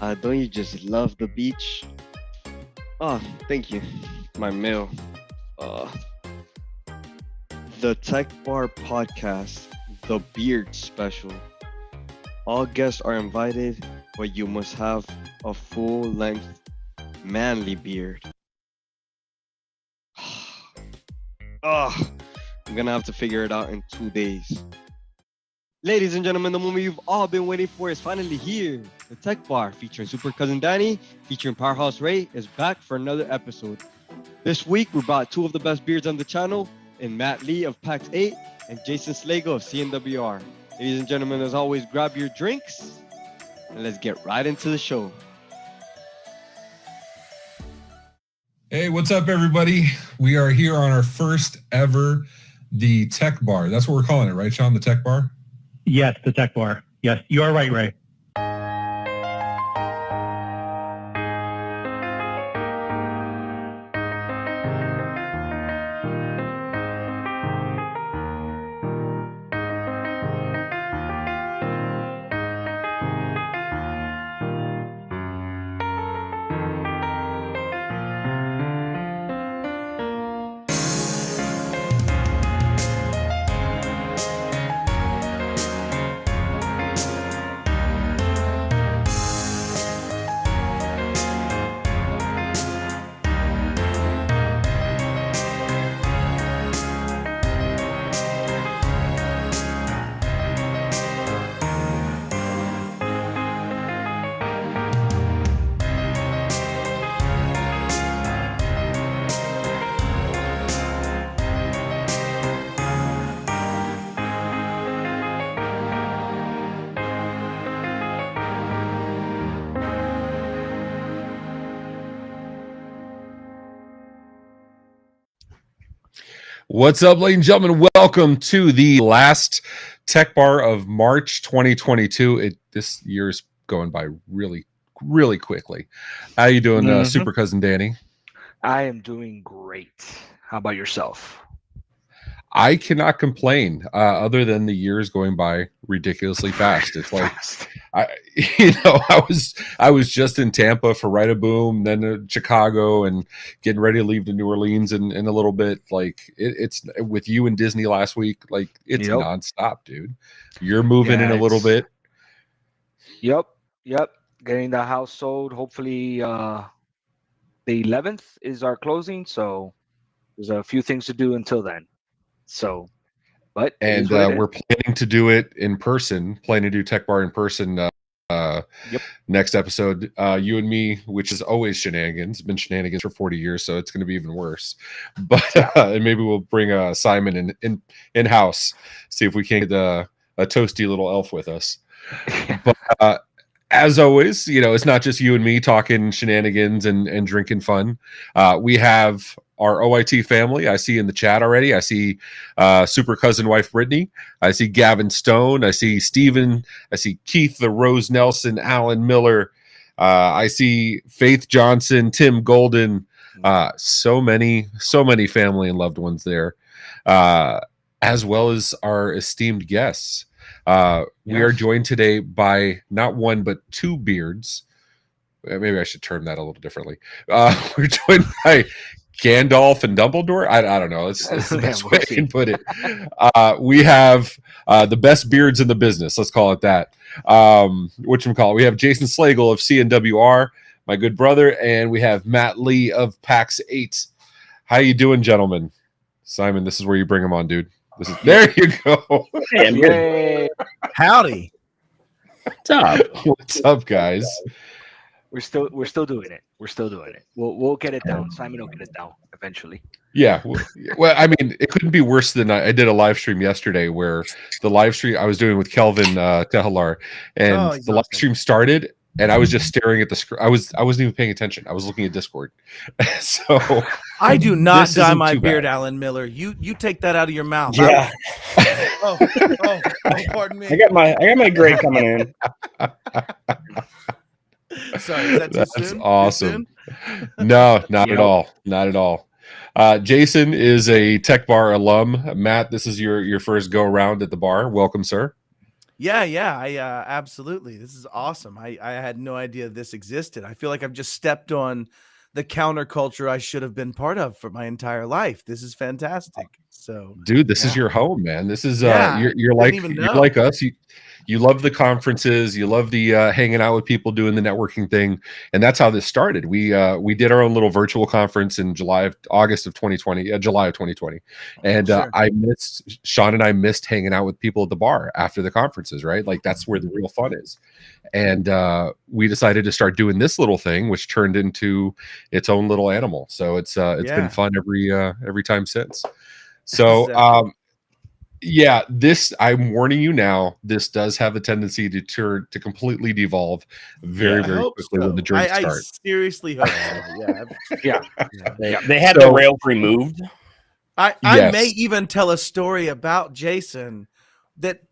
Don't you just love the beach? Oh, thank you. My meal. Uh, the Tech Bar Podcast, the Beard Special. All guests are invited, but you must have a full length, manly beard. Ugh, I'm gonna have to figure it out in 2 days. Ladies and gentlemen, the moment you've all been waiting for is finally here. The Tech Bar, featuring Super Cousin Danny, featuring Powerhouse Ray, is back for another episode. This week, we brought two of the best beards on the channel, in Matt Lee of PAX 8 and Jason Slagle of CNWR. Ladies and gentlemen, as always, grab your drinks, and let's get right into the show. Hey, what's up, everybody? We are here on our first ever, the Tech Bar. That's what we're calling it, right, Sean? The Tech Bar? Yes, the Tech Bar. Yes, you are right, Ray. What's up, ladies and gentlemen? Welcome to the last Tech Bar of March 2022. This year's going by really, really quickly. How you doing, Super Cousin Danny? I am doing great. How about yourself? I cannot complain, other than the years going by ridiculously fast. It's like, I was just in Tampa for Right a Boom, then Chicago, and getting ready to leave to New Orleans in a little bit. Like it's with you and Disney last week. Like it's nonstop, dude. You're moving in a little bit. Yep. Getting the house sold. Hopefully, the 11th is our closing. So there's a few things to do until then. So, but we're planning to do it in person. Planning to do Tech Bar in person. Next episode, you and me, which is always shenanigans. Been shenanigans for 40 years, so it's going to be even worse. But and maybe we'll bring Simon in house, see if we can get a toasty little elf with us. But as always, it's not just you and me talking shenanigans and drinking fun. We have our OIT family. I see in the chat already. I see Super Cousin Wife Brittany. I see Gavin Stone. I see Steven. I see Keith the Rose Nelson, Alan Miller. I see Faith Johnson, Tim Golden. So many family and loved ones there, as well as our esteemed guests. We are joined today by not one but two beards. Maybe I should term that a little differently. We're joined by Gandalf and Dumbledore. I don't know. It's the best way I can put it. We have the best beards in the business. Let's call it that. Whatchamacallit? We have Jason Slagle of CNWR, my good brother, and we have Matt Lee of PAX 8. How you doing, gentlemen? Simon, this is where you bring them on, dude. There you go. Hey, I'm good. Howdy. What's up? What's up, guys? We're still doing it. We'll get it down. Simon will get it down eventually. Yeah. Well, I mean, it couldn't be worse than I did a live stream yesterday where the live stream I was doing with Kelvin Tehelar, and the live stream started, and I was just staring at the screen. I wasn't even paying attention. I was looking at Discord. So I do not dye my beard, Alan Miller. You take that out of your mouth. Yeah. Pardon me. I got my gray coming in. Sorry, is that that's soon? Awesome. No, not at all. Not at all. Jason is a Tech Bar alum. Matt, this is your first go around at the bar. Welcome, sir. Yeah, I absolutely. This is awesome. I had no idea this existed. I feel like I've just stepped on the counterculture I should have been part of for my entire life. This is fantastic. So, Dude, this is yeah. your home, man. This is Yeah, you're didn't even you're know. like us. You love the conferences, you love the hanging out with people, doing the networking thing, and that's how this started. We did our own little virtual conference in July of 2020, and Sure. Sean and I missed hanging out with people at the bar after the conferences, right? Like that's where the real fun is. And we decided to start doing this little thing, which turned into its own little animal. So it's been Yeah. fun every time since. So Exactly. yeah, this, I'm warning you now, this does have a tendency to completely devolve very, I very hope quickly when the so. drinks I start. seriously hope so. Yeah. Yeah. They had So- the rails removed. I Yes. may even tell a story about Jason that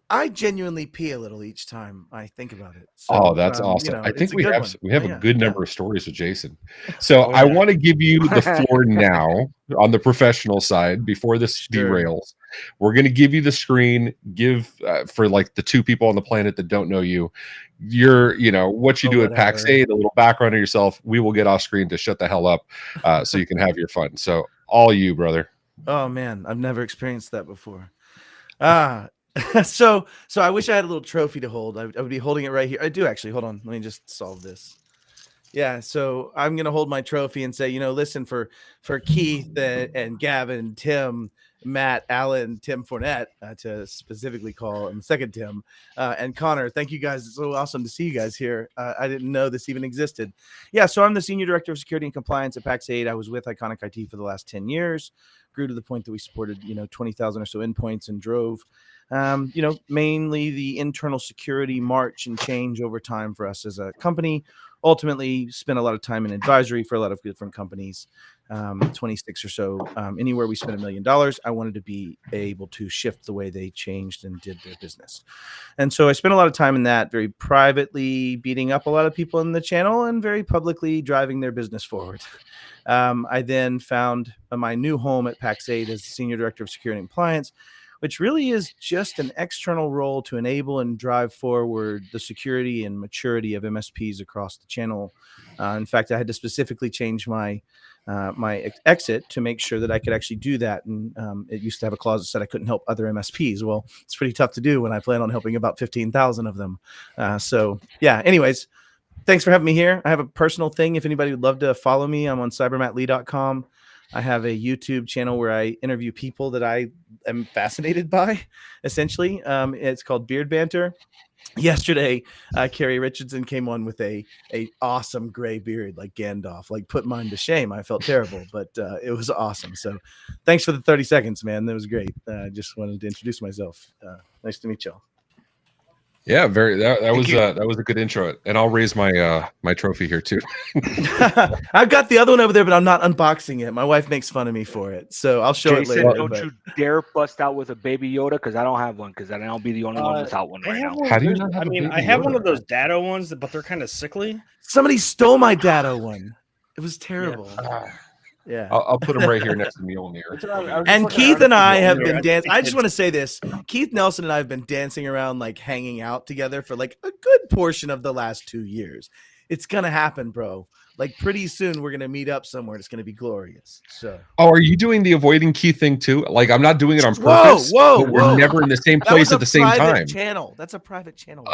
I genuinely pee a little each time I think about it. So, Oh, that's awesome. I it's think a we good have one. we have Oh, a yeah, good yeah. number of stories with Jason. So Oh, I yeah. want to give you the floor now on the professional side before this Sure. derails. We're going to give you the screen. Give for like the two people on the planet that don't know you, what you Oh, do at PAX whatever. 8, a little background of yourself. We will get off screen to shut the hell up, so you can have your fun. So all you, brother. Oh man, I've never experienced that before. So I wish I had a little trophy to hold. I would be holding it right here. I do actually. Hold on. Let me just solve this. Yeah, so I'm gonna hold my trophy and say, listen, for Keith and Gavin, Tim, Matt, Alan, Tim Fournette, to specifically call him second Tim, and Connor. Thank you guys. It's so awesome to see you guys here. I didn't know this even existed. Yeah, so I'm the senior director of security and compliance at PAX 8. I was with Iconic IT for the last 10 years. Grew to the point that we supported 20,000 or so endpoints and drove mainly the internal security march and change over time for us as a company. Ultimately spent a lot of time in advisory for a lot of different companies, 26 or so. Anywhere we spent $1 million, I wanted to be able to shift the way they changed and did their business. And so I spent a lot of time in that, very privately beating up a lot of people in the channel and very publicly driving their business forward. I then found my new home at PAX 8 as Senior Director of Security and Compliance, which really is just an external role to enable and drive forward the security and maturity of MSPs across the channel. In fact, I had to specifically change my exit to make sure that I could actually do that. And it used to have a clause that said I couldn't help other MSPs. Well, it's pretty tough to do when I plan on helping about 15,000 of them. So yeah, anyways, thanks for having me here. I have a personal thing. If anybody would love to follow me, I'm on cybermattlee.com. I have a YouTube channel where I interview people that I am fascinated by, essentially. It's called Beard Banter. Yesterday, Carrie Richardson came on with a awesome gray beard like Gandalf, like put mine to shame. I felt terrible, but it was awesome. So thanks for the 30 seconds, man. That was great. I just wanted to introduce myself. Nice to meet y'all. Yeah, that was a good intro, and I'll raise my my trophy here too. I've got the other one over there, but I'm not unboxing it. My wife makes fun of me for it, so I'll show Jason, it later. don't you dare bust out with a baby Yoda, because I don't have one, because then I'll be the only one without one right now. How do you not have I a mean, Baby I have Yoda? one of those Dado ones, but they're kind of sickly. Somebody stole my Dado one. It was terrible. Yeah. I'll put them right here next to Mjolnir. And Keith and I have been I dancing. I just want to say this. Keith Nelson and I have been dancing around, like hanging out together for like a good portion of the last 2 years. It's going to happen, bro. Like pretty soon we're going to meet up somewhere. It's going to be glorious. So. Oh, are you doing the avoiding Keith thing too? Like I'm not doing it on purpose. Whoa. But we're never in the same That place was at the same private time. channel. That's a private channel.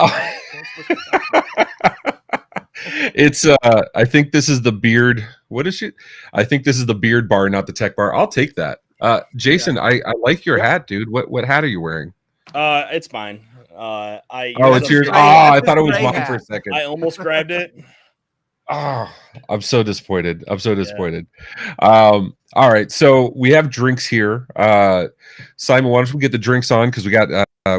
It's I think this is the beard. What is it? I think this is the beard bar, not the tech bar. I'll take that. Jason, I like your hat, dude. What hat are you wearing? It's mine. It's yours. gray- I that's thought it his was gray mine for a hat. second. I almost grabbed it. Oh, I'm so disappointed. All right, so we have drinks here. Simon, why don't we get the drinks on, because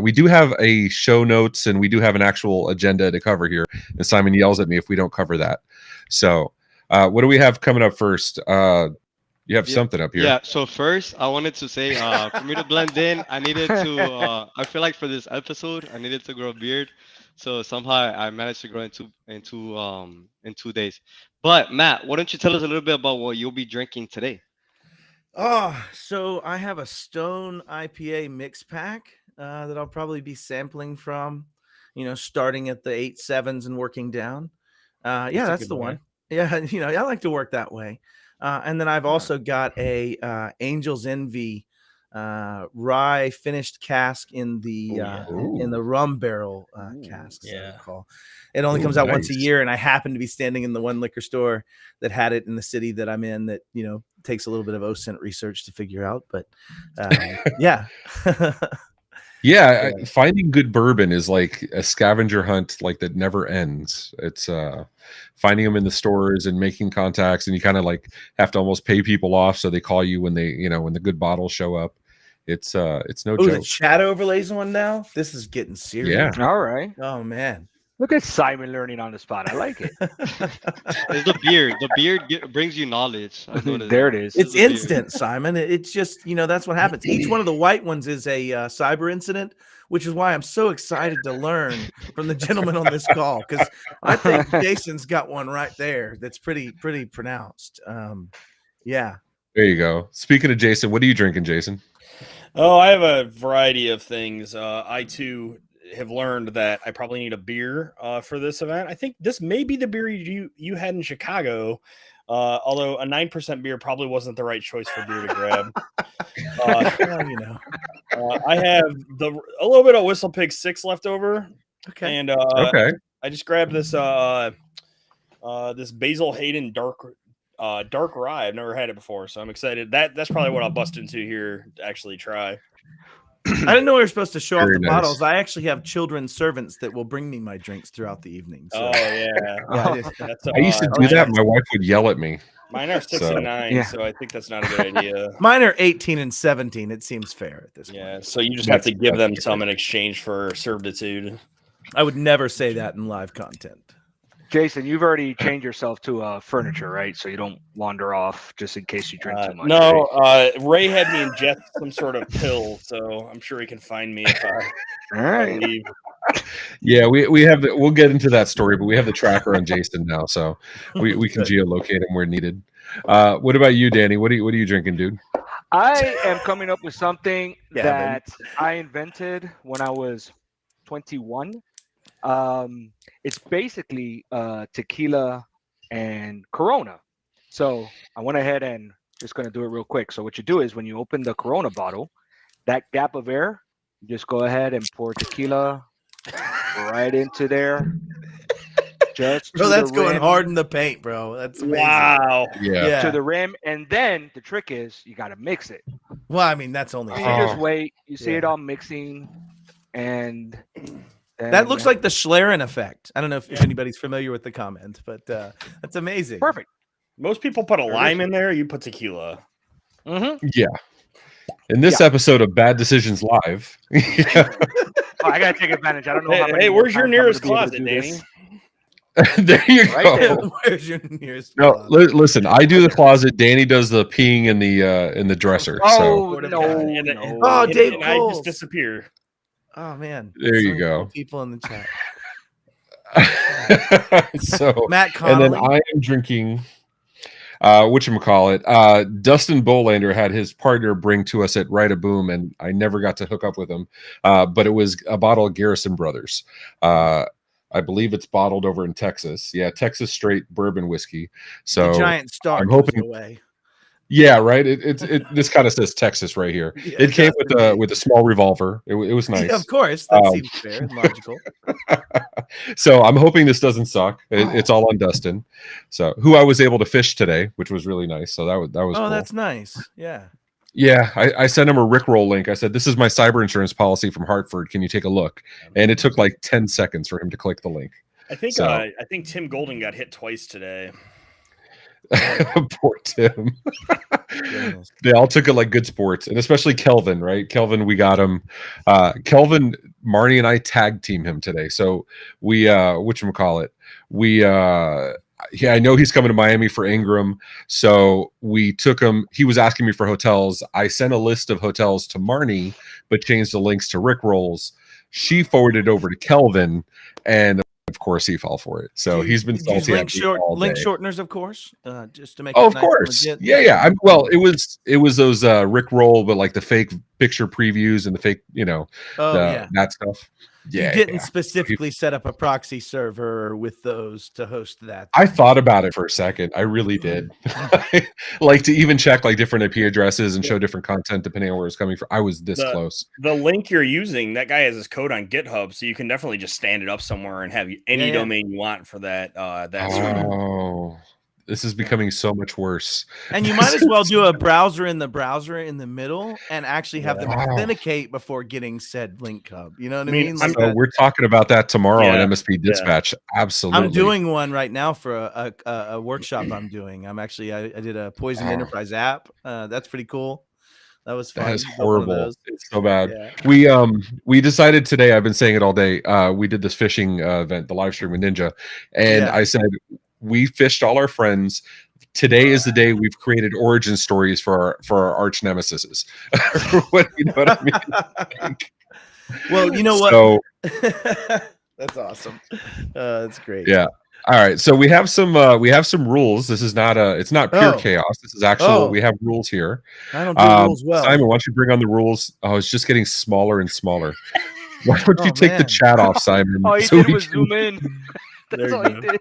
we do have a show notes and we do have an actual agenda to cover here. And Simon yells at me if we don't cover that. So what do we have coming up first? You have something up here. Yeah, so first I wanted to say for me to blend in, I needed to I feel like for this episode I needed to grow a beard. So somehow I managed to grow in 2 days. But Matt, why don't you tell us a little bit about what you'll be drinking today? Oh, so I have a Stone IPA mix pack. that I'll probably be sampling from. Starting at the 8.7s and working down. Yeah, That's a that's good the way. one. Yeah, I like to work that way. And then I've also got a Angel's Envy rye finished cask in the rum barrel casks. I yeah. recall. It only Ooh, comes out once a nice. year, and I happen to be standing in the one liquor store that had it in the city that I'm in. That takes a little bit of OSINT research to figure out, but yeah. Yeah, finding good bourbon is like a scavenger hunt, like that never ends. It's finding them in the stores and making contacts, and you kind of like have to almost pay people off so they call you when when the good bottles show up. It's no Oh, the joke. chat overlays one now. This is getting serious. Yeah. All right. Oh man. Look at Simon learning on the spot. I like it. It's the beard. The beard brings you knowledge. I've noticed There that. it is. It's the beard. instant, Simon. It's just, that's what happens. Each one of the white ones is a cyber incident, which is why I'm so excited to learn from the gentleman on this call, because I think Jason's got one right there that's pretty pronounced. Yeah. There you go. Speaking of Jason, what are you drinking, Jason? Oh, I have a variety of things. I too have learned that I probably need a beer for this event. I think this may be the beer you had in Chicago, although a 9% beer probably wasn't the right choice for beer to grab. I have a little bit of Whistle Pig 6 left over. Okay. And Okay. I just grabbed this this Basil Hayden dark rye. I've never had it before, so I'm excited. That's probably what I'll bust into here to actually try. I didn't know we were supposed to show off Very the nice. bottles. I actually have children's servants that will bring me my drinks throughout the evening. So. Oh yeah, I used to do that. My wife would yell at me. Mine are 6 and 9, so I think that's not a good idea. Mine are 18 and 17. It seems fair at this point. Yeah, so you just have to give them some in exchange for servitude. I would never say that in live content. Jason, you've already changed yourself to furniture, right? So you don't wander off just in case you drink too much. No, Ray had me ingest some sort of pill, so I'm sure he can find me if I leave. Yeah, we have we'll get into that story, but we have the tracker on Jason now, so we can geolocate him where needed. What about you, Danny? What are you drinking, dude? I am coming up with something that I invented when I was 21. It's basically tequila and Corona. So I went ahead and just going to do it real quick. So what you do is when you open the Corona bottle, that gap of air, you just go ahead and pour tequila right into there. Just bro, that's going hard in the paint, bro. That's amazing. Wow. Yeah. To the rim, and then the trick is you got to mix it. Well, I mean, that's only You just wait. You see it all mixing, and that looks like the Schlerin effect. I don't know if anybody's familiar with the comment, but that's amazing. Perfect. Most people put a lime in there. You put tequila. Mm-hmm. Yeah. In this episode of Bad Decisions Live. Oh, I gotta take advantage. I don't know. Hey, where's your nearest closet, Danny? There you go. Right Where's your nearest? No, listen. I do the closet. Danny does the peeing in the dresser. Oh So no! Oh, Dave and I Coles. just disappear. Oh man, there you so go. People in the chat. So Matt and Connolly. then I am drinking. Whatchamacallit, Dustin Bolander had his partner bring to us at Right a Boom, and I never got to hook up with him. But it was a bottle of Garrison Brothers. I believe it's bottled over in Texas. Yeah, Texas straight bourbon whiskey. So the giant star. I'm hoping. Away. Yeah, right. It this kind of says Texas right here. Yeah, it came with a small revolver. It was nice. Yeah, of course, that seems fair and logical. So I'm hoping this doesn't suck. It's all on Dustin. So who I was able to fish today, which was really nice. So that was Oh, cool. that's nice. Yeah. Yeah, I sent him a Rickroll link. I said, "This is my cyber insurance policy from Hartford. Can you take a look?" And it took like 10 seconds for him to click the link. I think So- I think Tim Golden got hit twice today. Poor Tim. Goodness. They all took it like good sports, and especially Kelvin, right? Kelvin, we got him. Kelvin, Marnie, and I tag team him today. So we, whatchamacallit, I know he's coming to Miami for Ingram. So we took him. He was asking me for hotels. I sent a list of hotels to Marnie, but changed the links to Rick Rolls. She forwarded over to Kelvin, and of course he fell for it. So he's been salty link, at me all link day. shorteners, of course, just to make. Oh, it of nice and course. legit. Yeah. Well, it was those Rick Roll, but like the fake picture previews and the fake, that stuff. Yeah, you didn't specifically set up a proxy server with those to host that. I thought about it for a second. I really did. Like to even check like different IP addresses and show different content depending on where it's coming from. I was this close. The link you're using, that guy has his code on GitHub, so you can definitely just stand it up somewhere and have any domain you want for that. Oh, this is becoming so much worse. And you might as well do a browser in the middle and actually have them authenticate before getting said link hub. You know what I mean? Like we're talking about that tomorrow on MSP Dispatch. Absolutely. I'm doing one right now for a workshop I'm doing. I did a Poison Enterprise app. That's pretty cool. That was fun. That is horrible. It's so bad. Yeah. We decided today, I've been saying it all day. We did this fishing event, the live stream with Ninja. And I said, we fished all our friends. Today is the day we've created origin stories for our arch nemesis. You know what I mean? Well, you know what? So, that's awesome. That's great. Yeah. All right. So we have some rules. This is not it's not pure chaos. This is actual. We have rules here. I don't do rules well. Simon, why don't you bring on the rules? Oh, it's just getting smaller and smaller. Why don't you take the chat off, Simon? All you did was zoom in. That's all he did.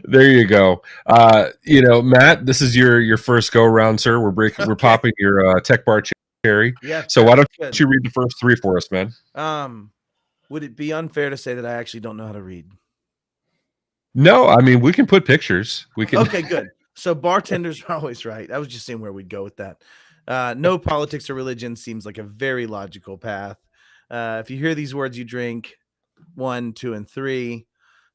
There you go. Matt, this is your first go around, sir. We're popping your tech bar cherry. Yeah. So why don't you read the first three for us, man? Would it be unfair to say that I actually don't know how to read? No, I mean we can put pictures. We can. Okay, good. So bartenders are always right. I was just seeing where we'd go with that. No politics or religion seems like a very logical path. If you hear these words, you drink 1, 2, and 3.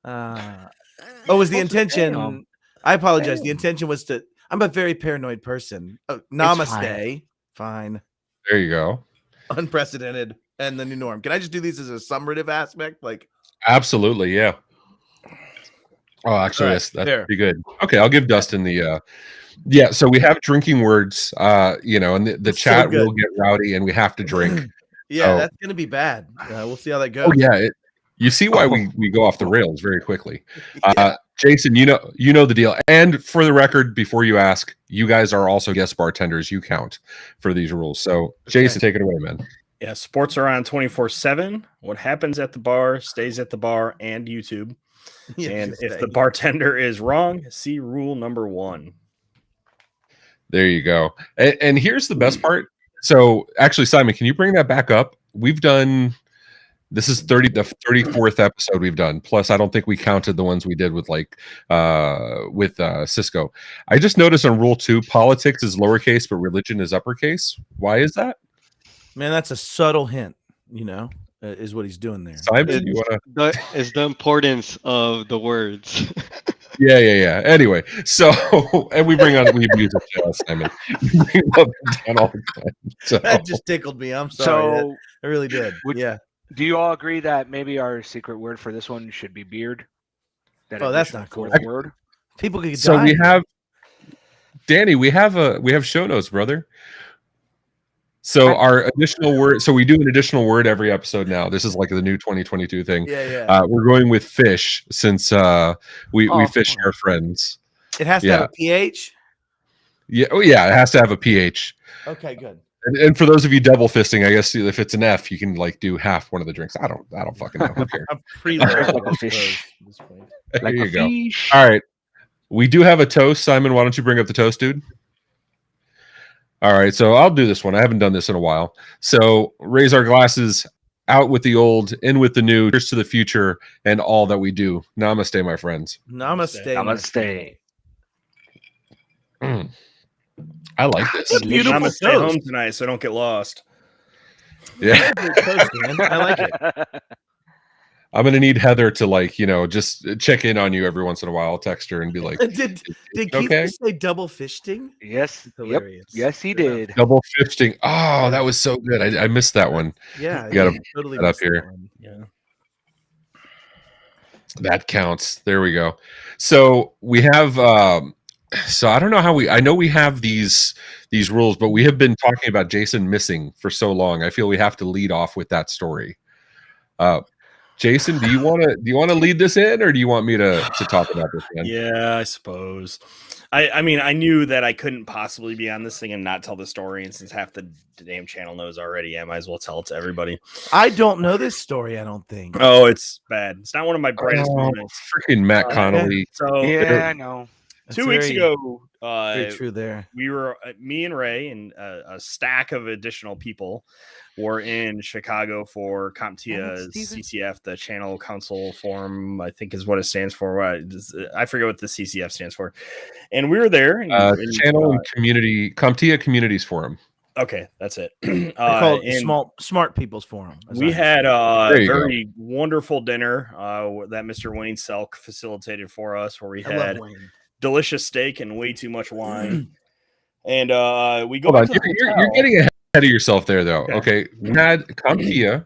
Was the intention? I apologize. The intention was to. I'm a very paranoid person. Namaste. Fine. There you go. Unprecedented and the new norm. Can I just do these as a summative aspect? Like, absolutely, yeah. Oh, actually, that's pretty good. Okay, I'll give Dustin the. So we have drinking words. And the chat will get rowdy, and we have to drink. That's gonna be bad. We'll see how that goes. Oh yeah. You see why we go off the rails very quickly. Jason, you know the deal. And for the record, before you ask, you guys are also guest bartenders. You count for these rules. So, Jason, take it away, man. Yeah, sports are on 24/7. What happens at the bar stays at the bar and YouTube. And if the bartender is wrong, see rule number 1. There you go. And here's the best part. So, actually, Simon, can you bring that back up? We've done... This is the 34th episode we've done. Plus, I don't think we counted the ones we did with Cisco. I just noticed on rule 2, politics is lowercase, but religion is uppercase. Why is that? Man, that's a subtle hint, is what he's doing there. Simon, It's the importance of the words. Yeah. Anyway, so and we bring music to us, Simon. We love down all the time. So. That just tickled me. I'm sorry. I really did. Do you all agree that maybe our secret word for this one should be beard? That's not cool. Word. People could die. So we have Danny. We have show notes, brother. So our additional word. So we do an additional word every episode now. This is like the new 2022 thing. Yeah. We're going with fish since we fish our friends. It has to have a pH. Yeah. Oh yeah. It has to have a pH. Okay. Good. And for those of you double fisting, I guess if it's an F, you can do half one of the drinks. I don't fucking know. Who cares? I'm pretty like a fish. There you go. All right. We do have a toast. Simon, why don't you bring up the toast, dude? All right. So I'll do this one. I haven't done this in a while. So raise our glasses, out with the old, in with the new. Cheers to the future and all that we do. Namaste, my friends. Namaste. I like this. It's beautiful. I'm gonna stay home tonight, so don't get lost. Yeah, I like it. I'm gonna need Heather to just check in on you every once in a while. I'll text her and be like, "Did Keith say double fisting?" Yes, hilarious. Yes, he did. Double fisting. Oh, that was so good. I missed that one. Yeah, you gotta totally put that up here. Yeah, that counts. There we go. So we have. So I don't know how I know we have these rules, but we have been talking about Jason missing for so long. I feel we have to lead off with that story. Jason, do you want to lead this in, or do you want me to talk about this again? Yeah, I suppose. I mean, I knew that I couldn't possibly be on this thing and not tell the story, and since half the damn channel knows already, I might as well tell it to everybody. I don't know this story. I don't think. Oh, it's bad. It's not one of my brightest moments. Freaking Matt Connolly. So Yeah, I know. That's 2 weeks very- ago, very true there. we were me and Ray and a stack of additional people were in Chicago for CompTIA's CCF, the Channel Council Forum, I think is what it stands for. I forget what the CCF stands for. And we were there. Channel and Community, CompTIA Communities Forum. Okay, that's it. Called Smart People's Forum. We had a There you very wonderful dinner that Mr. Wayne Selk facilitated for us, where we had delicious steak and way too much wine. And we go back to the hotel. You're getting ahead of yourself there, though. Okay. We had CompTIA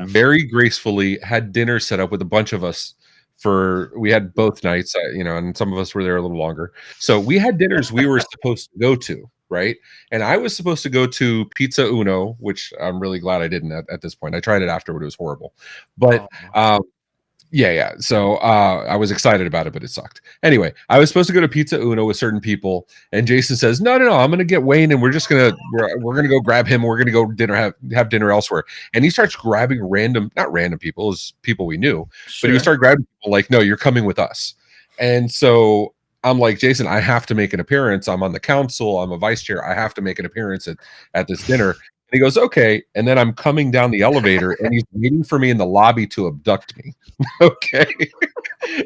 very gracefully had dinner set up with a bunch of us. We had both nights, and some of us were there a little longer. So we had dinners we were supposed to go to, right? And I was supposed to go to Pizza Uno, which I'm really glad I didn't at this point. I tried it afterward. It was horrible. But yeah. So I was excited about it, but it sucked. Anyway, I was supposed to go to Pizza Uno with certain people, and Jason says, "No, I'm going to get Wayne, and we're gonna go grab him. We're gonna go have dinner elsewhere." And he starts grabbing not random people, as people we knew, but he started grabbing people like, "No, you're coming with us." And so I'm like, Jason, I have to make an appearance. I'm on the council. I'm a vice chair. I have to make an appearance at this dinner. And he goes, okay. And then I'm coming down the elevator and he's waiting for me in the lobby to abduct me. Okay.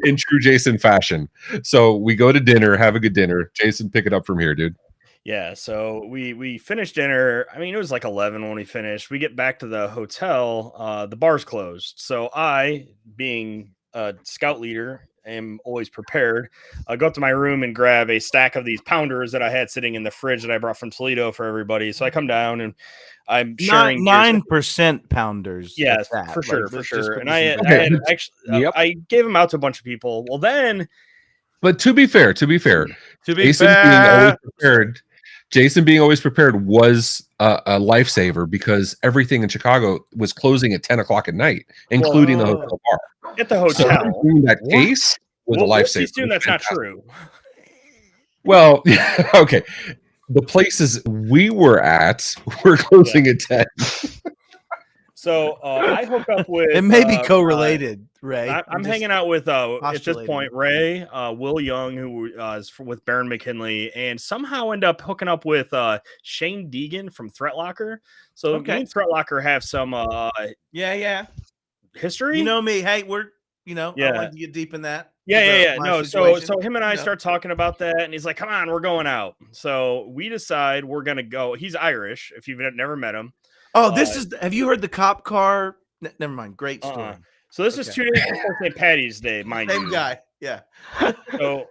In true Jason fashion. So we go to dinner, have a good dinner. Jason, pick it up from here, dude. Yeah. So we finished dinner. I mean, it was like 11 when we finished. We get back to the hotel. The bar's closed. So I, being a scout leader, am always prepared. I go up to my room and grab a stack of these pounders that I had sitting in the fridge that I brought from Toledo for everybody. So I come down and I'm sharing 9% pounders. Yes, for sure. And I gave them out to a bunch of people. Well, then, but to be fair, Jason being always prepared was a lifesaver, because everything in Chicago was closing at 10 o'clock at night, including the hotel bar. At the hotel, so that case was a lifesaver. That's not true. Well, okay. The places we were at were closing at 10. So I hook up with. It may be correlated, Ray. I'm hanging out with at this point Ray, Will Young, who is with Baron McKinley, and somehow end up hooking up with Shane Deegan from Threat Locker. So me and Threat Locker have some history. You know me. Hey, I like to get deep in that. Yeah. No, so him and I start talking about that, and he's like, "Come on, we're going out." So we decide we're gonna go. He's Irish. If you've never met him. Oh, this is. Have you heard the cop car? Never mind. Great story. So this is 2 days before St. Patty's Day, mind you. Same guy. Yeah.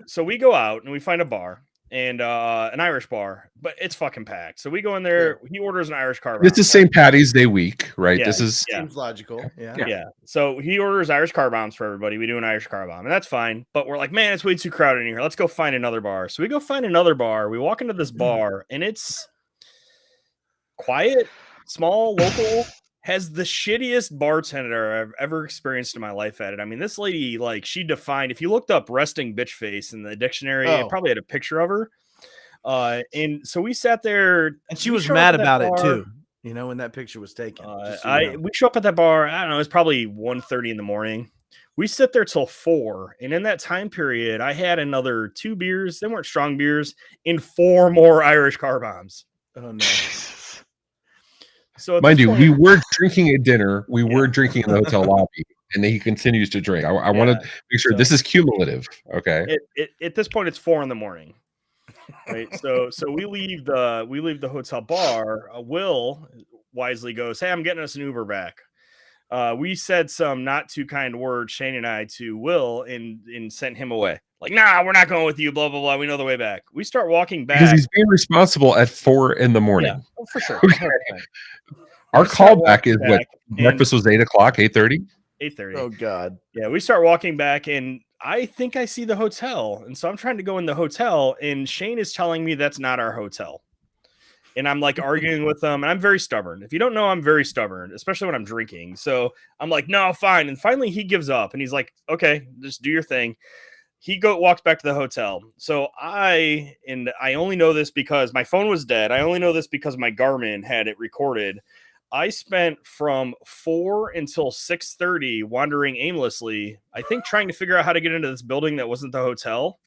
So we go out and we find a bar, and an Irish bar, but it's fucking packed. So we go in there. He orders an Irish car bomb. This is St. Patty's Day week, right? Yeah, seems logical. Yeah. So he orders Irish car bombs for everybody. We do an Irish car bomb, and that's fine. But we're like, man, it's way too crowded in here. Let's go find another bar. So we go find another bar. We walk into this bar, and it's quiet, small, local. Has the shittiest bartender I've ever experienced in my life at it. I mean, this lady, like, she defined, if you looked up resting bitch face in the dictionary, it probably had a picture of her. And so we sat there, and she was mad about it too. When that picture was taken. We show up at that bar. I don't know. It's probably 1:30 in the morning. We sit there till 4. And in that time period, I had another 2 beers. They weren't strong beers, and 4 more Irish car bombs. Oh no. So mind you, we were drinking at dinner. We were drinking in the hotel lobby, and then he continues to drink. I want to make sure this is cumulative. Okay. At this point, it's 4 in the morning. Right. So we leave the hotel bar. Will wisely goes, "Hey, I'm getting us an Uber back." We said some not too kind words, Shane and I, to Will, and sent him away. Like, nah, we're not going with you, blah, blah, blah. We know the way back. We start walking back. Because he's being responsible at 4 in the morning. Yeah, for sure. Okay. Our callback is what? Breakfast was 8 o'clock, 8:30? 8:30. Oh, God. Yeah, we start walking back, and I think I see the hotel. And so I'm trying to go in the hotel, and Shane is telling me that's not our hotel. and I'm like arguing with them, and I'm very stubborn. If you don't know, I'm very stubborn, especially when I'm drinking. So I'm like, no, fine. And finally he gives up and he's like, okay, just do your thing. He walks back to the hotel. So I only know this because my phone was dead. I only know this because my Garmin had it recorded. I spent from 4 until 6:30 wandering aimlessly, I think trying to figure out how to get into this building that wasn't the hotel.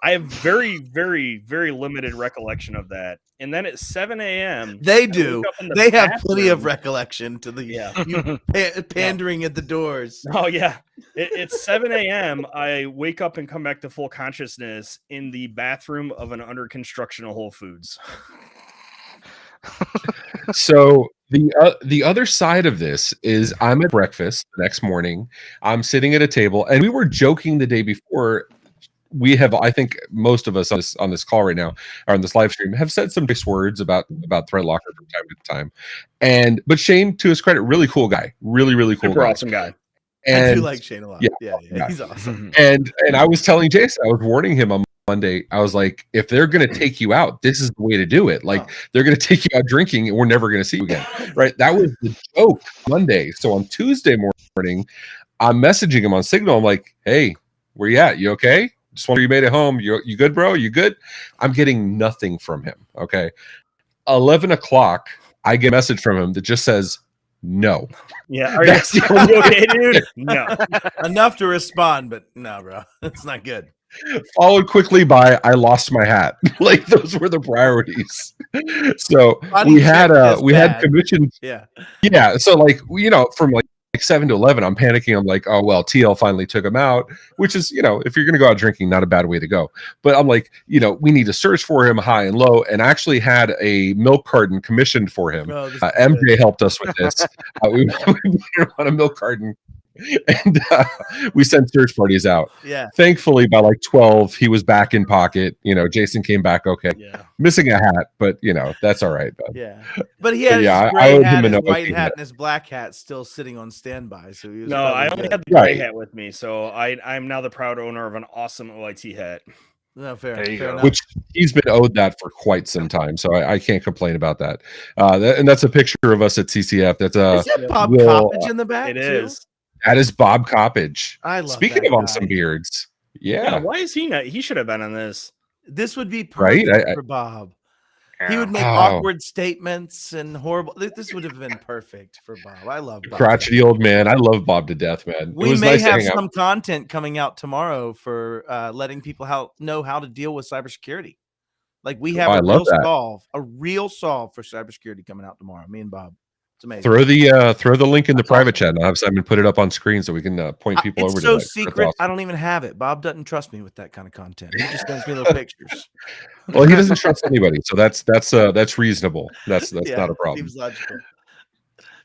I have very, very, very limited recollection of that. And then at 7 a.m., They do. They have plenty of bathroom. recollection to the Yeah. pandering at the doors. Oh, yeah. It's 7 a.m. I wake up and come back to full consciousness in the bathroom of an under construction Whole Foods. So the other side of this is I'm at breakfast the next morning. I'm sitting at a table, and we were joking the day before. We have, I think, most of us on this call right now or on this live stream have said some nice words about Thread Locker from time to time. But Shane, to his credit, really cool guy, really cool Super guy. awesome guy. And I do like Shane a lot. Yeah, he's awesome. And I was telling Jason, I was warning him on Monday. I was like, if they're going to take you out, this is the way to do it. Like, they're going to take you out drinking, and we're never going to see you again. Right? That was the joke Monday. So on Tuesday morning, I'm messaging him on Signal. I'm like, hey, where you at? You okay? Just wonder you made it home. You good, bro? You good? I'm getting nothing from him. Okay. 11 o'clock, I get a message from him that just says no. Yeah. Are you okay, dude? No. Enough to respond, but no, bro. It's not good. Followed quickly by I lost my hat. Like, those were the priorities. So we had commissions. Yeah. So like, from like 7 to 11, I'm panicking. I'm like, oh well, TL finally took him out, which is, if you're gonna go out drinking, not a bad way to go. But I'm like, we need to search for him high and low, and I actually had a milk carton commissioned for him. MJ helped us with this. We put him on a milk carton, and we sent search parties out. Yeah. Thankfully, by like 12, he was back in pocket. Jason came back okay. Yeah. Missing a hat, but that's all right. But. Yeah. But he had his gray hat, his white hat, and his black hat still sitting on standby. So he was I only had the gray hat with me, so I'm now the proud owner of an awesome OIT hat. No, fair enough. Which he's been owed that for quite some time, so I can't complain about that. And that's a picture of us at CCF. That's is that Bob Coppage in the back? It is. That is Bob Coppage. I love. Speaking of awesome beards, yeah. Why is he not? He should have been on this. This would be perfect for Bob. He would make awkward statements and horrible. This would have been perfect for Bob. I love Bob. Crotchety old man. I love Bob to death, man. We may have some content coming out tomorrow for letting people know how to deal with cybersecurity. Like, we have a real solve for cybersecurity coming out tomorrow. Me and Bob. It's amazing. Throw the link in the private chat, and I'll have Simon put it up on screen so we can point people over to it. It's so secret. Awesome. I don't even have it. Bob doesn't trust me with that kind of content. He just sends me little pictures. Well, he doesn't trust anybody, so that's reasonable. That's not a problem. Seems logical.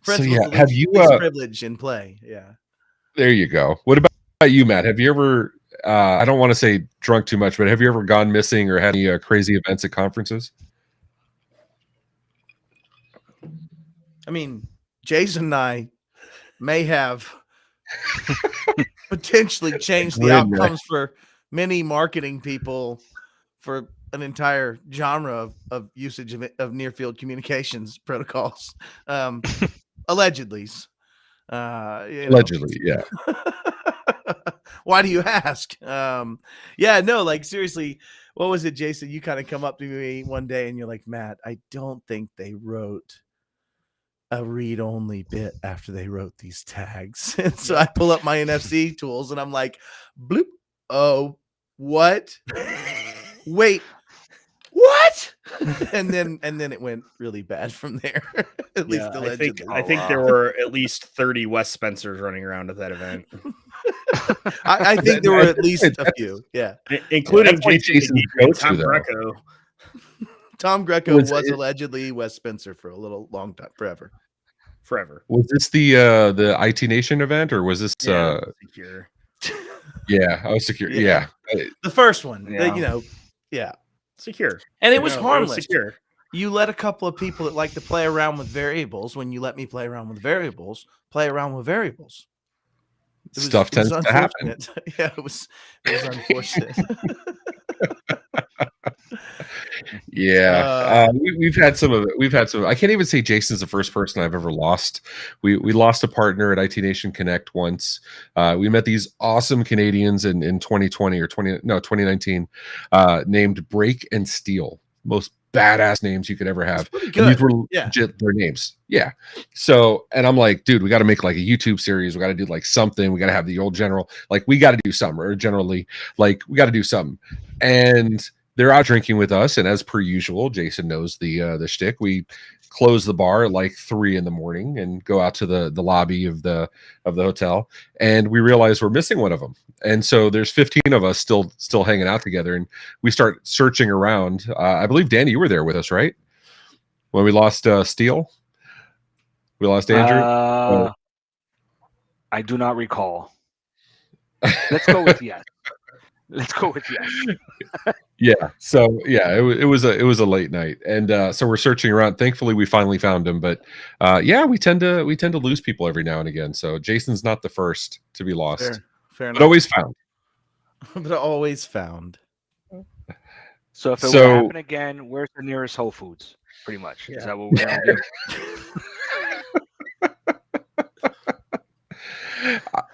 So have you privilege in play? Yeah. There you go. What about you, Matt? Have you ever? I don't want to say drunk too much, but have you ever gone missing or had any crazy events at conferences? I mean, Jason and I may have potentially changed the outcomes for many marketing people for an entire genre of usage of near field communications protocols. Allegedly. Allegedly, yeah. Why do you ask? Like, seriously, what was it, Jason? You kind of come up to me one day and you're like, Matt, I don't think they wrote a read-only bit after they wrote these tags. And so I pull up my NFC tools and I'm like, bloop. Oh, what? Wait, what? and then it went really bad from there. At least allegedly. I think there were at least 30 Wes Spencers running around at that event. I think there were at least a few, including Jason and Tom Greco. Tom Greco was allegedly Wes Spencer for a long time, forever. Was this the IT Nation event, or was this Secure? Yeah, I was secure. Yeah. The first one, Secure, and it was harmless. Secure. You let a couple of people that like to play around with variables. When you let me play around with variables, Stuff tends to happen. Yeah, it was unfortunate. Yeah, we've had some of it. We've had some. I can't even say Jason's the first person I've ever lost. We lost a partner at IT Nation Connect once. We met these awesome Canadians in 2020 or 2019, named Break and Steel. Most badass names you could ever have. Pretty And good. these were Yeah. legit their names. Yeah. So, and I'm like, dude, we got to make like a YouTube series. We got to do like something. We got to have the old general. Like, we got to do something, or generally, like, we got to do something. And they're out drinking with us, and as per usual, Jason knows the shtick. We close the bar at like 3 a.m. and go out to the lobby of the hotel, and we realize we're missing one of them. And so there's 15 of us still hanging out together, and we start searching around. I believe Danny, you were there with us, right? When we lost Steele, we lost Andrew. I do not recall. Let's go with yes. Let's go with yes. Yeah. So yeah, it was a late night, and so we're searching around. Thankfully, we finally found him. But yeah, we tend to lose people every now and again. So Jason's not the first to be lost, Fair enough. but always found. But always found. So if it would happen again, where's the nearest Whole Foods? Pretty much. Yeah. Is that what we're gonna do?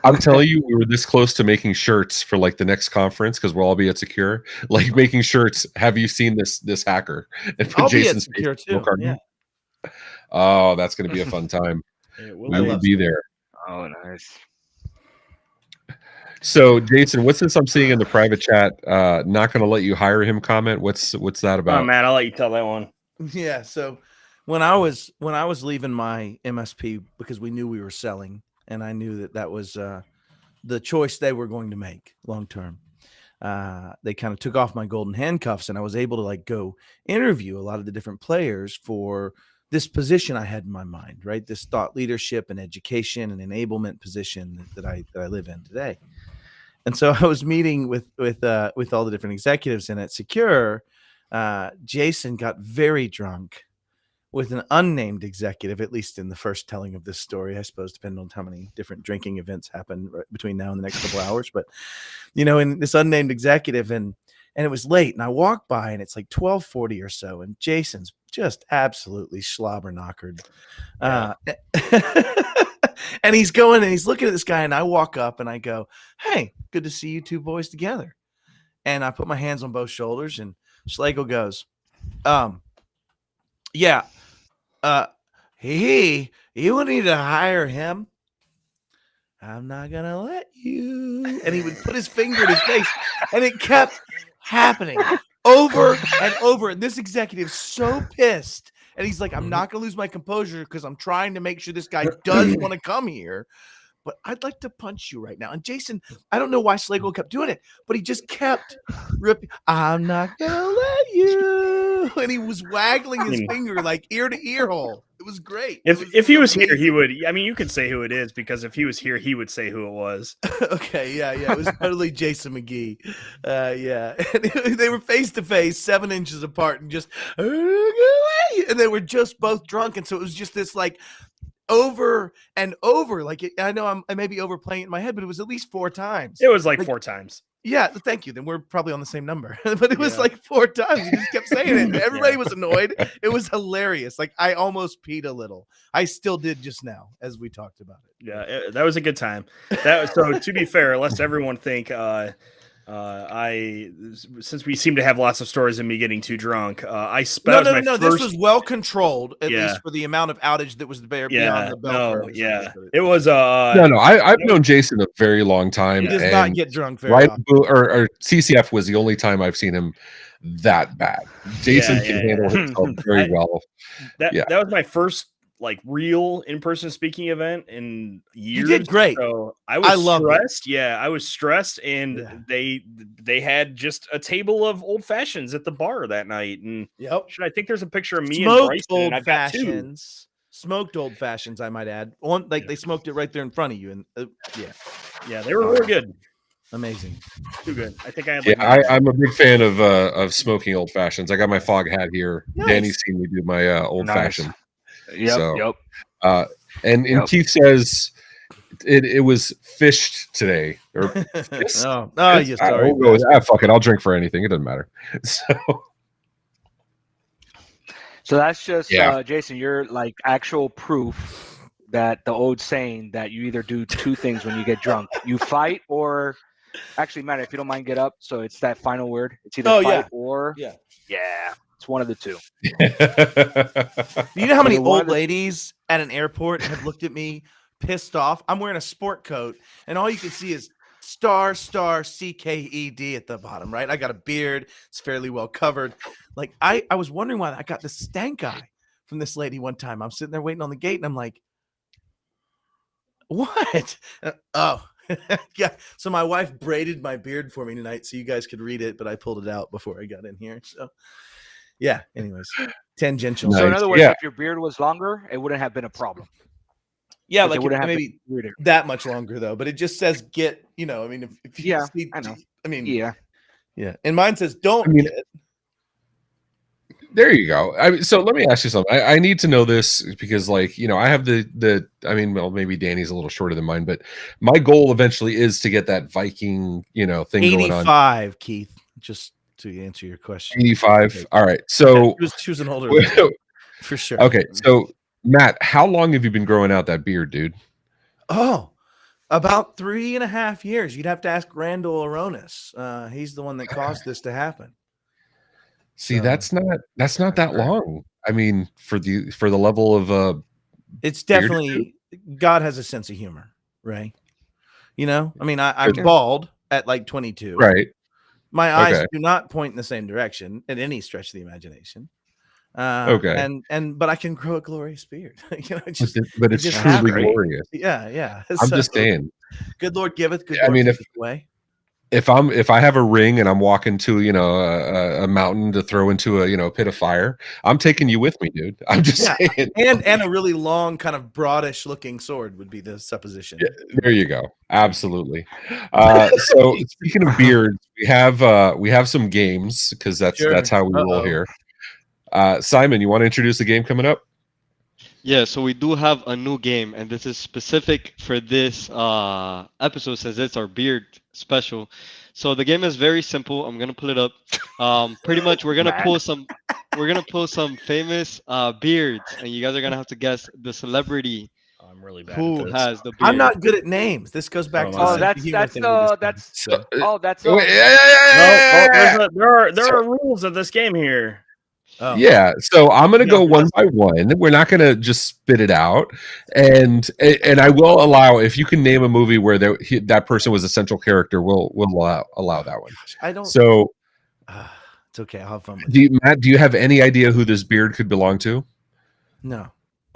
I'm telling you, we were this close to making shirts for like the next conference, because we'll all be at Secure. Like, making shirts. Have you seen this hacker? And put I'll be at Jason's Secure face too. Yeah. Oh, that's going to be a fun time. Yeah, We will be there. Oh, nice. So, Jason, what's this I'm seeing in the private chat? Not going to let you hire him comment. What's that about? Oh, Matt, I'll let you tell that one. Yeah. So when I was leaving my MSP, because we knew we were selling, and I knew that was the choice they were going to make long term. They kind of took off my golden handcuffs, and I was able to like go interview a lot of the different players for this position I had in my mind, right? This thought leadership and education and enablement position that I live in today. And so I was meeting with all the different executives, and at Secure, Jason got very drunk with an unnamed executive, at least in the first telling of this story, I suppose, depending on how many different drinking events happen between now and the next couple hours. But, in this unnamed executive, and it was late, and I walked by, and it's like 12:40 or so, and Jason's just absolutely slobber knockered. Yeah. And he's going, and he's looking at this guy, and I walk up, and I go, "Hey, good to see you two boys together." And I put my hands on both shoulders, and Slagle goes, yeah, you would need to hire him. I'm not gonna let you. And he would put his finger in his face, and it kept happening over and over. And this executive's so pissed, and he's like, "I'm not gonna lose my composure because I'm trying to make sure this guy does want to come here. But I'd like to punch you right now." And Jason, I don't know why Slagle kept doing it, but he just kept ripping. "I'm not gonna let you," and he was waggling his finger like ear to ear hole. It was great. If he was here, he would. I mean, you could say who it is, because if he was here, he would say who it was. Okay, yeah, it was totally Jason McGee. Yeah, and they were face to face, 7 inches apart, and just, and they were just both drunk, and so it was just this like over and over. Like, I know I may be overplaying it in my head, but it was at least 4 times. It was like 4 times. Yeah, thank you. Then we're probably on the same number. But it was like 4 times. He just kept saying it. Everybody was annoyed. It was hilarious. Like, I almost peed a little. I still did just now, as we talked about it. Yeah, that was a good time. So to be fair, lest everyone think since we seem to have lots of stories of me getting too drunk, No. This was well controlled, at least for the amount of outage that was beyond the bell curve. It was. I've known Jason a very long time. He does not get drunk very often. Or CCF was the only time I've seen him that bad. Jason can handle himself very well. That was my first like real in-person speaking event in years. You did great. So I was stressed. Yeah, I was stressed, and they had just a table of old fashions at the bar that night. And I think there's a picture of me and Bryson. Old fashions. Smoked old fashions, I might add. They smoked it right there in front of you, and they were really good. Amazing. Too good. I think I had. I'm a big fan of smoking old fashions. I got my fog hat here. Nice. Danny's seen me do my old fashioned. Yep. And Keith says it was fished today. Or yes. Sorry. Fuck it. I'll drink for anything. It doesn't matter. So So that's just Yeah. Jason. You're like actual proof that the old saying that you either do two things when you get drunk: you fight, or actually, Matt, if you don't mind, get up. So it's that final word. It's either fight or yeah. yeah. It's one of the two. Do you know how many Either one of old the- ladies at an airport have looked at me pissed off? I'm wearing a sport coat, and all you can see is star CKED at the bottom, right? I got a beard, it's fairly well covered. Like I was wondering why I got this stank eye from this lady one time. I'm sitting there waiting on the gate, and I'm like, what? Oh. Yeah. So my wife braided my beard for me tonight so you guys could read it, but I pulled it out before I got in here. So yeah, anyways, tangential. So in Nice. other words, Yeah. if your beard was longer, it wouldn't have been a problem. Yeah, 'Cause it like wouldn't have been maybe weirder. that much longer though, but it just says get, you know, I mean, if you Yeah, see, I know. I mean, Yeah. yeah. And mine says don't I mean, get. There you go. I mean, so let me ask you something. I need to know this because, like, you know, I have the. I mean, well, maybe Danny's a little shorter than mine, but my goal eventually is to get that Viking, you know, thing going on. 85, Keith, just to answer your question. 85. All right. So, She was an older lady, for sure. okay. So, Matt, how long have you been growing out that beard, dude? Oh, about 3.5 years. You'd have to ask Randall Aronis. He's the one that caused this to happen. See, So- that's not that long. I mean, for the level of It's beard definitely God has a sense of humor, right? You know, I mean, I'm Yeah. bald at like 22. right. My eyes Okay. do not point in the same direction at any stretch of the imagination. Okay. But I can grow a glorious beard. You know, But it's just truly happens. glorious. yeah. I'm just saying. Good Lord giveth, good I Lord mean, taketh away. if I have a ring and I'm walking to, you know, a mountain to throw into a, you know, pit of fire, I'm taking you with me, dude. I'm just Yeah. saying. And a really long, kind of broadish looking sword would be the supposition. Yeah, there you go. Absolutely. So speaking of beards, we have some games because that's how we roll Uh-oh. here. Simon, you want to introduce the game coming up? Yeah, so we do have a new game, and this is specific for this episode since it's our beard special. So the game is very simple. I'm gonna pull it up. Pretty much, we're gonna pull some famous beards, and you guys are gonna have to guess the celebrity I'm really bad who at this. has the beard. I'm not good at names. This goes back to the Oh, Oh, sense of that's humor that's thing we that's discussed, so. oh that's Wait, There are rules of this game here. Oh. Yeah, so I'm gonna Yeah, go one by one. We're not gonna just spit it out, and I will allow if you can name a movie where that person was a central character. We'll allow that one. I don't. So, It's okay. I'll have fun with it. Matt, do you have any idea who this beard could belong to? No,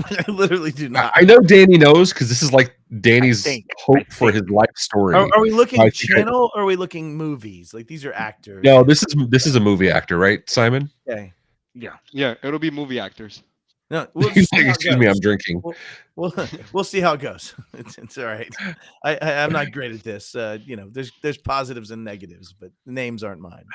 I literally do not. I know Danny knows because this is like Danny's hope for think. his life story. Are we looking I think channel or are we looking movies? Like these are actors. No, this is a movie actor, right, Simon? Okay. Yeah, it'll be movie actors. No, we'll He's just see like, how it excuse me, goes. I'm drinking. We'll see how it goes. It's all right. I'm not great at this. You know, there's positives and negatives, but the names aren't mine.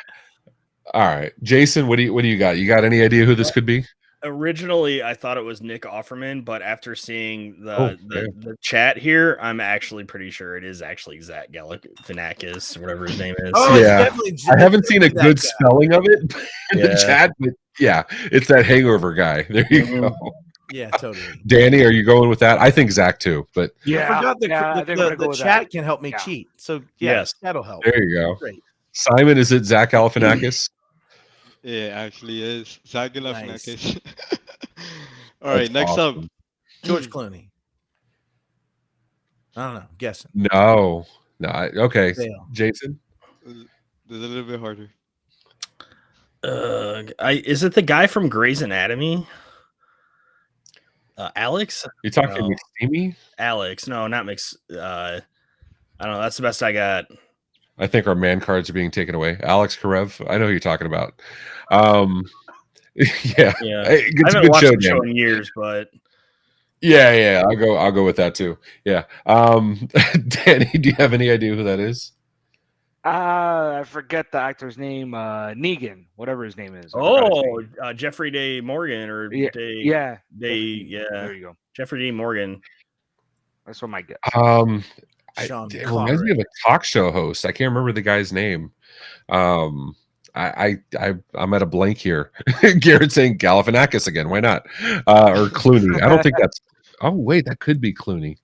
All right, Jason, what do you got? You got any idea who this could be? Originally, I thought it was Nick Offerman, but after seeing the chat here, I'm actually pretty sure it is actually Zach Galifianakis, whatever his name is. Oh, Yeah. it's definitely. I haven't seen a that good guy. spelling of it in the Yeah. chat, but yeah, it's that hangover guy. There you go. Yeah, totally. Danny, are you going with that? I think Zach too, but I forgot I think I'm gonna go the with chat that. can help me Yeah. cheat. So Yes. that'll help. there you go. Great. Simon, is it Zach Galifianakis? It actually is Zach Nice. Galifianakis. All right, That's next awesome. up. George Clooney. I don't know. Guessing. No. Okay, Fail. Jason. This is a little bit harder. Is it the guy from Grey's Anatomy? Alex? You talking No. McSteamy? Alex? No, not Mix. I don't know. That's the best I got. I think our man cards are being taken away. Alex Karev. I know who you're talking about. Yeah. Yeah, Hey, I it's a haven't good watched show, the show Dan. in years, but Yeah. I'll go with that too. Yeah. Danny, do you have any idea who that is? I forget the actor's name. Negan, whatever his name is. I forgot his name. Jeffrey Day Morgan or Yeah, Day, yeah. yeah, There you go. Jeffrey Day Morgan. That's what my guess. Sean It reminds me of a talk show host. I can't remember the guy's name. I'm at a blank here. Garrett saying Galifianakis again. Why not? Or Clooney. I don't think that's. Oh wait, that could be Clooney.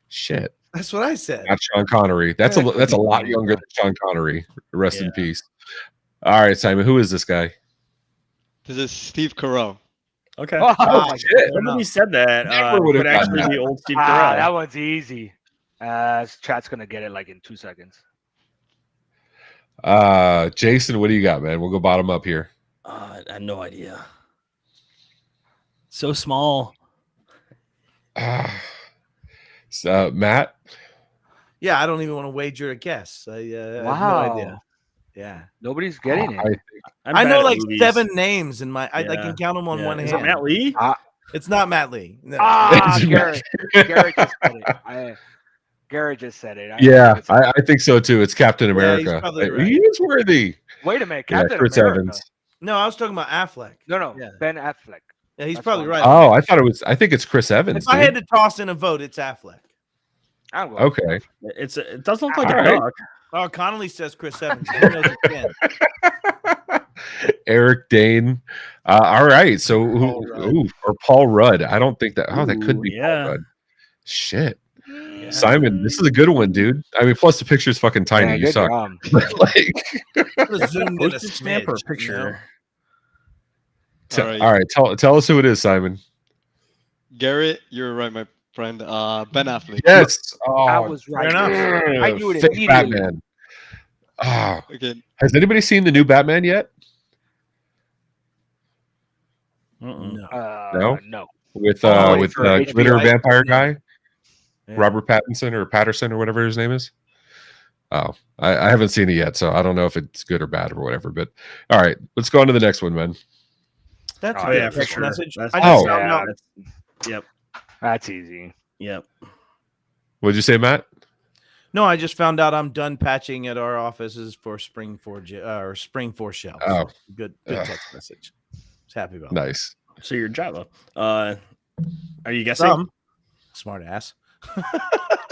Shit, That's what I said. not Sean Connery. That's Yeah, it a could that's a be lot Clooney, younger yeah. than Sean Connery. Rest in Yeah. peace. All right, Simon. Who is this guy? This is Steve Carell. Okay. Oh, Wow, my shit. Somebody said that. Never would have could gotten actually that. be old Steve Ah, Carell. that one's easy. Chat's gonna get it like in 2 seconds. Jason, what do you got, man? We'll go bottom up here. I have no idea. So small. Matt. Yeah, I don't even want to wager a guess. I have no idea. Yeah, Nobody's getting it. I'm I bad know at like movies. 7 names in my. I Yeah. can count them on Yeah. one Is hand. it Matt Lee? It's not Matt Lee. No. Garrett. Garrett just said it. Garrett just said it. Yeah, I think so too. It's Captain Yeah, he's America. probably right. He is worthy. Wait a minute, Yeah, Captain Chris America. Evans. No, I was talking about Affleck. No, Yeah. Ben Affleck. Yeah, he's That's probably fine. right. Oh, I thought it was. I think it's Chris Evans. If I had dude. to toss in a vote, it's Affleck. I'm going. Okay. It doesn't look like All a right. duck. Oh, Connolly says Chris Evans. He knows it can. Eric Dane. All right. So Paul Rudd. or Paul Rudd. I don't think that. Oh, that could Ooh, be yeah. Paul Rudd. Shit. Yeah. Simon, this is a good one, dude. I mean, plus the picture's fucking tiny. Yeah, You good suck. job. Like, Could've zoomed in a Postage stamp or smidge, picture? All right. all right. Tell us who it is, Simon. Garrett, you're right, my friend. Ben Affleck. Yes. Oh, I was right. enough. I knew it fake immediately. Batman. Oh, Again, has anybody seen the new Batman yet? Mm-mm. No. No. With Oh, with for HBO. glitter vampire guy, Yeah. Robert Pattinson or Patterson or whatever his name is. Oh, I haven't seen it yet, so I don't know if it's good or bad or whatever. But all right, let's go on to the next one, man. That's Oh, a good yeah, for text sure. message. That's- I just Oh. found Yeah, out. Yep. that's easy. Yep. What'd you say, Matt? No, I just found out I'm done patching at our offices for spring for shelves. Oh. Good Ugh. text message. Was happy about Nice. So you're Java. Are you guessing? Some smart ass.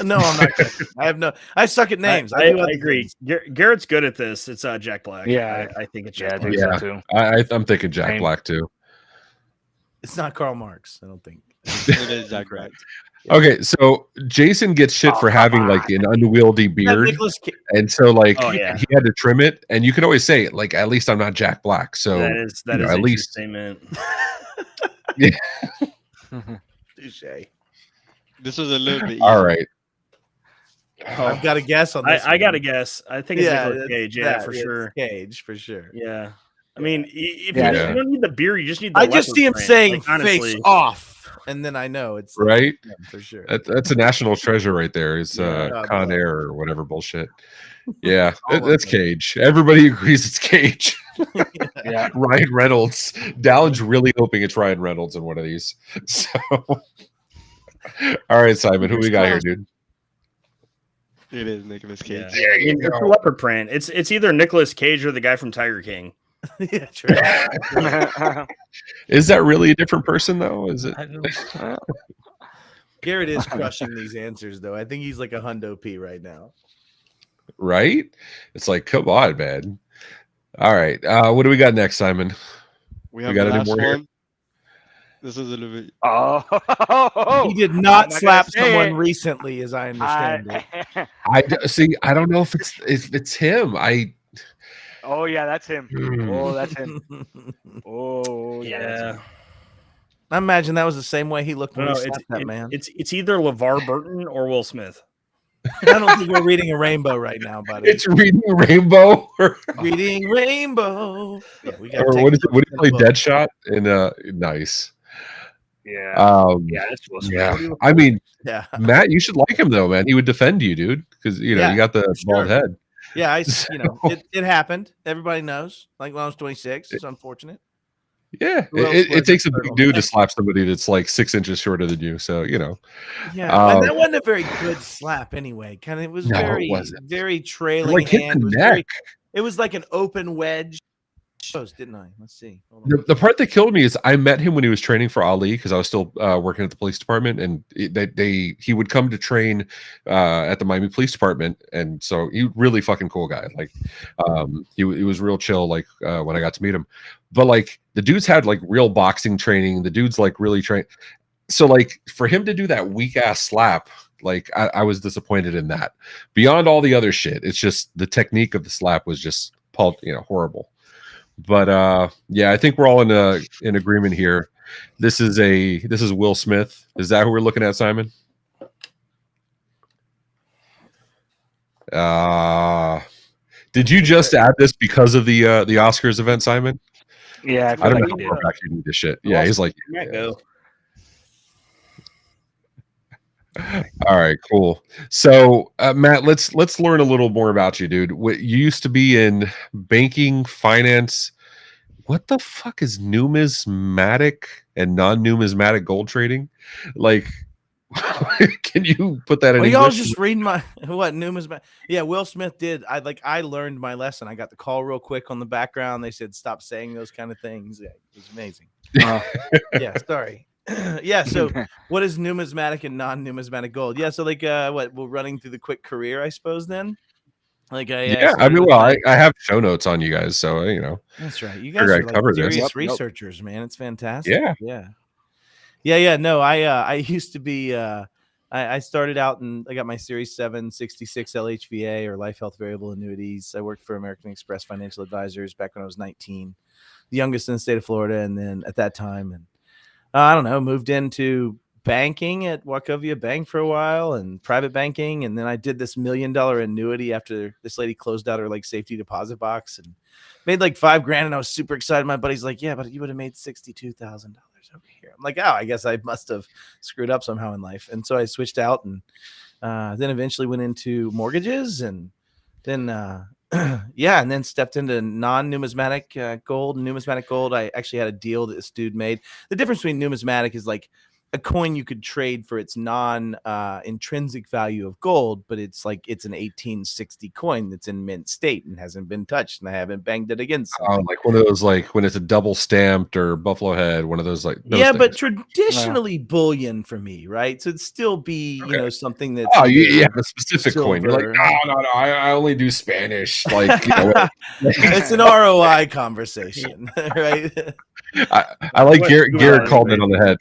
No, I'm not. Guessing. I suck at names. I do other agree. things. Garrett's good at this. It's Jack Black. Yeah. I think it's Yeah, I Jack think Black. Yeah. so too. I'm thinking Jack Same. Black too. It's not Karl Marx. I don't think. it is Jack Black. Okay, so Jason gets shit for Oh, having come like an unwieldy beard, Nicholas and so like Oh, yeah. he had to trim it. And you can always say it like, at least I'm not Jack Black. So That is you know, a at true least- statement. Touche. This was a little bit easy. all right. I've got a guess on this. I got to one. guess. I think it's Nicolas it's Cage. Yeah, that. for It's sure. Cage for sure. Yeah. I mean, if Yeah. you don't need the beer, you just need the I just leopard see him print. saying Like, honestly, face off, and then I know it's Right? him for sure. That's a national treasure right there. It's Yeah. Con Air or whatever bullshit. Yeah, All of that's them. Cage. Everybody agrees it's Cage. Yeah. Ryan Reynolds. Dallon's really hoping it's Ryan Reynolds in one of these. So, all right, Simon, who we got here, dude? It is Nicolas Cage. yeah. I mean, it's the leopard print. It's either Nicolas Cage or the guy from Tiger King. Yeah, true. Is that really a different person though? Is it? Garrett is crushing these answers, though. I think he's like a hundo P right now. Right? It's like, come on, man. All right. What do we got next, Simon? We have got the any last more here? one. This is a little bit. Oh, He did I'm not not slap gonna say someone it. recently, as I understand it. See. I don't know if it's him. Oh yeah, that's him. Hmm. Oh, that's him. Oh yeah. that's Yeah. him. I imagine that was the same way he looked when No, he slapped that man. It's either LeVar Burton or Will Smith. I don't think we're reading a rainbow right now, buddy. It's reading Rainbow, or Reading rainbow. Yeah, we got. what is it? What do you play? Deadshot in nice. Yeah. Yeah. That's Will Smith. Yeah. I mean, Yeah, Matt, you should like him though, man. He would defend you, dude, because you know Yeah, you got the sure. bald head. yeah. It happened. Everybody knows. Like when I was 26, it's unfortunate. Yeah, Who else it was takes a it? big dude to slap somebody that's like 6 inches shorter than you. So you know, Yeah, and that wasn't a very good slap anyway. Kind of, it was No, it very, wasn't. very trailing like hit hand. the It was neck. it was like an open wedge. shows, didn't I? Let's see. Hold on. The part that killed me is I met him when he was training for Ali because I was still working at the police department, and he would come to train at the Miami Police Department, and so he really fucking cool guy. Like, he was real chill. Like when I got to meet him, but like the dudes had like real boxing training. The dudes like really trained. So like for him to do that weak ass slap, like I was disappointed in that. Beyond all the other shit, it's just the technique of the slap was just horrible. But yeah, I think we're all in agreement here. This is Will Smith. Is that who we're looking at, Simon? Did you just add this because of the Oscars event, Simon? Yeah, I don't know like how he far did. back you need this shit. Yeah, he's like, Might go. all right, cool. So Matt, let's learn a little more about you, dude. You used to be in banking, finance. What the fuck is numismatic and non-numismatic gold trading? Like, can you put that in Well, English? y'all just reading my numismatic. Yeah, Will Smith did. I learned my lesson. I got the call real quick on the background. They said stop saying those kind of things. Yeah, it was amazing. Yeah, sorry. Yeah, so what is numismatic and non-numismatic gold? Yeah, so like we're running through the quick career, I suppose. Then, like Yeah, I started mean, with well, my- I have show notes on you guys, so That's right. You figure guys I'd are like cover this. serious Yep. researchers, man. It's fantastic. Yeah. Yeah. No, I used to be. I started out and I got my Series 7 66 LHVA or Life Health Variable Annuities. I worked for American Express Financial Advisors back when I was 19, the youngest in the state of Florida, and then at that time, and I don't know, moved into banking at Wachovia Bank for a while and private banking. And then I did this $1 million annuity after this lady closed out her like safety deposit box and made like $5,000. And I was super excited. My buddy's like, yeah, but you would have made $62,000 over here. I'm like, oh, I guess I must have screwed up somehow in life. And so I switched out and then eventually went into mortgages and then, yeah, and then stepped into non-numismatic gold. Numismatic gold, I actually had a deal that this dude made. The difference between numismatic is like a coin you could trade for its non-intrinsic value of gold, but it's like it's an 1860 coin that's in mint state and hasn't been touched, and I haven't banged it against something. Like one of those, like when it's a double stamped or buffalo head, one of those like those yeah, things. but traditionally bullion for me, right? So it'd still be something that's you have a specific coin. You're like, silver. no, I only do Spanish. Like, It's an ROI conversation, right? I like Garrett called it on the head.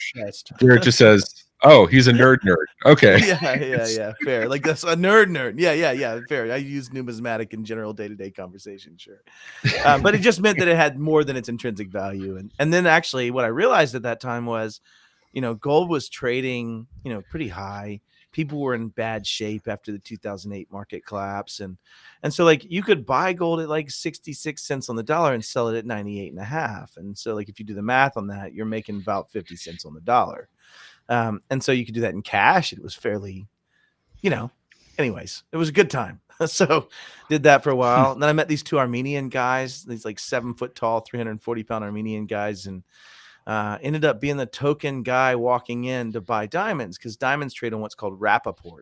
Garrett just says, "Oh, he's a nerd." Okay. Yeah. Fair. Like that's a nerd. Yeah. Fair. I use numismatic in general day-to-day conversation, sure. But it just meant that it had more than its intrinsic value. And then actually what I realized at that time was, gold was trading, pretty high. People were in bad shape after the 2008 market collapse. And so like you could buy gold at like 66 cents on the dollar and sell it at 98.5. And so like if you do the math on that, you're making about 50 cents on the dollar. And so you could do that in cash. It was fairly, anyways, it was a good time. So did that for a while. And then I met these two Armenian guys, these like 7 foot tall, 340-pound Armenian guys. And ended up being the token guy walking in to buy diamonds because diamonds trade on what's called Rappaport.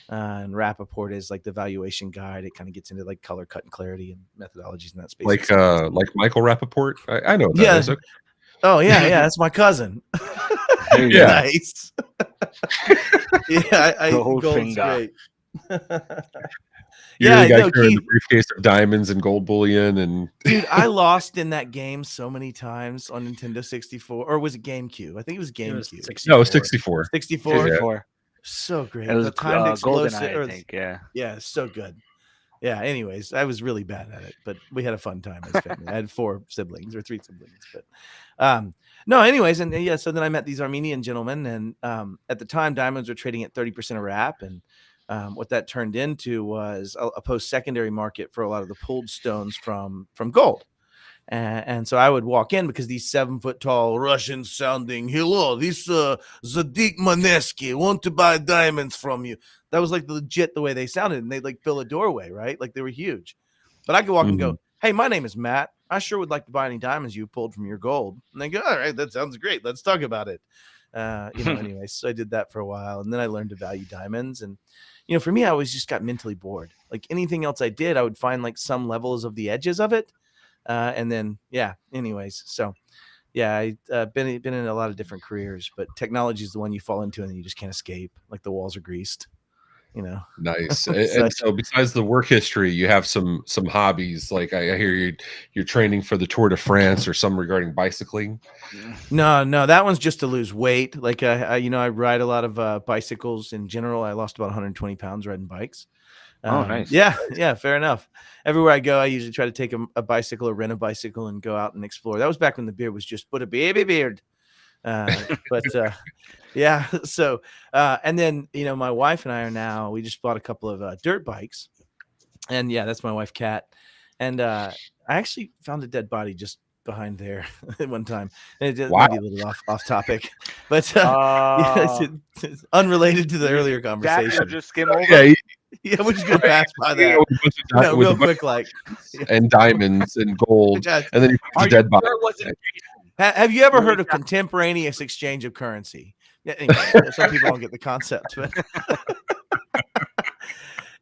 And Rappaport is like the valuation guide. It kind of gets into like color, cut, and clarity and methodologies in that space. Like Michael Rappaport. I know what that is. Okay. Oh yeah, that's my cousin. Yeah. Nice. Yeah, the whole gold's thing great. You're the guy no, carrying Keith, the briefcase of diamonds and gold bullion, and dude, I lost in that game so many times on Nintendo 64, or was it GameCube? I think it was GameCube. no, it was 64. 64. 64. So great. It was The timed explosive. GoldenEye, I think. Yeah. So good. Yeah. Anyways, I was really bad at it, but we had a fun time as family. I had 4 siblings or 3 siblings, but no. Anyways, and yeah, so then I met these Armenian gentlemen, and at the time, diamonds were trading at 30% of wrap, and what that turned into was a post-secondary market for a lot of the pulled stones from gold. And so I would walk in because these 7 foot tall Russian sounding, hello, this Zadik Maneski want to buy diamonds from you. That was like legit the way they sounded. And they'd like fill a doorway, right? Like they were huge. But I could walk and go, hey, my name is Matt. I sure would like to buy any diamonds you pulled from your gold. And they go, all right, that sounds great. Let's talk about it. Anyway, so I did that for a while. And then I learned to value diamonds. And, for me, I always just got mentally bored. Like anything else I did, I would find like some levels of the edges of it. And then, yeah, anyways. So, yeah, I've been in a lot of different careers, but technology is the one you fall into and you just can't escape. Like the walls are greased, you know. Nice. So, And so besides the work history, you have some hobbies. Like I hear you're training for the Tour de France or some regarding bicycling. no, that one's just to lose weight. Like I ride a lot of bicycles in general. I lost about 120 pounds riding bikes. Nice. Yeah, fair enough. Everywhere I go, I usually try to take a bicycle or rent a bicycle and go out and explore. That was back when the beard was just put a baby beard. But yeah, so and then my wife and I we just bought a couple of dirt bikes, and yeah, that's my wife Kat, and I actually found a dead body just behind there at one time. And it Wow. might be a little off topic, but yeah, it's unrelated to the earlier conversation. Just skim over. Yeah, we're just gonna pass by that. Real quick, like and diamonds and gold, and then you put the dead body. Have you ever heard of contemporaneous exchange of currency? Yeah, anyway, some people don't get the concept, but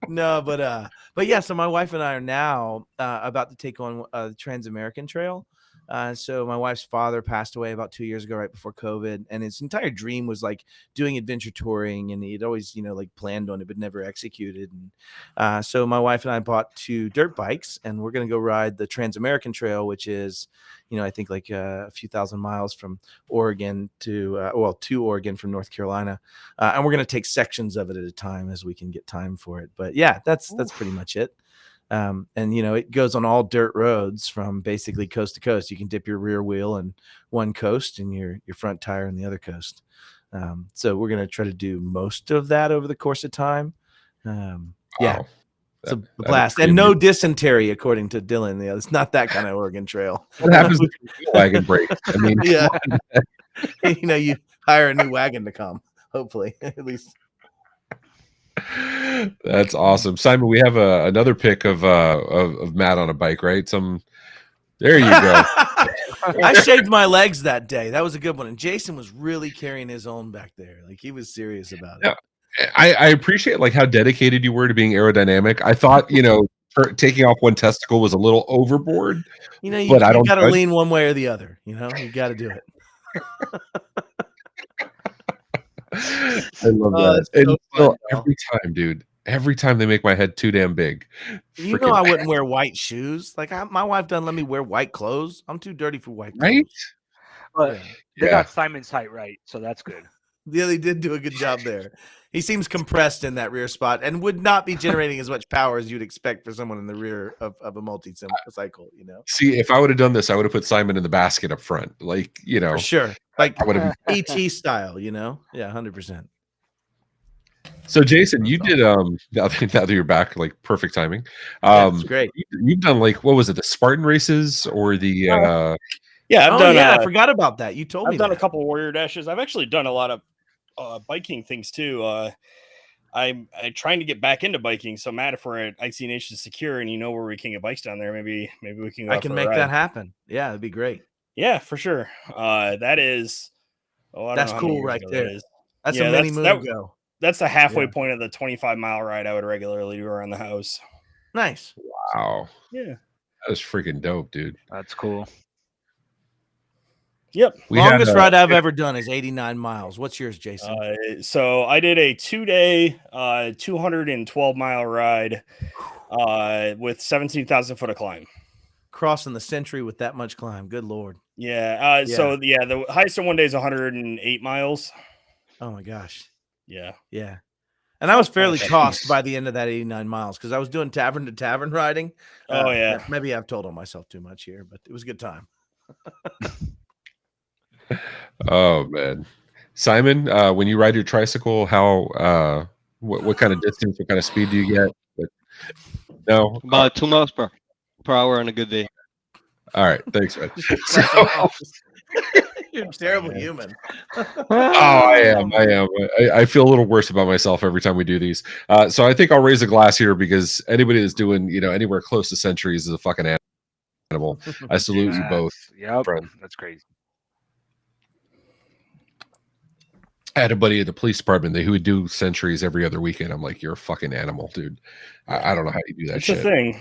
no, but yeah. So my wife and I are now about to take on the Trans-American Trail. So my wife's father passed away about 2 years ago, right before COVID, and his entire dream was like doing adventure touring, and he'd always, like planned on it, but never executed. And so my wife and I bought 2 dirt bikes, and we're going to go ride the Trans-American Trail, which is, I think like a few thousand miles from Oregon to Oregon from North Carolina. And we're going to take sections of it at a time as we can get time for it. But yeah, that's pretty much it. And it goes on all dirt roads from basically coast to coast. You can dip your rear wheel in one coast and your front tire in the other coast. So we're going to try to do most of that over the course of time. Yeah, it's a blast. And no dysentery, according to Dylan. Yeah, it's not that kind of Oregon Trail. What happens if the wagon breaks? I mean, yeah, you hire a new wagon to come, hopefully, at least. That's awesome, Simon. We have another pic of Matt on a bike, right? There you go. I shaved my legs that day. That was a good one. And Jason was really carrying his own back there. Like he was serious about it. Yeah. I appreciate like how dedicated you were to being aerodynamic. I thought, taking off one testicle was a little overboard. But I don't got to lean one way or the other. You got to do it. I love that. And so every time, dude, every time they make my head too damn big. I wouldn't wear white shoes. Like my wife doesn't let me wear white clothes. I'm too dirty for white clothes. Right? But they got Simon's height right, so that's good. Yeah, they did do a good job there. He seems compressed in that rear spot and would not be generating as much power as you'd expect for someone in the rear of a multi-cycle, See, if I would have done this, I would have put Simon in the basket up front. Like, For sure. Like I would have ET style, Yeah, 100%. So Jason, you did now that you're back, like perfect timing. That's great. You've done like what was it, the Spartan races or the Yeah, I've done. I forgot about that. You told me. I've done a couple Warrior Dashes. I've actually done a lot of biking things too. I'm trying to get back into biking. So Matt, if we're at IC Nation Secure and where we can get bikes down there, maybe we can go. I can make that happen. Yeah, it'd be great. Yeah, for sure. That is. That's cool right there. That's a mini moon ago. That's the halfway point of the 25-mile ride I would regularly do around the house. Nice. Wow. Yeah. That was freaking dope, dude. That's cool. Yep. Longest ride I've ever done is 89 miles. What's yours, Jason? So I did a 2-day, 212-mile ride with 17,000 foot of climb. Crossing the century with that much climb. Good Lord. Yeah. So the highest in one day is 100 miles. Oh my gosh. Yeah. Yeah. And I was fairly tossed by the end of that 89 miles because I was doing tavern to tavern riding. Maybe I've told on myself too much here, but it was a good time. Oh man. Simon, when you ride your tricycle, how what kind of distance, what kind of speed do you get? No, about 2 miles per hour on a good day. All right, thanks, man. You're a terrible human. I am. I feel a little worse about myself every time we do these. So I think I'll raise a glass here because anybody that's doing, anywhere close to centuries is a fucking animal. I salute you both. Yeah, friend. That's crazy. I had a buddy at the police department who would do centuries every other weekend. I'm like, you're a fucking animal, dude. I don't know how you do that shit. It's a thing.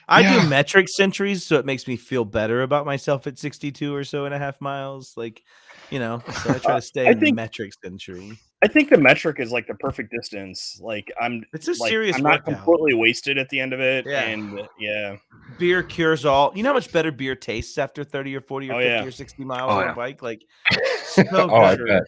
I Yeah. do metric centuries, so it makes me feel better about myself at 62 or so and a half miles. Like, so I try to stay I in think- metric century. I think the metric is like the perfect distance. Like It's a serious I'm not workout. completely wasted at the end of it. Yeah. And yeah. Beer cures all. You know how much better beer tastes after 30 or 40 or Oh, 50 yeah. or 60 miles Oh, on yeah. a bike? Like, so Oh, I good. bet.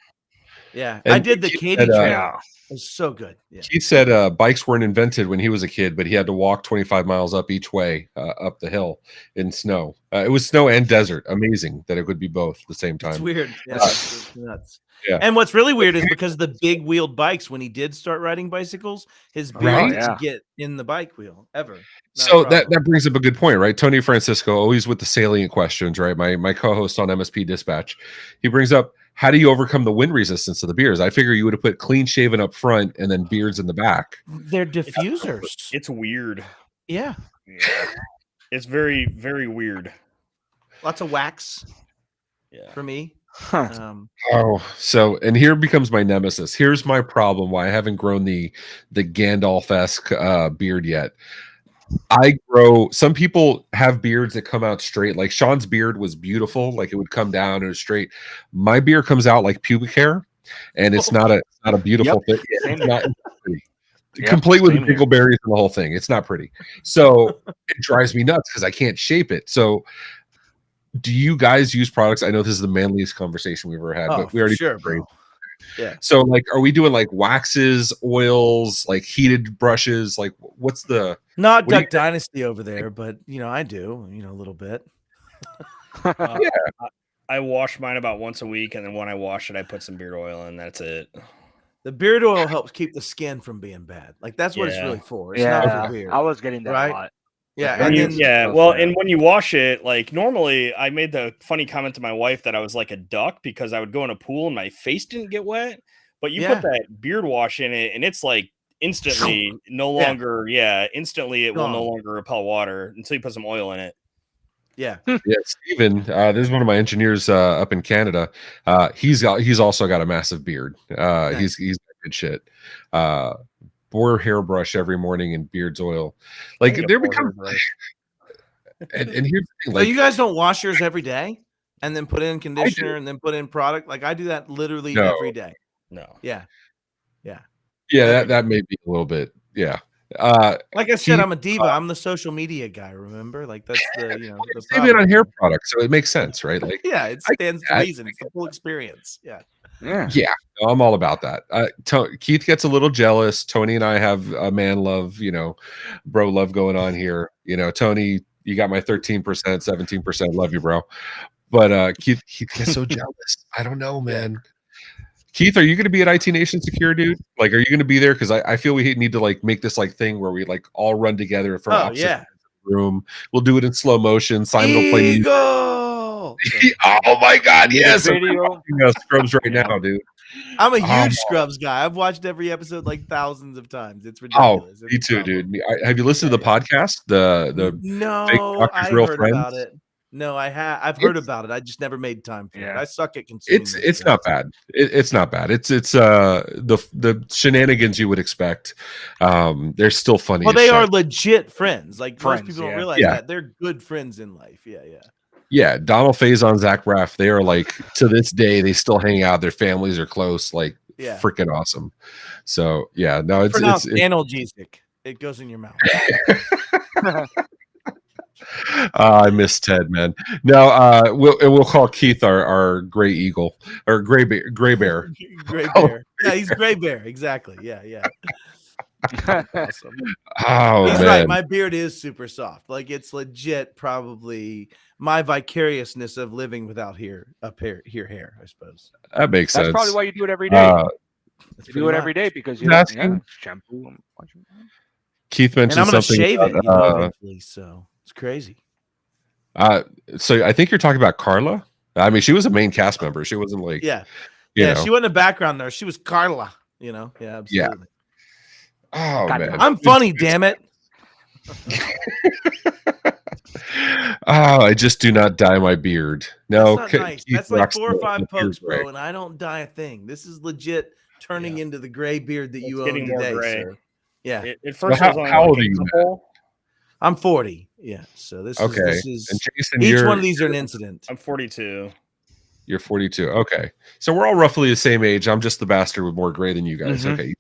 Yeah. And I did the Keith Katy said, Trail. Yeah. It was so good. Yeah. He said bikes weren't invented when he was a kid, but he had to walk 25 miles up each way up the hill in snow. It was snow and desert. Amazing that it could be both at the same It's time. weird. Yeah, it's nuts. Yeah. And what's really weird is because of the big wheeled bikes, when he did start riding bicycles, his beer Right. didn't Yeah. get in the bike wheel ever. Not a So that problem. brings up a good point, right? Tony Francisco, always with the salient questions, right? My co-host on MSP Dispatch, he brings up, how do you overcome the wind resistance of the beers? I figure you would have put clean shaven up front and then beards in the back. They're diffusers. It's weird. Yeah. Yeah. It's very, very weird. Lots of wax Yeah. for me. Huh. Oh, so and here becomes my nemesis. Here's my problem why I haven't grown the Gandalf-esque beard yet. Some people have beards that come out straight. Like Sean's beard was beautiful, like it would come down and it was straight. My beard comes out like pubic hair, and it's not a beautiful thing. Same It's not pretty. Yep, Complete with the same here. dingleberries and the whole thing. It's not pretty. So it drives me nuts because I can't shape it. So do you guys use products? I know this is the manliest conversation we've ever had, Oh, but we already sure, bro. Yeah. So like, are we doing like waxes, oils, like heated brushes? Like what's the Not What do you Duck Dynasty over there, but I do, a little bit. Yeah. I wash mine about once a week, and then when I wash it, I put some beard oil in. That's it. The beard oil helps keep the skin from being bad. Like that's what it's Yeah. really for. It's not Yeah, for beard. I was getting that Right? a lot. Yeah, When and you- then yeah, Those well, bad. and when you wash it, like normally I made the funny comment to my wife that I was like a duck because I would go in a pool and my face didn't get wet. But you Yeah. put that beard wash in it, and it's like instantly no Yeah. longer, instantly it will no Gone. longer repel water until you put some oil in it. yeah. Yeah, Steven, this is one of my engineers up in Canada. He's also got a massive beard. Nice. He's got good shit. Boar hairbrush every morning and beard's oil. Like I need a there boar become hairbrush. and here's the thing, So like you guys don't wash yours every day and then put in conditioner and then put in product? Like I do that literally No. every day. No. Yeah. yeah, every that may be a little bit, yeah. Like I said, Keith, I'm a diva. I'm the social media guy, remember? Like that's the, the save it on problem. hair products, so it makes sense, right? Like Yeah, it I- stands to I- reason. It's the full experience. Yeah. Yeah. yeah, no, I'm all about that. Keith gets a little jealous. Tony and I have a man love, bro love going on here. Tony, you got my 13%, 17%. Love you, bro. But Keith gets so jealous. I don't know, man. Keith, are you going to be at IT Nation Secure, dude? Like, are you going to be there? Because I feel we need to like make this like thing where we like all run together from opposite yeah. ends of the room. We'll do it in slow motion. Simon will play music. Eagle. Oh my God, yes! I'm Video. watching, Scrubs right now, dude. I'm a Oh, huge Scrubs guy. I've watched every episode like thousands of times. It's Oh, ridiculous. me It's a too, problem. dude. Have you listened to the podcast? The No, Doctors, I Real heard Friends? about it. No, I have. I've heard It's- about it. I just never made time for it. Yeah. I suck at consuming. it's those not things. bad. It's not bad. It's the shenanigans you would expect. They're still funny. Well, as they shit. are legit friends. Like Friends, most people don't yeah. realize Yeah. that they're good friends in life. Yeah, yeah. Yeah, Donald Faison, Zach Braff, they are like to this day they still hang out. Their families are close. Like Yeah. freaking awesome. So yeah, no, it's Pronounced analgesic. It goes in your mouth. I miss Ted, man. No, we'll call Keith our gray eagle or gray bear. Gray bear. Yeah, he's gray bear. Exactly. Yeah, yeah. Awesome. Oh He's man, right. My beard is super soft. Like it's legit. Probably my vicariousness of living without hair, hair. I suppose. that makes That's sense. probably why you do it every day. Uh, That's You do pretty it every much. day because you That's don't, good. shampoo. Keith And mentioned I'm gonna something. shave it. about, Eventually, so it's crazy. So I think you're talking about Carla. I mean, she was a main cast member. She wasn't like Yeah, you yeah. know. She wasn't a background nurse. She was Carla. Yeah, absolutely. Oh God, man, I'm funny, damn it. Oh, I just do not dye my beard. No, That's not nice. Keith That's like rocks 4 or the 5 beard pokes, bro, gray. and I don't dye a thing. This is legit turning into the gray beard that It's you own getting more today, gray. sir. Yeah. At first, Well, it was only how like old are a you, couple. I'm 40. Yeah. So this Okay. is And Jason, each you're one of these are an incident. I'm 42. you're 42. Okay. So we're all roughly the same age. I'm just the bastard with more gray than you guys. Mhm. Okay.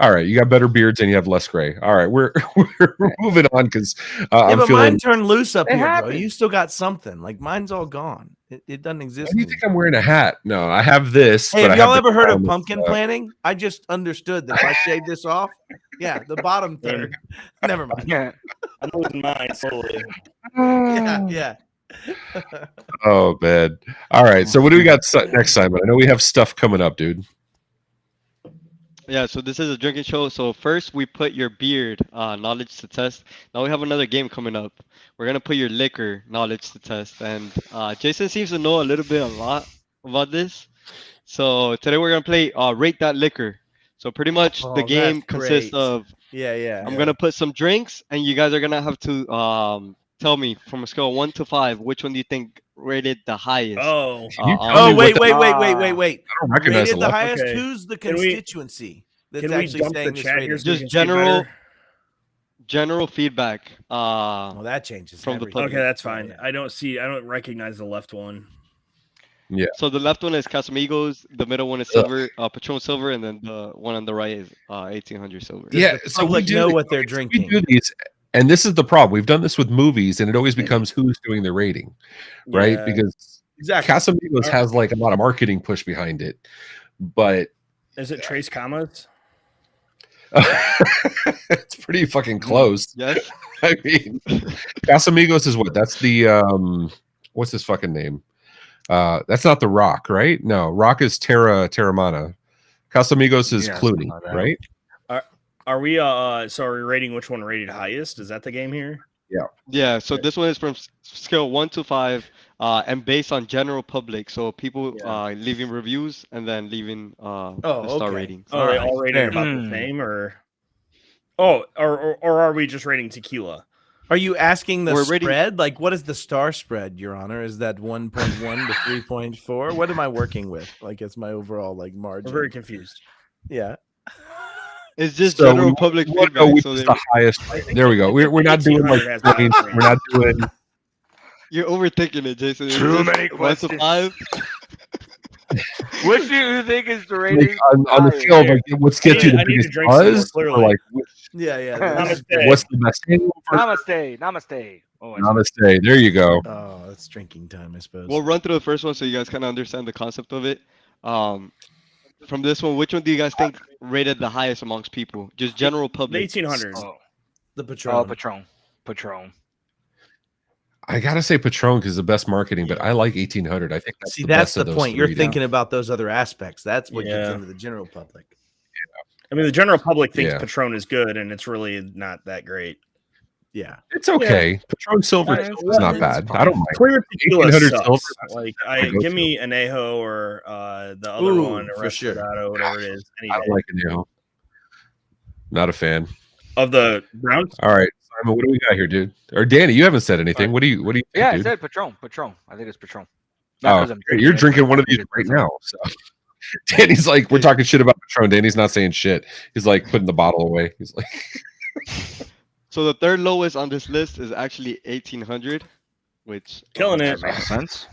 All right. You got better beards and you have less gray. All right. We're moving on because Yeah, I'm but feeling. mine turned loose up It here, bro. happens. You still got something. Like mine's all gone. It doesn't Why exist. do you think I'm wearing a hat? No, I have this. Hey, but have I y'all have the ever heard of crown pumpkin that's, planting? I just understood that if I shave this off, yeah, the bottom third. Never mind. Yeah. I'm losing mine slowly. Yeah. Oh man! All right, so what do we got next, Simon? I know we have stuff coming up, dude. Yeah, so this is a drinking show. So first we put your beard knowledge to test. Now we have another game coming up. We're gonna put your liquor knowledge to test. And Jason seems to know a lot about this. So today we're gonna play rate that liquor. So pretty much the Oh, game that's consists great. of Yeah. I'm gonna put some drinks, and you guys are gonna have to tell me from a scale of 1 to 5 which one do you think rated the highest. Oh, Can you on- tell Oh, me what wait. I don't recognize Rated the the left. highest. Okay. Who's the Can we- constituency that's can we actually dump the saying this chat here rating? so we Just can see it general- better? General feedback. Well, that changes from the everything. public. Okay, that's fine. Yeah. I don't recognize the left one. So the left one is Casamigos, the middle one is silver, Patron silver, and then the one on the right is 1800 silver. Does Yeah, the so we public do know the- what they're We drinking. do these, and this is the problem. We've done this with movies, and it always becomes who's doing the rating, right? Yeah. Because Exactly. Casamigos has like a lot of marketing push behind it, but Is it Trace Commas? it's pretty fucking close. Yes. I mean, Casamigos is what? That's the what's his fucking name? That's not the Rock, right? No, Rock is Terramana. Casamigos is Yeah, Clooney, something like that. right? Are we so are we rating which one rated highest? Is that the game here? Yeah. So this one is from scale 1 to 5, and based on general public. So people leaving reviews and then leaving the star okay. ratings. Oh, they Alright, all rated fair. about the same, or or are we just rating tequila? Are you asking the We're rating- spread? Like, what is the star spread, Your Honor? Is that 1.1 to 3.4? What am I working with? Like, it's my overall like I'm margin. very confused. Yeah. It's just So general we public wanna know feedback. which So is they- the highest. There we go. We're not doing like 1800 has the range. highest We're not doing. you're overthinking it, Jason. It's Too just many 1 to questions. 5. Which do you think is the Like, rating? on the scale of like, what's gets you the I need to biggest drink some more, buzz, or clearly. like Yeah. Namaste. what's the best hangover? Namaste. Oh, I see. Namaste. There you go. Oh, it's drinking time, I suppose. We'll run through the first one so you guys kind of understand the concept of it. From this one, which one do you guys think rated the highest amongst people? Just general The public. 1800s. Oh, the Patron. oh, Patron. I gotta say Patron is the best marketing, but I like 1800. I think that's See, the that's best the of those point. You're three now. thinking about those other aspects. That's what gets Yeah. into the general public. I mean, the general public thinks Yeah. Patron is good, and it's really not that great. Yeah. It's okay. Patron Silver Yeah, is it's not fine. bad. It's I don't mind. Clear tequila 1800 sucks. silver, Like, my go-to. give me Anejo or the other Ooh, one, for sure. Respirado, whatever it is. Any I day. don't like it now. Not a fan. Of the brown. All right, Simon, what do we got here, dude? Or Danny, you haven't said anything. What do you think, Yeah, I dude? said Patron. I think it's Patron. Oh, 'cause I'm you're it, drinking but one of I these think right it's now. So Danny's like, we're talking shit about Patron. Danny's not saying shit. He's like putting the bottle away. He's like, So the third lowest on this list is actually 1800, which Killing That it. makes sense.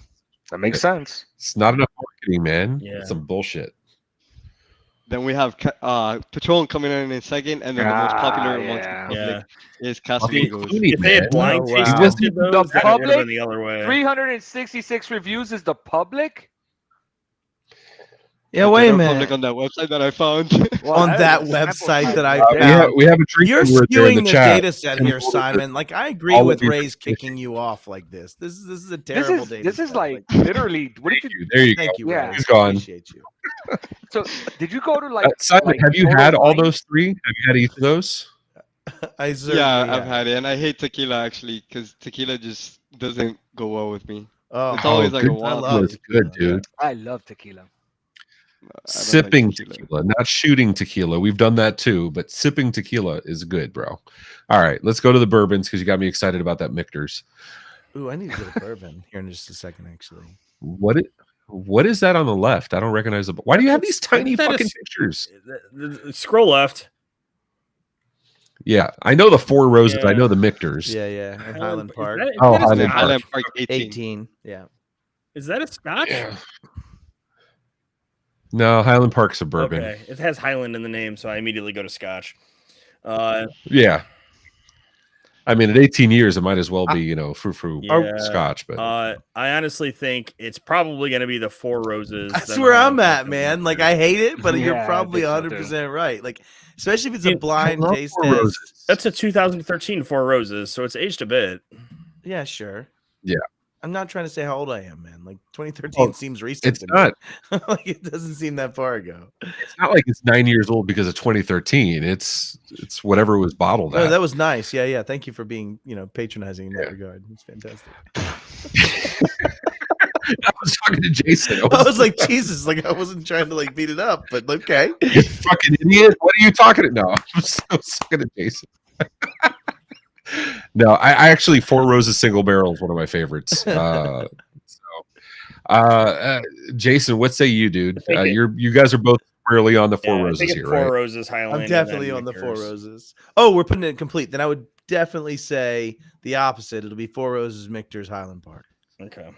That makes sense. it's not enough marketing, man. Yeah. It's some bullshit. Then we have Patron coming in second, and then the most popular amongst yeah. the public Yeah. is Fucking Casamigos. Clooney, If they had man. blind Oh, taste wow. tested those, The that would have public? been the other way. 366 reviews is the public. Yeah, The wait a general minute. public on that website that I found. Well, On that is a sample website size. that I We have a drink You're word there in skewing the the chat. data set And here, all of the- Simon. Like, I agree all of with these- Ray's kicking you off like this. This is a This terrible is data this is set. like literally. What Thank did you? you. There you go. Thank you, Yeah. Ray. He's gone. Appreciate you. So did you go to like? Simon, like have you Total had all Wine? those three? Have you had each of those? I certainly Yeah, I've have. had it, and I hate tequila actually because tequila just doesn't go well with me. Oh, It's always like a good wild. I love tequila is good, tequila. dude. I love tequila. I don't like Sipping tequila, not shooting tequila. We've done that too, but sipping tequila is good, bro. All right, let's go to the bourbons because you got me excited about that Michter's. Ooh, I need to get a bourbon here in just a second, actually. What is that on the left? I don't recognize it. Why do you have these tiny that fucking is- pictures? Scroll left. Yeah, I know the Four Roses. I Yeah. know the Mictors. Yeah. And Highland Park. Is Oh, that a Highland Scotch? Highland Park 18. 18. Yeah. Is that a Scotch? Yeah. No, Highland Park's a bourbon. Okay, it has Highland in the name, so I immediately go to Scotch. Yeah. I mean, at 18 years, it might as well be, frou-frou Yeah. Scotch. But I honestly think it's probably going to be the Four Roses. That's then where Highland I'm Park, at, then man. Like, Mictors. I hate it, but you're Yeah, I probably think so, 100% right. Like, especially if it's a Dude, blind I love taste Four test. Roses. That's a 2013 Four Roses, so it's aged a bit. Yeah, sure. Yeah. I'm not trying to say how old I am, man. Like 2013 seems recent. It's to not. me. Like it doesn't seem that far ago. It's not like it's 9 years old because of 2013. It's whatever was bottled No, at. that was nice. Yeah. Thank you for being, patronizing in that regard. It's fantastic. I was talking to Jason. I was like, Jesus, like I wasn't trying to like beat it up, but okay. You fucking idiot. What are you talking about? No, I was talking to Jason. No, I actually Four Roses single barrel is one of my favorites. Jason, what say you, dude? You guys are both squarely on the Four I Roses think it's here, Four right? Roses, Highland. I'm and definitely then on the Four Mictors. Roses. Oh, we're putting it complete. Then I would definitely say the opposite. It'll be Four Roses, Mictors, Highland Park. Okay.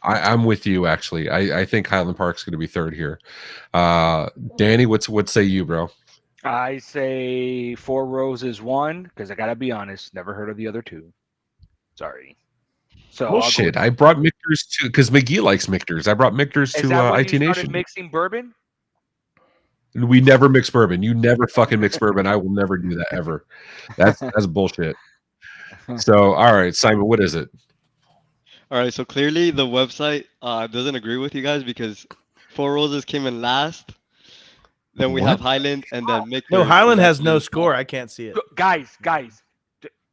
I'm with you, actually. I think Highland Park's going to be third here. Danny, what say you, bro? I say Four Roses 1 because I gotta be honest, never heard of the other two. Sorry. So Bullshit. I brought Mictors to because McGee likes Mictors. I brought Mictors Is to that when IT you started Nation. mixing bourbon? We never mix bourbon. You never fucking mix bourbon. I will never do that ever. That's bullshit. So, all right, Simon, what is it? All right, so clearly the website doesn't agree with you guys because Four Roses came in last. Then we have Highland and then Mictors. No, Highland is has no actually- score. I can't see it. Guys,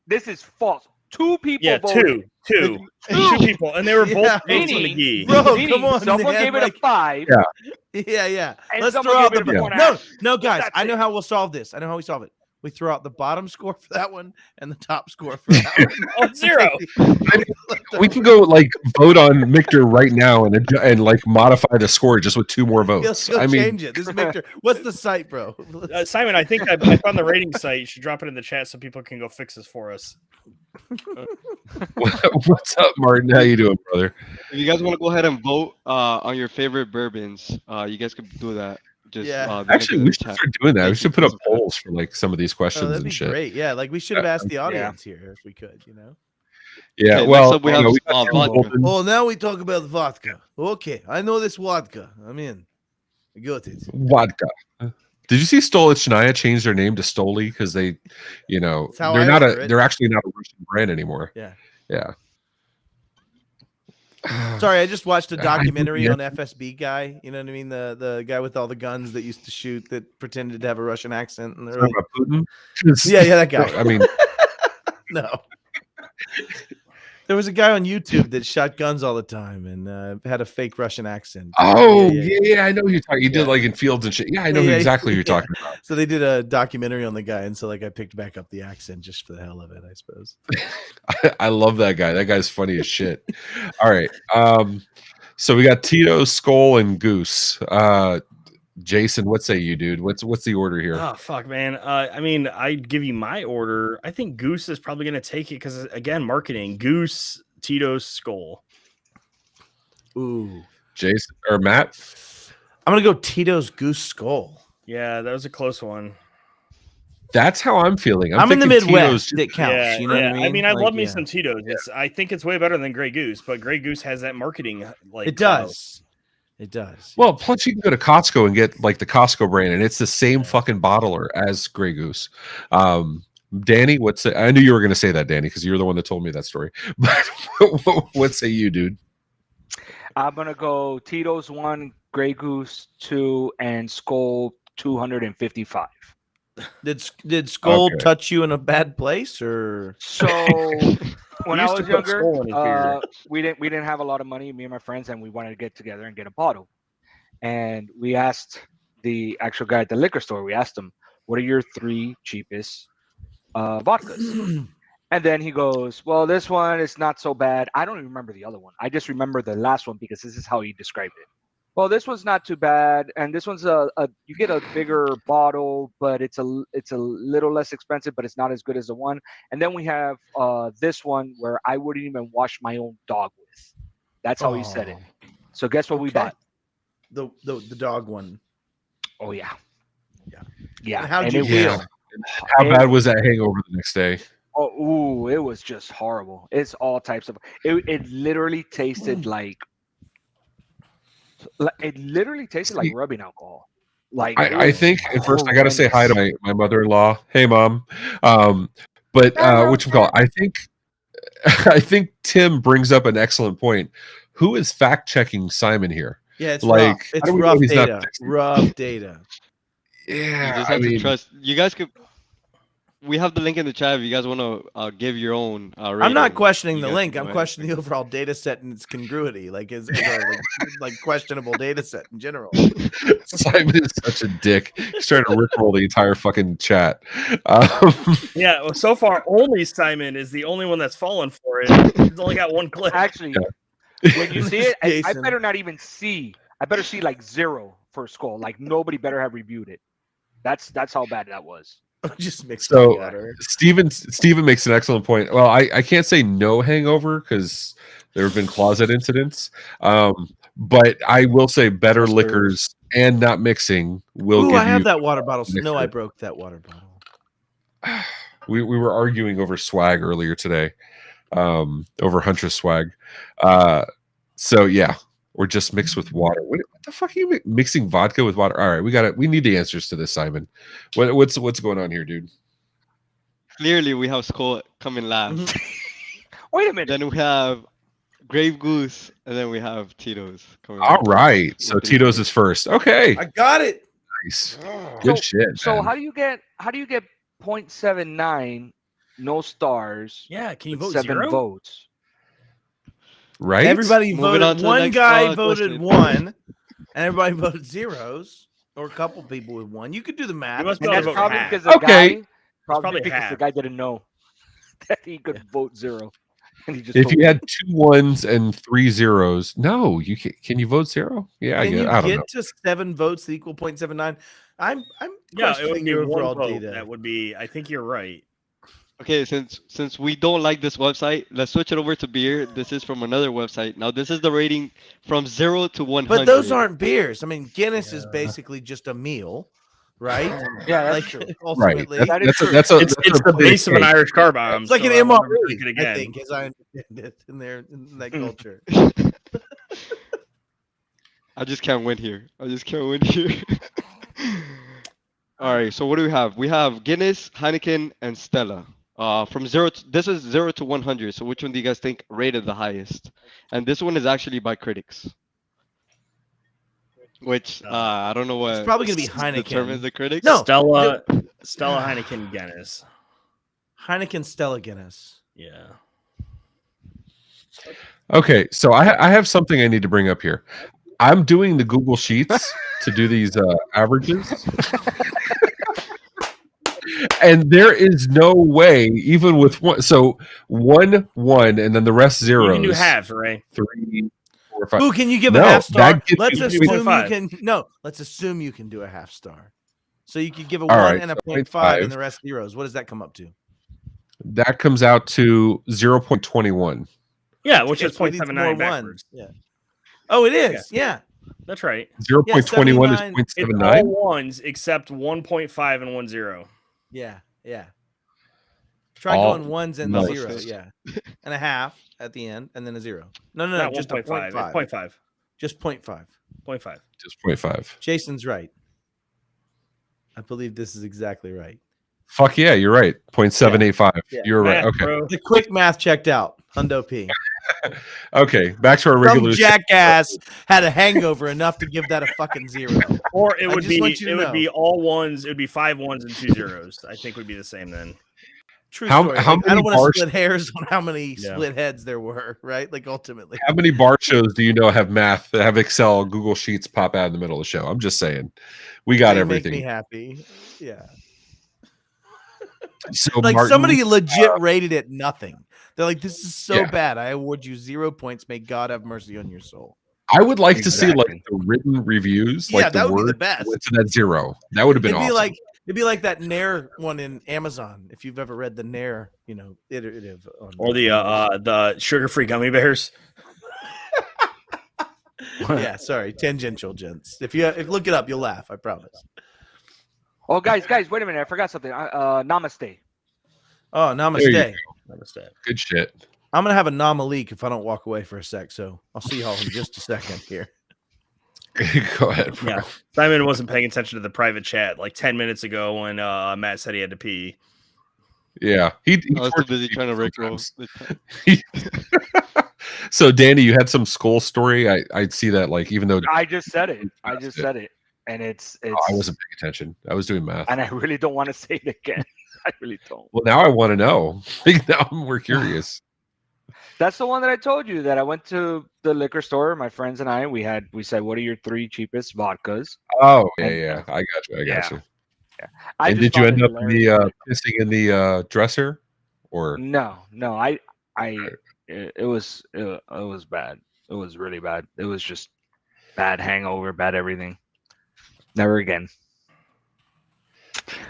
this is false. Two people Yeah, voted. two people, and they were both Yeah. votes for Meaning- McGee. Bro, Meaning come on, someone man, gave it like- a 5. Yeah. And Let's someone throw out gave the it a 4.5. no, guys. That's I know it. how we'll solve this. I know how we solve it. We throw out the bottom score for that one and the top score for that one. Oh, 0. We can go like vote on Mictor right now and like modify the score just with 2 more votes. He'll I mean, change it. This is Victor. What's the site, bro? Simon, I think I found the rating site. You should drop it in the chat so people can go fix this for us. what's up, Martin? How you doing, brother? If you guys want to go ahead and vote on your favorite bourbons, you guys could do that. Just Yeah. Actually, we should chat. start doing that. We Thank should you. put up polls for like some of these Oh, questions that'd be and shit. great. Yeah, like we should have asked the audience here if we could, Yeah. Okay, Well, next up we have got Tim vodka. Golden. Oh, now we talk about vodka. Okay, I know this vodka. I'm in. I got it. Vodka. Did you see Stolichnaya change their name to Stoli because they, That's how they're I not order it. they're actually not a Russian brand anymore. Yeah. Yeah. Sorry, I just watched a I documentary think on FSB guy. You know what I mean? The guy with all the guns that used to shoot that pretended to have a Russian accent. And they're Talking like, about Putin. yeah, that guy. I mean, No. There was a guy on YouTube that shot guns all the time and had a fake Russian accent. oh Yeah. yeah, I know who you're talking. You Yeah. did like in fields and shit. Yeah, I know Yeah, exactly who you're yeah. talking about. So they did a documentary on the guy, and so like I picked back up the accent just for the hell of it, I suppose. I love that guy. That guy's funny as shit. All right. So we got Tito, Skull, and Goose. Jason, what say you, dude? What's the order here? Oh fuck, man. I mean, I'd give you my order. I think Goose is probably going to take it because again, marketing. Goose, Tito's, Skull. Ooh. Jason or Matt? I'm gonna go Tito's Goose Skull. Yeah, that was a close one. That's how I'm feeling. I'm in the thinking Midwest. Tito's- It counts. Yeah, you know what I mean? I Like, love me yeah. some Tito's. I think it's way better than Grey Goose, but Grey Goose has that marketing. Like It does. It does. Well, plus you can go to Costco and get like the Costco brand, and it's the same fucking bottler as Grey Goose. Danny, I knew you were going to say that, Danny, because you're the one that told me that story. But what say you, dude? I'm gonna go Tito's 1, Grey Goose 2, and Skull 255. Did Skull Okay. touch you in a bad place or? So when I used to was put Skull younger, in his beer. we didn't have a lot of money, me and my friends, and we wanted to get together and get a bottle. And we asked the actual guy at the liquor store. We asked him, "What are your 3 cheapest vodkas?" And then he goes, "Well, this one is not so bad." I don't even remember the other one. I just remember the last one because this is how he described it. Well, this one's not too bad, and this one's you get a bigger bottle, but it's a little less expensive, but it's not as good as the one. And then we have this one where I wouldn't even wash my own dog with. That's how he said it. So guess what we Okay. bought? The dog one. Oh yeah, Yeah. yeah. And how'd And you it feel? was- How it- bad was that hangover the next day? Oh, ooh, it was just horrible. It's all types of. It literally tasted like. It literally tasted like rubbing alcohol. Like it I was think at first I got to say hi to my mother-in-law. Hey, mom. But what you call it? I think Tim brings up an excellent point. Who is fact checking Simon here? Yeah, it's Like, rough. how It's do we know rough he's not data. fixing it? Rough data. You Yeah, just I have to mean, trust. You guys could. We have the link in the chat if you guys want to give your own. I'm not rating. questioning You the guys link. can I'm go ahead. questioning the overall data set and its congruity. Like, is like questionable data set in general. Simon is such a dick. He's trying to rickroll the entire fucking chat. Um, Yeah, well, so far only Simon is the only one that's fallen for it. He's only got one click. Actually, when you see it, I Jason. better not even see. I better see like 0 for Skull. Like nobody better have reviewed it. That's how bad that was. Just mix So, water. Steven makes an excellent point. Well, I can't say no hangover because there have been closet incidents. But I will say better Clusters. liquors and not mixing will Ooh, give I have you. that water bottle. mixer. No, I broke that water bottle. We were arguing over swag earlier today, over Huntress swag. So yeah, or just mixed with water. What the fuck are you mixing vodka with water? All right, we need the answers to this, Simon. What's going on here, dude? Clearly, we have Skull coming last. Mhm. Wait a minute. Then we have Grave Goose, and then we have Tito's coming. All last. right, so With Tito's three is first. Okay, I got it. nice, good shit. So man. how do you get 0.79 no stars? Yeah, can you with vote 7 zero? votes? Right? Everybody Moving on voted. to the One next, guy voted question. 1, and everybody voted 0s, or a couple people with 1. You could do the math. You must And be able that's to vote probably half. because the Okay. guy. Probably probably because the half. guy didn't know that he could vote 0, and he just. If you voted. had 2 1s and 3 zeros, no, you can you vote 0? Yeah, Can you I don't know. get to 7 votes to equal 0.79? I'm Yeah, it would questioning be your one overall vote. data. That would be. I think you're right. Okay, since we don't like this website, let's switch it over to beer. This is from another website. Now, this is the rating from 0 to 100. But those aren't beers. I mean, Guinness is basically just a meal, right? Yeah, that's Like true. Right. ultimately, That is That's true. It's It's the base of an Irish car bomb. it's like so an I won't MRE, drink it I again. think, as I understand it in that culture. I just can't win here. All right, so what do we have? We have Guinness, Heineken, and Stella. From this is 0 to 100. So which one do you guys think rated the highest? And this one is actually by critics. Which I don't know what. It's probably gonna be Heineken. Determines the critics. No. Stella Heineken Guinness. Heineken, Stella, Guinness. Yeah. Okay, so I have something I need to bring up here. I'm doing the Google Sheets to do these averages. And there is no way, even with one, so 1, 1, and then the rest zeros. You can do halves, Ray. 3, 4, 5. Ooh, can you give No, a half star? that gives Let's you assume you 0.5. can. No, let's assume you can do a half star. So you could give a All 1 right, and a so 0.5 0.5. and the rest zeros. What does that come up to? That comes out to 0.21. Yeah, which Okay, is so we need some more 0.79 backwards. Yeah. Oh, it is. Yeah. That's right. 0.21 is 79. It's 0.79. all ones except 1.5 and 1 0. Yeah. Yeah. Try All going 1s and nice. 0s. Yeah. And a half at the end and then a 0. No, Not just a 1.5. 0.5. It's 0.5. Just 0.5. 0.5. Just 0.5. Jason's right. I believe this is exactly right. Fuck yeah, you're right. 0.785. Yeah. You're right. Math, Okay. bro. The quick math checked out. Hundo P. Okay. Back to our Some regular. jackass had a hangover enough to give that a fucking 0. Or it I would just be want you to it would know. be all ones. It would be 5 1s and 2 zeros. I think would be the same then. True How- story. how Like, I many don't want to bars- split hairs on how many Yeah. split heads there were, right? Like ultimately. How many bar shows do you know have math, have Excel, Google Sheets pop out in the middle of the show? I'm just saying. We got They everything. Make me happy. Yeah. So Like Martin, somebody legit rated it nothing. They're like, this is so Yeah. bad. I award you 0 points. May God have mercy on your soul. I would like to see like Exactly. the written reviews, Yeah, like the that would be the word best. went to that 0. That would have been awesome. It'd be like that Nair one in Amazon. If you've ever read the Nair, iterative on Or the sugar-free gummy bears. yeah, sorry, tangential gents. If you look it up, you'll laugh. I promise. Oh, guys, wait a minute. I forgot something. Namaste. Oh, There you namaste. Namaste. Good shit. I'm gonna have a namalik if I don't walk away for a sec. So I'll see y'all in just a second here. Go ahead. Bro. Yeah, Simon wasn't paying attention to the private chat like 10 minutes ago when Matt said he had to pee. Yeah, he I was too busy trying to rickroll. So, Danny, you had some skull story. I'd see that, like, even though I just said it. And it's. I wasn't paying attention. I was doing math. And I really don't want to say it again. I really don't. Well, now I want to know. Now we're curious. That's the one that I told you that I went to the liquor store. My friends and I, we said, what are your 3 cheapest vodkas? Oh, yeah, And, I got you. I got you. I And just did you found end it up in the hilarious. pissing in the dresser, or No. It was bad. It was really bad. It was just bad hangover, bad everything. Never again.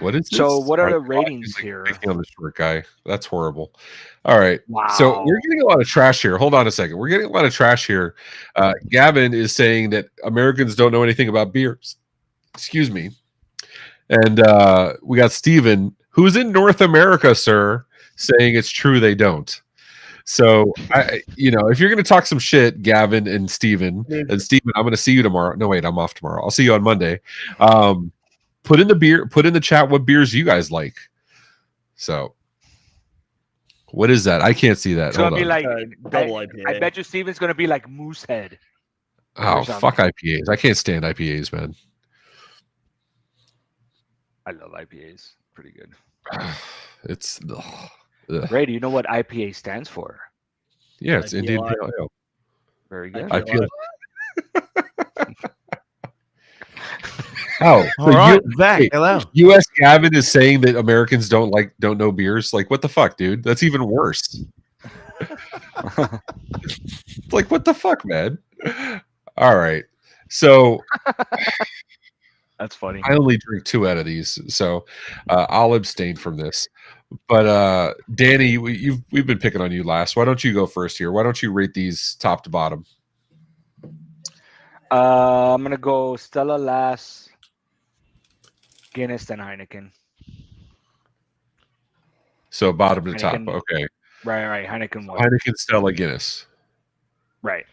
what is this? So what are the Alright, ratings here? picking on the short guy. That's horrible. All right. Wow. So we're getting a lot of trash here. Hold on a second. We're getting a lot of trash here. Gavin is saying that Americans don't know anything about beers. Excuse me. And we got Steven, who's in North America, sir, saying it's true they don't. So, if you're going to talk some shit, Gavin and Steven, I'm going to see you tomorrow. No, wait, I'm off tomorrow. I'll see you on Monday. Put in the chat what beers you guys like. So, what is that? I can't see that. It's gonna Hold be on. like Double IPA. I bet you Steven's gonna be like Moosehead. Oh, or something. fuck IPAs. I can't stand IPAs, man. I love IPAs. Pretty good. It's Ray, do you know what IPA stands for? yeah, it's IPA. Indian Pale Ale. Very good. I I feel. feel Oh, All right, back. Hello. U.S. Gavin is saying that Americans don't know beers. Like, what the fuck, dude? That's even worse. Like, what the fuck, man? All right, so That's funny. I only drink 2 out of these, so I'll abstain from this. But Danny, we've been picking on you last. Why don't you go first here? Why don't you rate these top to bottom? I'm gonna go Stella last, Guinness, then Heineken. So bottom to top. Heineken. Okay. Right. Heineken one. Heineken, Stella, Guinness. Right.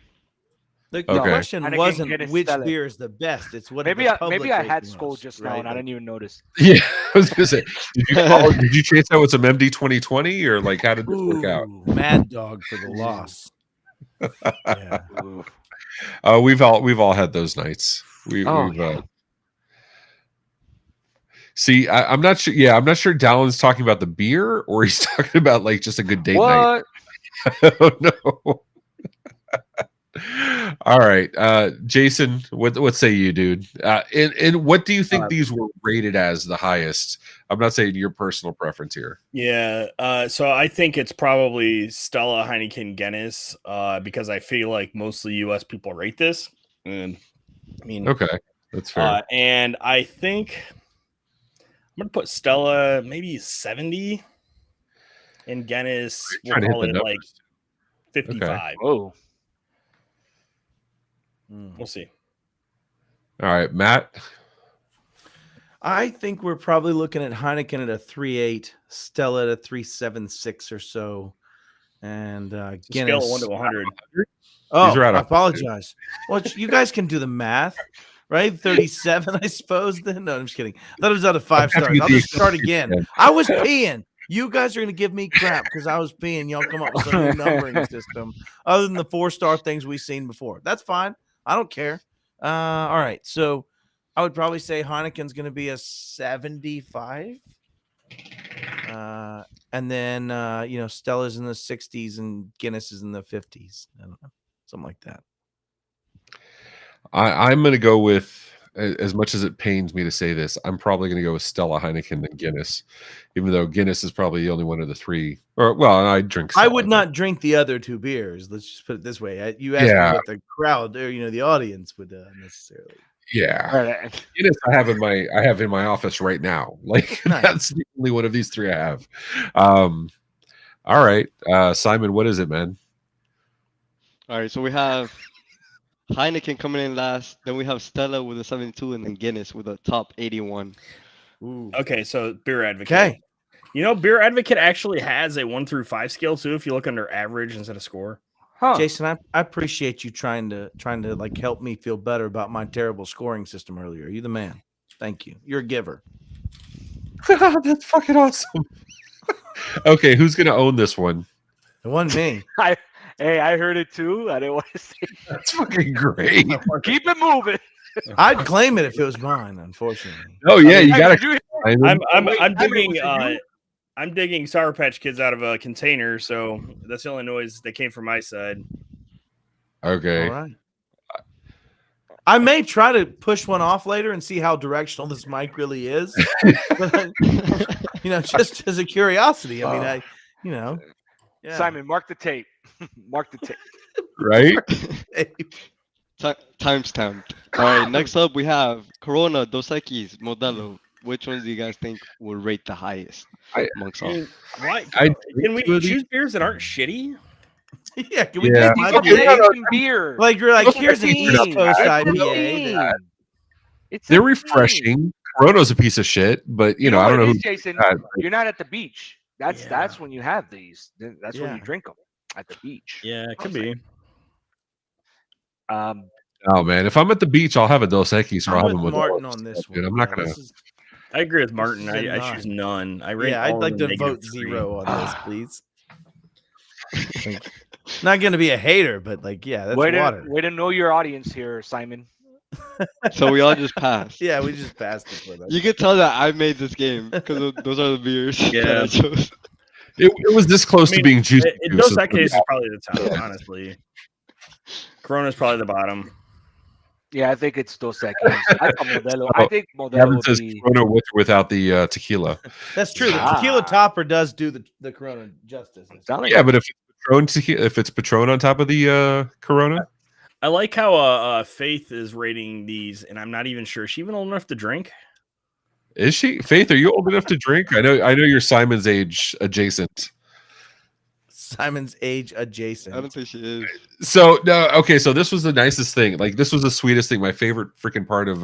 The Okay. question Heineken, wasn't Guinness, which Stella. beer is the best. It's what Maybe the public maybe I had rating Skull was, just now right? and I didn't even notice. Yeah, I was gonna say, did you chase that with some MD 2020 or like how did this work out? Ooh, Mad Dog for the loss. Yeah. Ooh. We've all had those nights. Oh, We've yeah. see. I'm not sure. Yeah, I'm not sure. Dallin's talking about the beer or he's talking about like just a good date night. What? Oh no. All right, Jason, what say you, dude? And what do you think these were rated as the highest? I'm not saying your personal preference here. Yeah. So I think it's probably Stella, Heineken, Guinness, because I feel like mostly U.S. people rate this. And I mean, Okay, that's fair. and I think I'm gonna put Stella maybe 70, and Guinness Trying we'll to hit call the it like numbers. 55. Whoa. We'll see. All right, Matt. I think we're probably looking at Heineken at a 3.8, Stella at a 3.76 or so, and Scale Guinness. of 1 to 100. Oh, These are out I of- apologize. Well, you guys can do the math, right? 37, I suppose. Then no, I'm just kidding. I thought it was out of 5 have to stars. get I'll the just start experience, again. man. I was peeing. You guys are going to give me crap because I was peeing. Y'all come up with some new numbering system other than the 4-star things we've seen before. That's fine. I don't care. All right. So I would probably say Heineken's going to be a 75. And then, Stella's in the 60s and Guinness is in the 50s. I don't know. Something like that. I'm going to go with as much as it pains me to say this, I'm probably going to go with Stella, Heineken, and Guinness, even though Guinness is probably the only one of the three. Or well, I drink. I Stella, would but- not drink the other two beers. Let's just put it this way. You asked Yeah. me what the crowd or the audience would necessarily. Yeah, All right. Guinness I have in my office right now. Like Nice. that's the only one of these three I have. All right, Simon, what is it, man? All right, so we have Heineken coming in last. Then we have Stella with a 72, and then Guinness with a top 81. Ooh. Okay, so Beer Advocate. Okay. Beer Advocate actually has a 1 through 5 scale too. If you look under average instead of score. Huh. Jason, I appreciate you trying to like help me feel better about my terrible scoring system earlier. You're the man. Thank you. You're a giver. That's fucking awesome. Okay, who's gonna own this one? It wasn't me. Hey, I heard it too. I didn't want to say. That's fucking great. Keep it moving. I'd claim it if it was mine, unfortunately. Oh yeah, you Hey, gotta. did you- I'm Wait, I'm I mean, digging was it you? I'm digging Sour Patch Kids out of a container, so that's the only noise that came from my side. Okay. All right. I may try to push one off later and see how directional this mic really is. But, just as a curiosity. I mean, yeah. Simon, mark the tape. Mark the tape. Right? Timestamped. All right, next up we have Corona, Dos Equis, Modelo. Which ones do you guys think will rate the highest amongst all? Why? I Can we really- choose beers that aren't shitty? Yeah, can we Yeah. take my It's beer? a Jason beer. Like you're like, It's a here's an theme. East Coast It's a IPA. theme. It's a They're theme. refreshing. Corona's a piece of shit, but I what don't know it who. is, Jason. that, You're not at the beach. That's Yeah. when you have these. That's when Yeah. you drink them at the beach. Yeah, it could be. Oh man, if I'm at the beach, I'll have a Dos Equis or I'll I'm have a with Modelo Martin on this dude. one. I'm not Yeah, gonna. this is- I agree with Martin. This is a I choose none. I rate yeah, all I'd of like them to vote -3. 0 on this, please. Like, not gonna be a hater, but like, yeah, that's way water. to know your audience here, Simon. So we all just passed. Yeah, we just passed it for that. You can tell that I made this game because those are the beers that Yeah. I chose. It was this close I mean, to being juicy. too, Dos so- Equis is probably the top, honestly. Corona's probably the bottom. Yeah, I think it's Dos Equis. I thought Modelo. I think Modelo Gavin would says be. Corona with or without the tequila. That's true. The Ah. tequila topper does do the Corona justice. Sound like Yeah, but if it's Patron on top of the Corona, I like how Faith is rating these, and I'm not even sure. Is she even old enough to drink? is she? Faith, are you old enough to drink? I know you're Simon's age adjacent. Simon's age adjacent. I don't think she is. So no, okay. So this was the nicest thing. Like this was the sweetest thing. My favorite freaking part of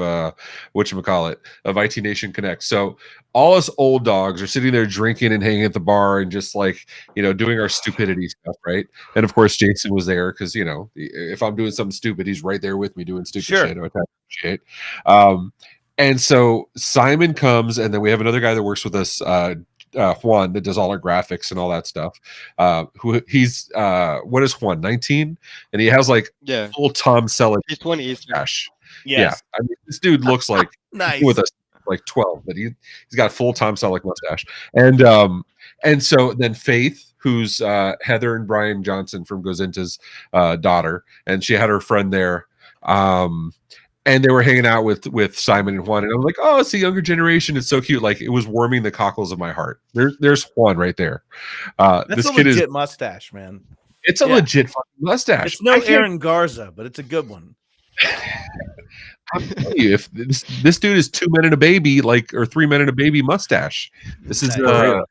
whatchamacallit of IT Nation Connect. So all us old dogs are sitting there drinking and hanging at the bar and just like doing our stupidity stuff, right? And of course Jason was there because if I'm doing something stupid, he's right there with me doing stupid Sure. shit or type of shit. And so Simon comes, and then we have another guy that works with us. Juan, that does all our graphics and all that stuff. He's what is Juan, 19? And he has like Yeah, full Tom Selleck he's 20. He's 20. mustache. Yes. Yeah, I mean, this dude looks like Nice. with us like 12, but he's got a full Tom Selleck mustache. And so then Faith, who's Heather and Brian Johnson from Gozinta's daughter, and she had her friend there. And they were hanging out with Simon and Juan, and I was like, "Oh, it's the younger generation. It's so cute." Like it was warming the cockles of my heart. There's Juan right there. That's This a kid legit is mustache, man. it's a yeah. legit fucking mustache. It's no I can't- Aaron Garza, but it's a good one. I'm telling you, if this dude is 2 men and a baby, or 3 men and a baby mustache. This is Nice.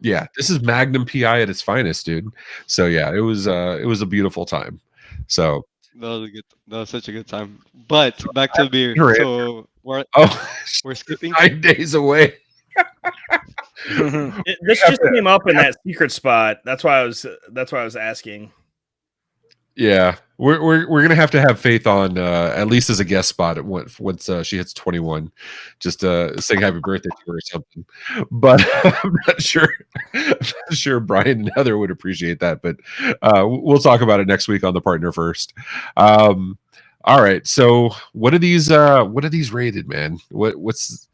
yeah, this is Magnum PI at its finest, dude. So yeah, it was a beautiful time. So That was such a good time. But back to the beer. You're right. So we're oh, skipping. 9 days away. This just came up in that secret spot. That's why I was asking. Yeah, we're gonna have to have Faith on at least as a guest spot once she hits 21, just saying happy birthday to her or something. But I'm not sure Brian and Heather would appreciate that. But we'll talk about it next week on the partner first. All right, so what are these rated, man? What's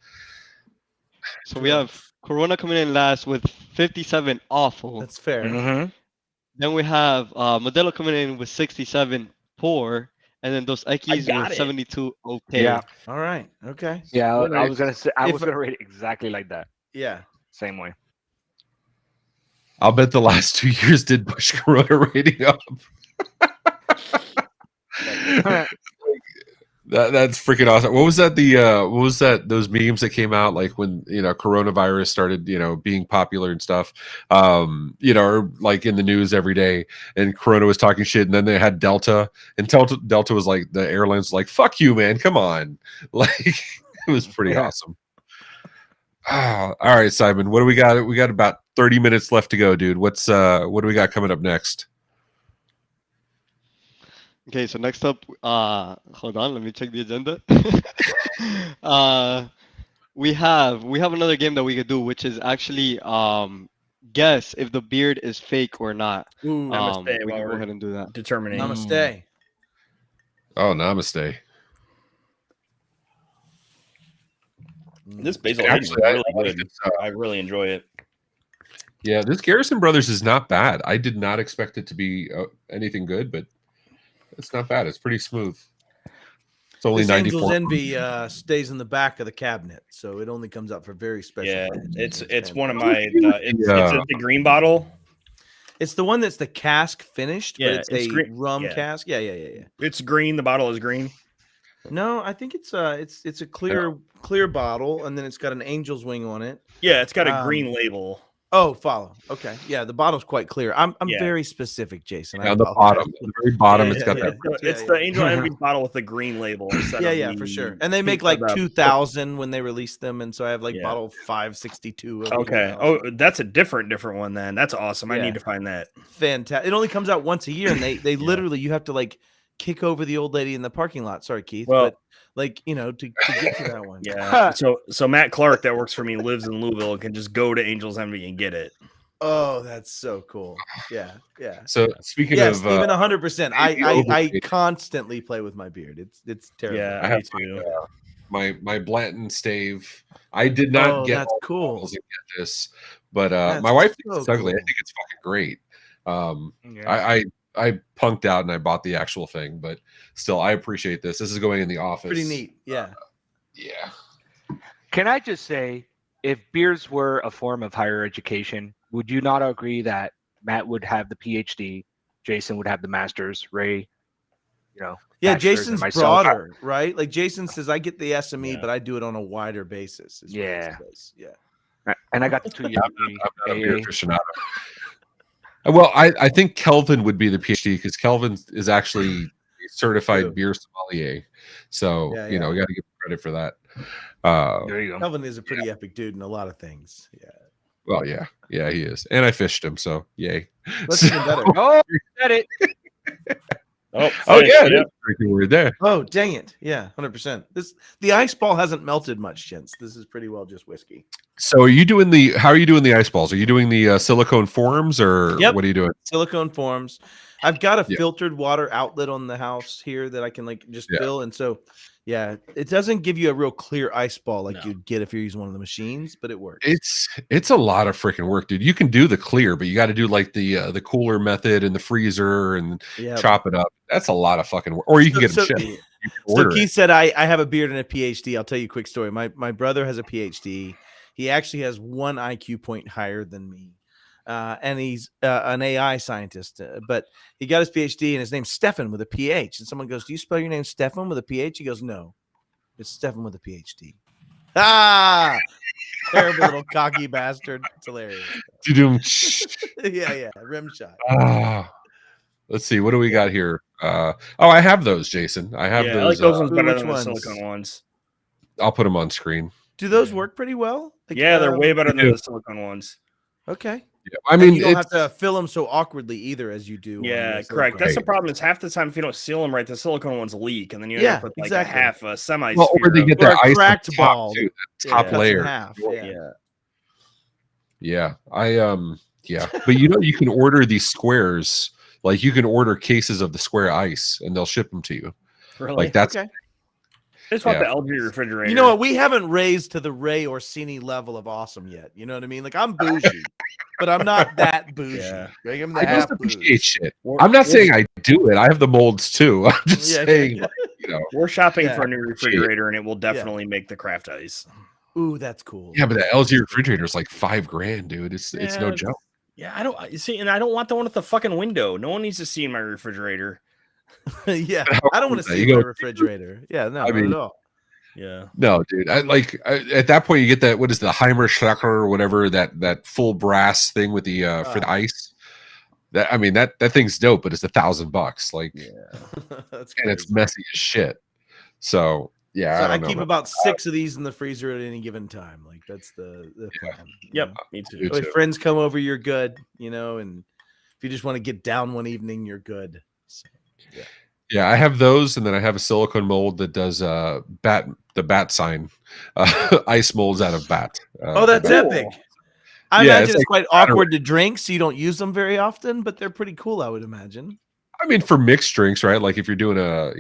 So we have Corona coming in last with 57 awful. That's fair. Mhm. Then we have Modelo coming in with 67 poor. And then Dos Equis got with it. 72 okay. Yeah. All right. Okay. Yeah, I Nice. was gonna say I If- was gonna rate it exactly like that. Yeah. Same way. I'll bet the last 2 years did push Corona rating up. That's freaking awesome. What was that? What was that? Those memes that came out like when coronavirus started being popular and stuff. Or like in the news every day, and Corona was talking shit, and then they had Delta, and Delta was like the airlines was like, "Fuck you, man, come on!" Like it was pretty awesome. All right, Simon, what do we got? We got about 30 minutes left to go, dude. What do we got coming up next? Okay, so next up, hold on, let me check the agenda. We have another game that we could do, which is actually guess if the beard is fake or not. Ooh. Namaste, We while can go we're ahead and do that. determining. Namaste. Oh, namaste. This basil Actually, egg is really I like good. this, I really enjoy it. Yeah, this Garrison Brothers is not bad. I did not expect it to be anything good, but it's not bad. It's pretty smooth. It's only This 94. Angel's Envy stays in the back of the cabinet, so it only comes out for very special. Yeah, occasions. it's one of fantastic. my. It's the green bottle. It's the one that's the cask finished, Yeah, but it's it's a green- rum yeah. cask. Yeah. It's green. The bottle is green. No, I think it's a clear bottle, and then it's got an angel's wing on it. Yeah, it's got a Um, green label. Oh, follow. Okay, yeah, the bottle's quite clear. I'm Yeah. very specific, Jason. I On the apologize. bottom, the very bottom, Yeah, it's got yeah, that. yeah. It's Yeah, the yeah. Angel Envy bottle with the green label. Instead of Yeah, the for sure. And they pink make like of the- 2,000 when they release them, and so I have like Yeah. bottle 562. Okay. Oh, that's a different one then. That's awesome. I Yeah. need to find that. Fantastic! It only comes out once a year, and they literally you have to like kick over the old lady in the parking lot. Sorry, Keith, Well- but like to get to that one. Yeah. so Matt Clark that works for me lives in Louisville and can just go to Angel's Envy and get it. Oh, that's so cool. Yeah. So speaking Yeah, of, Steven, 100%. I overrated. constantly play with my beard. It's terrible. Yeah, I me have too. my Blanton stave. I did not Oh, get that's all the cool. bottles and get this, but That's my wife so thinks it's ugly. I cool. think it's fucking great. Yeah. I punked out and I bought the actual thing, but still, I appreciate this. This is going in the office. Pretty neat. Yeah. Yeah. Can I just say, if beers were a form of higher education, would you not agree that Matt would have the PhD, Jason would have the master's, Ray, Yeah, bachelor's, and Jason's myself? broader, right? Like Jason says, I get the SME, Yeah. but I do it on a wider basis. is what he Yeah. says. Yeah. And I got the 2-year degree. I'm not a beer AA. aficionado. Well, I think Kelvin would be the PhD because Kelvin is actually a certified True. beer sommelier. So Yeah, we got to give him credit for that. There you go. Kelvin is a pretty epic dude in a lot of things. Yeah. Well, yeah, he is, and I fished him, so yay. That's even better. Oh, you said it. Oh fish, yeah, it is a drinking word there. Oh, dang it. Yeah, 100%. The ice ball hasn't melted much, gents. This is pretty well just whiskey. So, how are you doing the ice balls? Are you doing the silicone forms, or Yep. what are you doing? Silicone forms. I've got a Yeah. filtered water outlet on the house here that I can like just Yeah. fill. And so, yeah, it doesn't give you a real clear ice ball like No. you'd get if you're using one of the machines, but it works. It's a lot of freaking work, dude. You can do the clear, but you got to do like the cooler method and the freezer and Yeah. chop it up. That's a lot of fucking work. Or you can get them So- shipped. You can So order Keith it. said, I have a beard and a PhD. I'll tell you a quick story. My brother has a PhD. He actually has 1 IQ point higher than me. And he's an AI scientist, but he got his PhD and his name's Stefan with a PH. And someone goes, "Do you spell your name Stefan with a PH?" He goes, "No, it's Stefan with a PhD." Ah, terrible little cocky bastard. It's hilarious. Yeah, rim shot. Let's see. What do we got here? I have those, Jason. I have Yeah, I like those. those ones better which than ones? the silicone ones. I'll put them on screen. Do those work pretty well? Like, Yeah, they're way better they than do. the silicone ones. Okay. Yeah, I And mean, you don't have it's- to fill them so awkwardly either as you do. on Yeah, the correct. silicone. That's the problem. Is half the time if you don't seal them right, the silicone ones leak, and then you end Yeah, up with like exactly. a half a semi. well, or they get Or their a ice on cracked top ball. too. Yeah, Top cuts in layer. half. Yeah. Yeah, yeah. But you can order these squares. Like you can order cases of the square ice, and they'll ship them to you. Really? Like that's Okay. I just want the LG refrigerator. You know what? We haven't raised to the Ray Orsini level of awesome yet. You know what I mean? Like I'm bougie, but I'm not that bougie. Yeah. Like, I'm the I half just bougie. appreciate shit. We're- I'm not we're- saying I do it. I have the molds too. I'm just Yeah, saying, yeah. like, you know. We're shopping Yeah. for a new refrigerator, and it will definitely make the craft ice. Ooh, that's cool. Yeah, but the LG refrigerator is like $5,000, dude. It's no Yeah. joke. Yeah, I don't you see, and I don't want the one with the fucking window. No one needs to see in my refrigerator. Yeah, How I don't cool want is to that? see You my go- refrigerator. Yeah, no, I not mean- at all. Yeah. No, dude. At that point you get that, what is the Heimer Schlecker or whatever, that full brass thing with the for the ice. That, I mean, that thing's dope, but it's $1,000. Like, That's and it's crazy. messy as shit. So yeah, So I I don't know. keep man. about 6 of these in the freezer at any given time. Like that's the Yeah. plan. you Yep. know? Me do too. That way too. friends come over, you're good, you know, and if you just want to get down one evening, you're good. So, Yeah, I have those, and then I have a silicone mold that does the bat sign ice molds out of bat. oh, that's Cool. epic. I Yeah, imagine it's it's like quite battery. awkward to drink, so you don't use them very often, but they're pretty cool, I would imagine. I mean, for mixed drinks, right? Like if you're doing if Oh,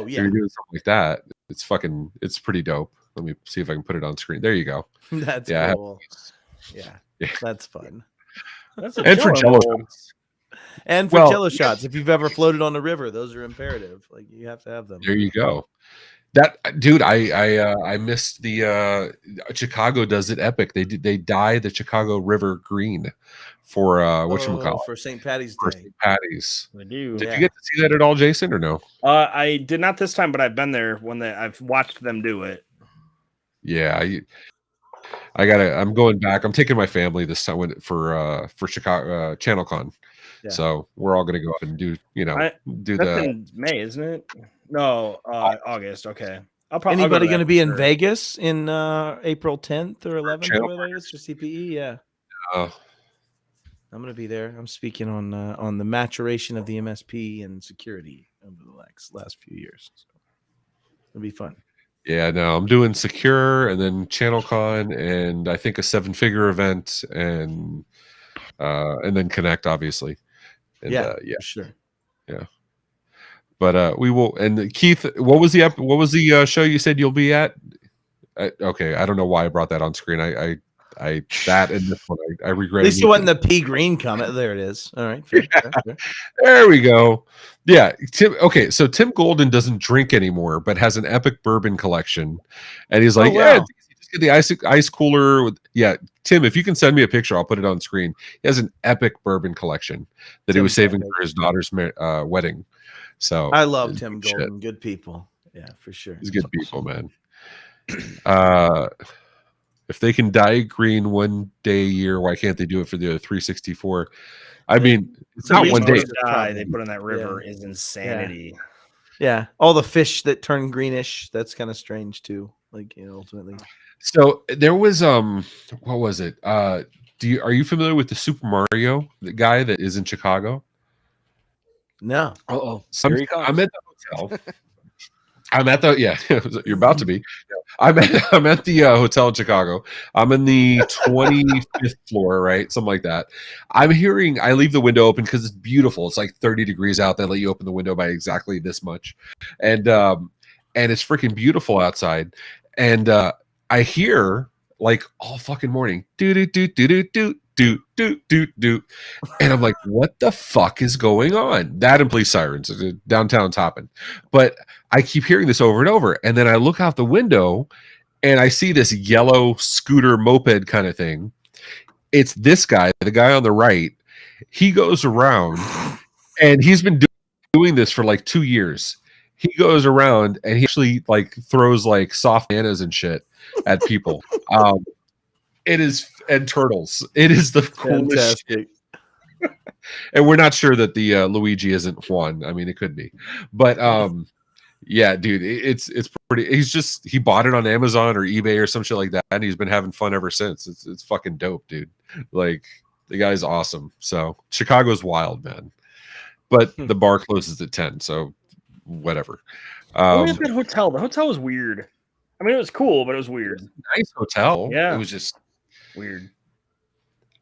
you're yeah. doing something like that, it's pretty dope. Let me see if I can put it on screen. There you go. That's Yeah, I have cool. Yeah, Yeah. that's fun. That's a And for Jello Jello mold. shots. And for Well, Jello shots, if you've ever floated on the river, those are imperative. Like you have to have them. There you go. That dude, I missed the Chicago does it epic. They dye the Chicago River green for whatchamacallit, for St. Patty's for Day. St. Patty's. I do. Did Yeah. you get to see that at all, Jason, or no? I did not this time, but I've been there when I've watched them do it. Yeah, I'm going back. I'm taking my family this time for Chicago ChannelCon. Yeah. So we're all gonna go up and do That's the in May, isn't it? No, August. Okay. I'll probably Anybody going to be in Vegas in April 10th or 11th Channel or whatever it is for CPE? Yeah, uh, I'm going to be there. I'm speaking on the maturation of the MSP and security over the last few years. So it'll be fun. yeah, no, I'm doing Secure and then ChannelCon and I think a 7-figure event and then Connect, obviously. And, yeah, yeah. for sure. But we will. And Keith, what was the show you said you'll be at? Okay, I don't know why I brought that on screen. I that and this one I regret. At least it wasn't the pea green comment. There it is. All right. Fair, fair. There we go. Yeah, Tim. Okay, so Tim Golden doesn't drink anymore, but has an epic bourbon collection, and he's like, Oh, yeah, wow. just get the ice cooler. Yeah, Tim, if you can send me a picture, I'll put it on screen. He has an epic bourbon collection that he was Tim's saving epic. for his daughter's wedding. So I love it's Tim good shit. Golden. Good people. Yeah, for sure. He's good people, man. If they can dye green one day a year, why can't they do it for the other 364? I mean, it's So not we one just day. wanted to- dye they put in that river is insanity. Yeah, all the fish that turn greenish. That's kind of strange too. Like ultimately. So there was what was it? Are you familiar with the Super Mario, the guy that is in Chicago? Uh No. oh. So Here he comes. I'm at the hotel. I'm at the you're about to be. I'm at the hotel in Chicago. I'm in the 25th floor, right? Something like that. I leave the window open because it's beautiful. It's like 30 degrees out. They let you open the window by exactly this much. And it's freaking beautiful outside. And I hear like all fucking morning, do do do do do do do do do do, and I'm like, what the fuck is going on? That and police sirens, downtown's hopping. But I keep hearing this over and over, and then I look out the window, and I see this yellow scooter moped kind of thing. It's this guy, the guy on the right. He goes around, and he's been doing this for like 2 years. He goes around and he actually like throws like soft bananas and shit at people. It is, and turtles. It is the coolest shit. And we're not sure that the Luigi isn't Juan. I mean, it could be, but yeah, dude, it's pretty. He bought it on Amazon or eBay or some shit like that, and he's been having fun ever since. It's fucking dope, dude. Like the guy's awesome. So Chicago's wild, man. But the bar closes at 10, so whatever. What was that hotel? The hotel was weird. I mean, it was cool, but it was weird. Nice hotel. Yeah. It was just Weird.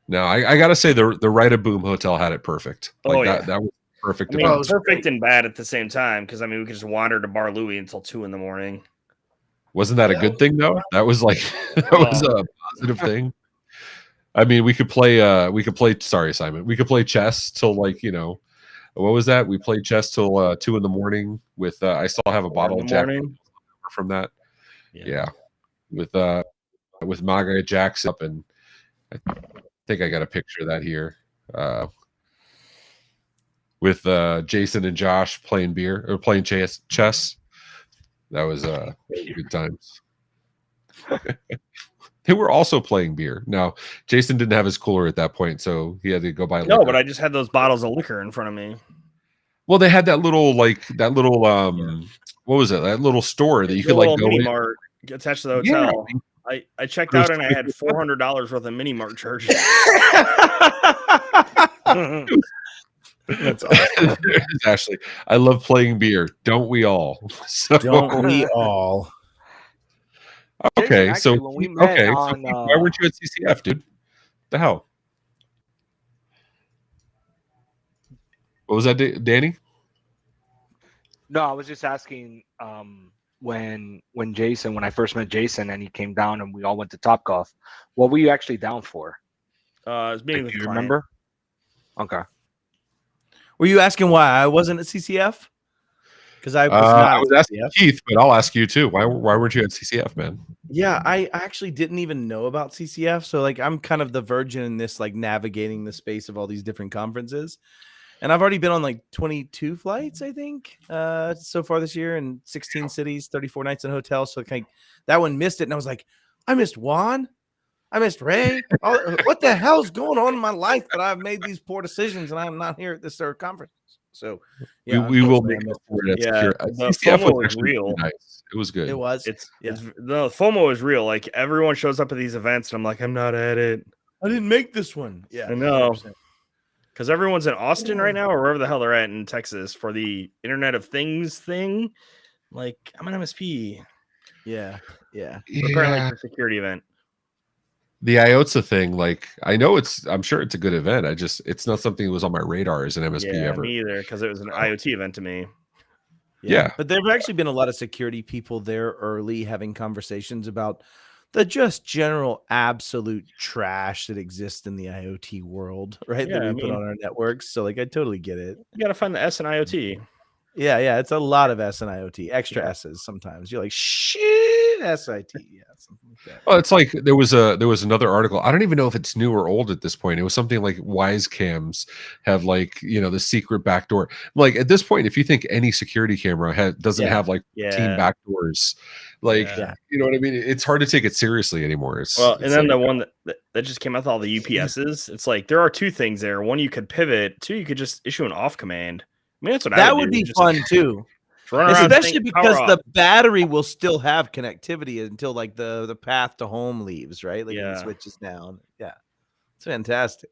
no. I gotta say the Rite of Boom Hotel had it perfect. Like Oh, yeah. that was perfect. I mean, event. perfect and bad at the same time because I mean, we could just wander to Bar Louie until 2 a.m. Wasn't that a good thing though? That was like that was a positive thing. I mean, we could play. Sorry, Simon. We could play chess till like what was that? We played chess till 2 a.m. with. I still have a bottle of Jack from that. Yeah, with Maga Jackson up, and I think I got a picture of that here. With Jason and Josh playing chess. That was good times. They were also playing beer. Now, Jason didn't have his cooler at that point, so he had to go buy liquor. No, but I just had those bottles of liquor in front of me. Well, they had that little what was it? That little store that you could like go mini in. mart attached to the hotel. Yeah. I checked out and I had $400 worth of mini mart charges. That's awesome. Ashley, I love playing beer. Don't we all? So, don't we all? Okay, Jason, so when we met on, why weren't you at CCF, dude? The hell? What was that, Danny? No, I was just asking when I first met Jason and he came down and we all went to Topgolf, what were you actually down for? It was meeting with Do the you client. remember? Okay. Were you asking why I wasn't at CCF? Because I was not. I was at asking CCF. Keith, but I'll ask you too. Why weren't you at CCF, man? Yeah, I actually didn't even know about CCF. So like I'm kind of the virgin in this, like navigating the space of all these different conferences. And I've already been on like 22 flights, I think, so far this year in 16 cities, 34 nights in hotels. So like that one missed it. And I was like, I missed Juan. I missed Ray. What the hell's going on in my life? But I've made these poor decisions and I'm not here at this conference. So yeah, we will make it for it. Yeah, the CCF FOMO was was actually real. really nice. It was good. It was. It's no FOMO is real. Like everyone shows up at these events, and I'm like, I'm not at it. I didn't make this one. Yeah, I know. 100%. Because everyone's in Austin right now, or wherever the hell they're at in Texas for the Internet of Things thing. Like, I'm an MSP. Yeah. Preparing like the security event. The IOTA thing, like I'm sure it's a good event. It's not something that was on my radar as an MSP ever. Me either, because it was an IoT event to me. Yeah. But there have actually been a lot of security people there early having conversations about the just general absolute trash that exists in the IoT world, right? Yeah, that we put on our networks. So like I totally get it. You got to find the S in IoT. Yeah, it's a lot of S and IoT, extra S's sometimes. You're like, shit, SIT. Yeah, something like that. Well, it's like there was another article. I don't even know if it's new or old at this point. It was something like wise cams have like, the secret backdoor. Like at this point, if you think any security camera doesn't have like team backdoors, like, you know what I mean? It's hard to take it seriously anymore. And then the one that just came out with all the UPSs, it's like there are two things there. One, you could pivot. Two, you could just issue an off command. I mean, that's what that I would be fun too. Especially because the battery will still have connectivity until like the path to home leaves, right? Like when it switches down. Yeah. It's fantastic.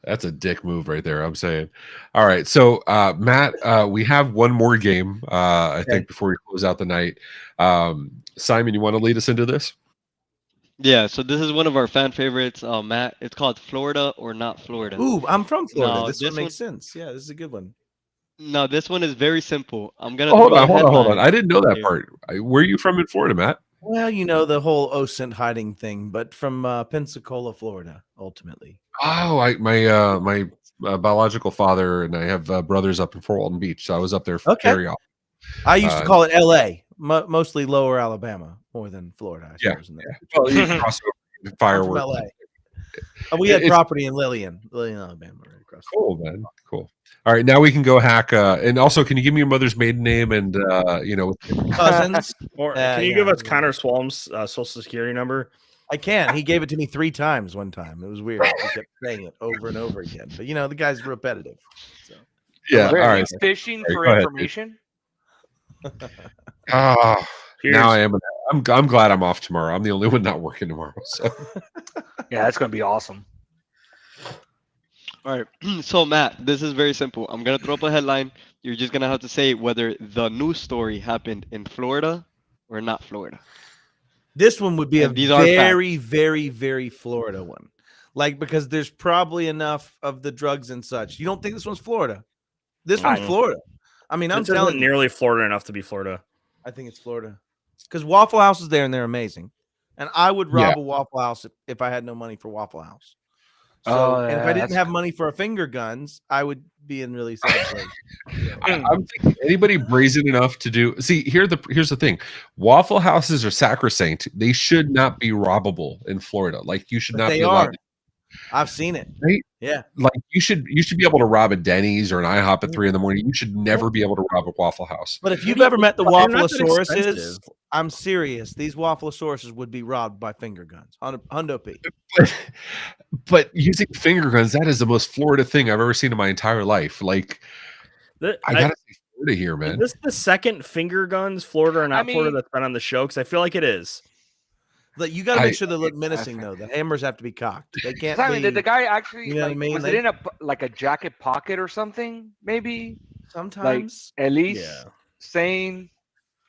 That's a dick move right there, I'm saying. All right. So Matt, we have one more game, I think, before we close out the night. Simon, you want to lead us into this? Yeah, so this is one of our fan favorites, Matt. It's called Florida or Not Florida. Ooh, I'm from Florida. Now, this one makes sense. Yeah, this is a good one. No, this one is very simple. I'm gonna hold on. I didn't know that part. Where are you from in Florida, Matt? Well, the whole OSINT hiding thing, but from Pensacola, Florida, ultimately. Oh, my biological father and I have brothers up in Fort Walton Beach, so I was up there very often. I used to call it L.A., mostly Lower Alabama, more than Florida. I suppose, Well, you cross over fireworks. From LA. We had property in Lillian, Alabama, right across. Cool, man. Cool. All right, now we can go hack. And also, can you give me your mother's maiden name and cousins? Or can you give us Connor Swalm's social security number? I can. He gave it to me 3 times one time. It was weird. He kept saying it over and over again. But the guy's repetitive. So. Yeah. All right. Fishing for information. Now I am. I'm glad I'm off tomorrow. I'm the only one not working tomorrow. So yeah, that's gonna be awesome. All right. So Matt, this is very simple. I'm gonna throw up a headline. You're just gonna have to say whether the news story happened in Florida or not Florida. This one would be a very, very, very Florida one. Like, because there's probably enough of the drugs and such. You don't think this one's Florida? This one's Florida. I mean, I'm telling you. Nearly Florida enough to be Florida. I think it's Florida. because Waffle House is there and they're amazing, and I would rob Yeah. a Waffle House if I had no money for Waffle House. So, Oh, and if yeah, I didn't that's have money for a finger guns, I would be in really sad place. I'm thinking anybody brazen enough to do. See, here's the thing: Waffle houses are sacrosanct. They should not be robbable in Florida. Like you should But not they be allowed. are. I've seen it. Right? Yeah. Like you should be able to rob a Denny's or an IHOP at 3 a.m. You should never be able to rob a Waffle House. But if you've ever met the They're not that Waffleosauruses, expensive. I'm serious. These Waffleosauruses would be robbed by finger guns. Hundo P. But using finger guns, that is the most Florida thing I've ever seen in my entire life. Like I gotta say Florida here, man. Is this the second finger guns, Florida or not Florida, mean- that's been on the show? Because I feel like it is. Like, you got to make sure they look menacing, though. The hammers have to be cocked. They can't Simon, be. did the guy actually you know what I mean? was it in a jacket pocket or something? Maybe Sometimes at least Yeah. saying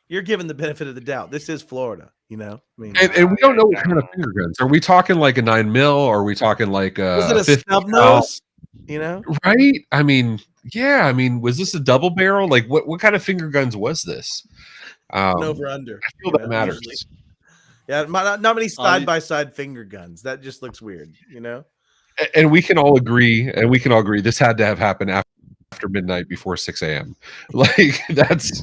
you're given the benefit of the doubt. This is Florida, you know. I mean, And we don't know what kind of finger guns. Are we talking like a 9 mil or are we talking like was it a 50 snub cal? nose? You know, Right? I mean, yeah. I mean, was this a double barrel? Like, what kind of finger guns was this? an over under. I feel that matters. Yeah, not many side by side finger guns. That just looks weird, you know. And we can all agree, this had to have happened after midnight before 6 a.m. Like that's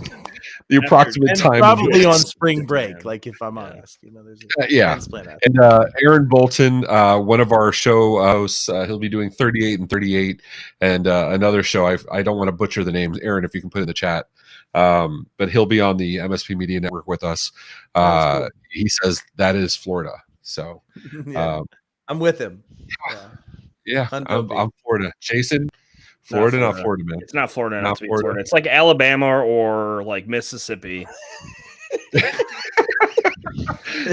the approximate And time. probably of on this. spring break, like if I'm honest, you know. There's Yeah. transplant out. And Aaron Bolton, one of our show hosts, he'll be doing 38 and 38, and another show. I don't want to butcher the names. Aaron, if you can put it in the chat. But he'll be on the MSP Media Network with us. Cool. He says that is Florida. So Yeah, I'm with him. yeah, Hundo B. I'm Florida. Jason, Florida, not Florida. Florida, man. It's not Florida, Not not to be Florida. Florida. It's like Alabama or like Mississippi. You're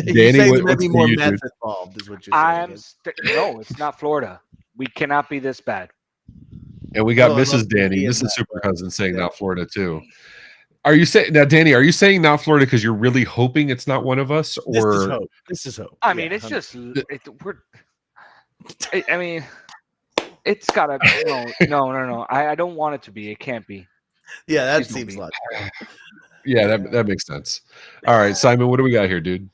Danny, saying there may what's be the more you, meth dude? involved, is what you're saying. no, it's not Florida. We cannot be this bad. And we got Oh, I love Mrs. Danny, seeing Mrs. that, Super bro. Cousin saying Yeah. not Florida too. Are you saying now, Danny? Are you saying not Florida because you're really hoping it's not one of us, This is or hope. This is hope. I mean, Yeah, it's just I mean, it's gotta no. I don't want it to be. It can't be. yeah, that Please don't seems be. like. yeah, that makes sense. All right, Simon, what do we got here, dude?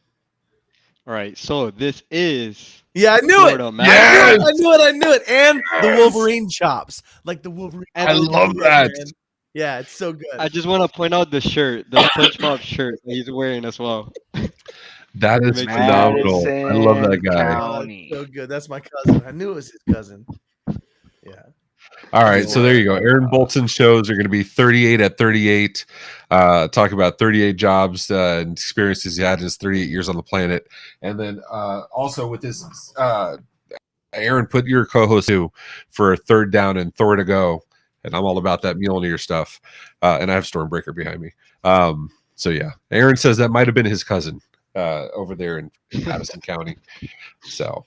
All right, so this is Yeah, I knew Florida, it. man. Yes! I knew it. And the Wolverine chops, like the Wolverine. And I love that. Man. Yeah, it's so good. I just want to point out the shirt, the SpongeBob shirt that he's wearing as well. That is Makes phenomenal. I love that guy. Oh, it's so good. That's my cousin. I knew it was his cousin. Yeah. All right, so there you go. Aaron Bolton's shows are going to be 38 at 38. Talk about 38 jobs and experiences he had in his 38 years on the planet. And then also with this, Aaron, put your co-host too for Third Down and Thor to Go. And I'm all about that Mjolnir stuff. And I have Stormbreaker behind me. So yeah, Aaron says that might have been his cousin over there in Madison County. So